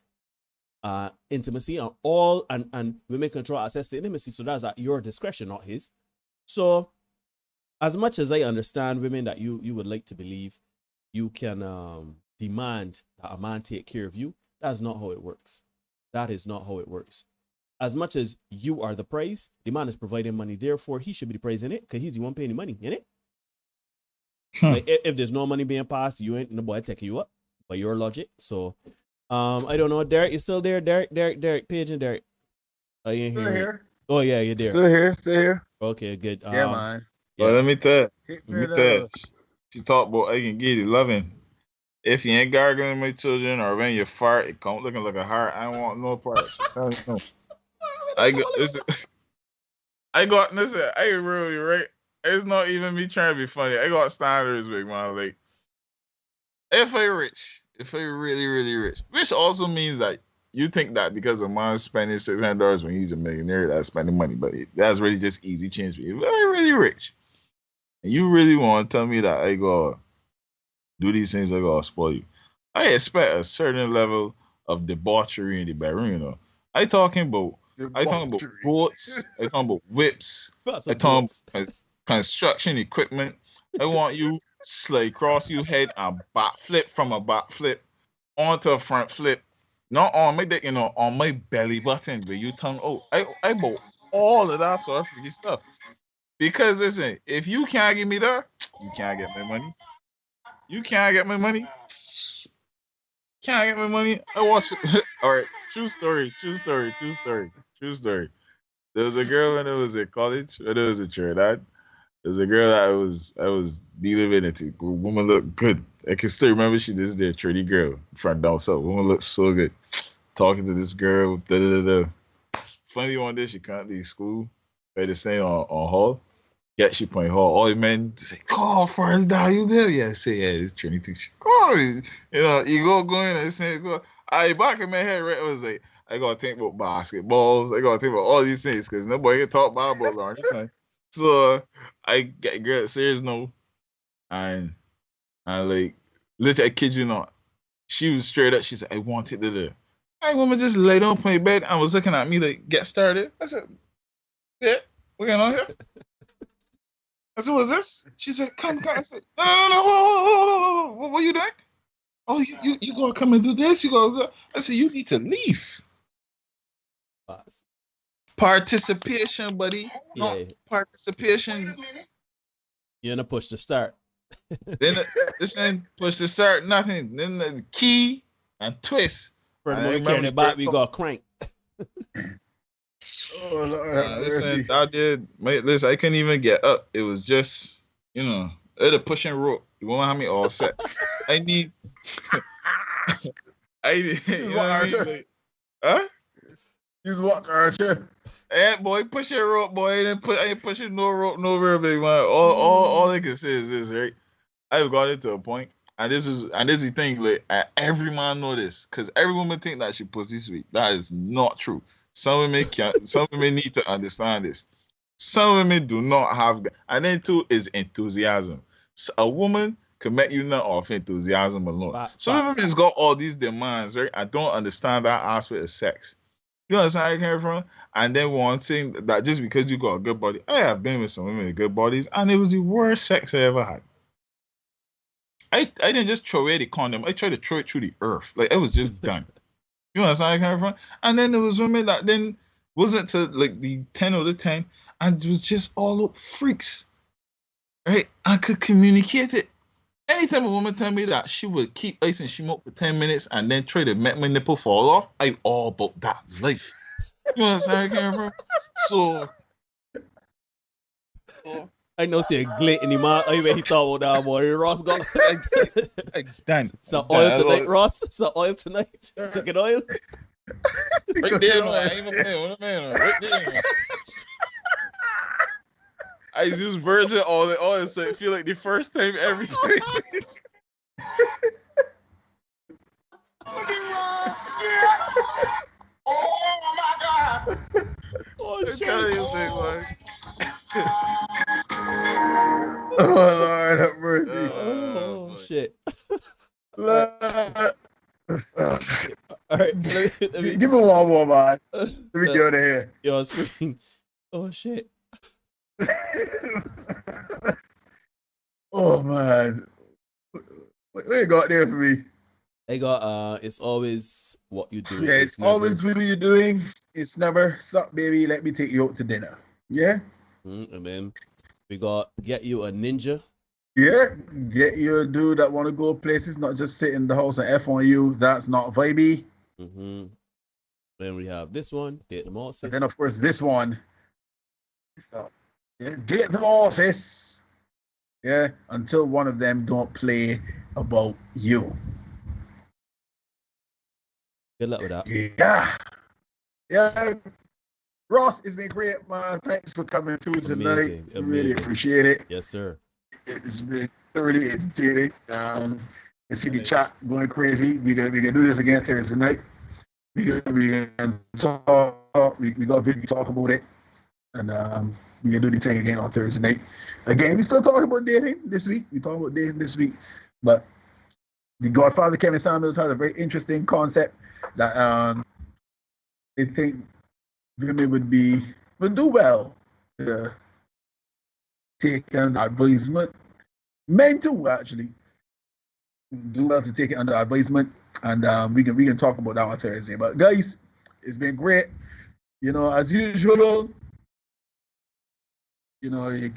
Speaker 9: intimacy and women control access to intimacy. So that's at your discretion, not his." So as much as I understand women that you would like to believe you can demand that a man take care of you, that's not how it works. That is not how it works. As much as you are the prize, the man is providing money, therefore he should be the prize in it because he's the one paying the money in it. Like, if there's no money being passed, you ain't nobody taking you up by your logic. So I don't know. Derek, you still there? Derek, Paige and Derek. Oh, you ain't here. Oh yeah, you're there.
Speaker 2: Still here.
Speaker 9: Okay, good.
Speaker 2: Yeah, man.
Speaker 3: Well, let me tell you. She talked about I can give you loving. If you ain't gargling my children or when you fart, it come looking like a heart. I don't want no parts. I got listen. I really right. It's not even me trying to be funny. I got standards, big man. Like, if I rich, if I really, really rich, which also means that you think that because a man's spending $600 when he's a millionaire, that's spending money, but that's really just easy change for you. If I'm really rich, and you really want to tell me that I go do these things, I gotta spoil you. I expect a certain level of debauchery in the bedroom, you know. I talking about boats, I talking about whips, I talking about construction equipment. I want you slide cross your head and backflip from a backflip onto a front flip. Not on my dick, you know, on my belly button where you tongue out. I bought all of that sort of freaky stuff. Because listen, if you can't give me that, you can't get my money. You can't get my money. Can't get my money. I watch it. All right, true story. There was a girl when I was in college, when I was in Trinidad. There was a girl that I was dealing with. It. The woman looked good. I can still remember she this there Trinity girl from down south. Woman looked so good. Talking to this girl. Da, da, da, da. Funny one day she can't leave school. Right, to stay on hall. Yeah, she point hall. All the men say, "Oh, first down, you there?" Yeah, I say, "Yeah, it's Trinity." Oh, you know, you going and say, "Go." I back in my head, right? I was like, I gotta think about basketballs. I gotta think about all these things because nobody can talk basketballs on this time. So I get girl serious no, and like, literally, I kid you not, she was straight up. She said, "I wanted to do." I woman just laid on my bed and was looking at me like, "Get started." I said, "Yeah, we're going on here." I said, "What's this?" She said, "Come." I said, "No, whoa. What are you doing?" "Oh, you gonna come and do this? You gonna?" I said, "You need to leave." Participation, buddy. Yeah. Participation.
Speaker 9: You're gonna push to start.
Speaker 3: Then listen, push to start, nothing. Then the key and twist.
Speaker 9: Furthermore, we carrying it back, we got crank.
Speaker 2: Oh Lord,
Speaker 3: listen, I did. Listen, I couldn't even get up. It was just, you know, the pushing rope. You won't have me all set. I need. You know what I mean? Like, huh?
Speaker 2: He's what, Archer?
Speaker 3: Yeah, boy, push your rope, boy. I ain't pushing no rope, no very big man. All I can say is this, right? I've got it to a point, and this is the thing. Like, every man know this, because every woman think that she pussy sweet. That is not true. Some women need to understand this. Some women do not have, and then too is enthusiasm. So a woman can make you not off enthusiasm alone. Some women's got all these demands, right? I don't understand that aspect of sex. You understand where I came from? And then one thing that just because you got a good body, I have been with some women with good bodies, and it was the worst sex I ever had. I didn't just throw away the condom. I tried to throw it through the earth. Like, it was just done. You understand where I came from? And then there was women that then wasn't to like the 10 out of 10, and it was just all up freaks. Right? I could communicate it. Anytime a woman tell me that she would keep icing she milk for 10 minutes and then try to make my nipple fall off, I all about that life. You understand where I came from? So
Speaker 9: I know see a glint in the mouth. I bet he thought about that boy. Ross got
Speaker 3: done.
Speaker 9: Some oil tonight, Ross. Some oil tonight. Chicken oil.
Speaker 3: Right there, no, I ain't even playing. What a man, right there. I use virgin oil, so it feel like the first time every time.
Speaker 15: Oh my God!
Speaker 3: Oh shit!
Speaker 2: Oh Lord, have mercy!
Speaker 9: Oh shit!
Speaker 2: All right, let me give me one more, man. Let me get out of here.
Speaker 9: Yo, screen. Oh shit!
Speaker 2: Oh man, what you got there for me?
Speaker 9: I got it's always what you do.
Speaker 2: Yeah, it's always what you're doing. It's never suck, baby. Let me take you out to dinner. Yeah.
Speaker 9: And then we got get you a ninja.
Speaker 2: Yeah, get you a dude that want to go places, not just sit in the house and F on you. That's not vibey.
Speaker 9: Then we have this one, date them all, sis.
Speaker 2: And then of course this one. So, yeah, date them all, sis. Yeah, until one of them don't play about you.
Speaker 9: Good luck with that.
Speaker 2: Yeah. Ross, it's been great, man. Thanks for coming through tonight. Really appreciate it.
Speaker 9: Yes, sir.
Speaker 2: It's been thoroughly entertaining. I see the chat going crazy. We gonna do this again Thursday night. We gonna talk. We got video talk about it, and we gonna do the thing again on Thursday night. Again, we still talking about dating this week. We talking about dating this week, but the Godfather Kevin Samuels has a very interesting concept that they think women would do well to take under advisement. Men too, actually, do well to take it under advisement, and we can talk about that on Thursday. But guys, it's been great. You know, as usual, you know, you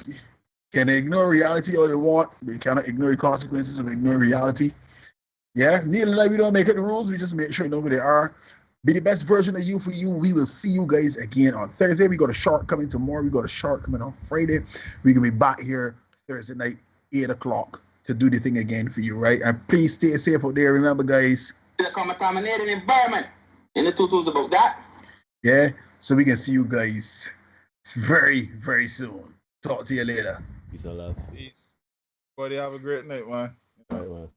Speaker 2: can ignore reality all you want, but you cannot ignore the consequences of ignoring reality. Yeah, Neil and I, we don't make it the rules. We just make sure you know where they are. Be the best version of you for you. We will see you guys again on Thursday. We got a shark coming tomorrow. We got a shark coming on Friday. We're going to be back here Thursday night, 8 o'clock to do the thing again for you, right? And please stay safe out there. Remember, guys.
Speaker 15: The contaminated environment. And the tutus about that.
Speaker 2: Yeah, so we can see you guys very, very soon. Talk to you later.
Speaker 9: Peace and love.
Speaker 3: Peace. Everybody have a great night, man.
Speaker 9: All right, man.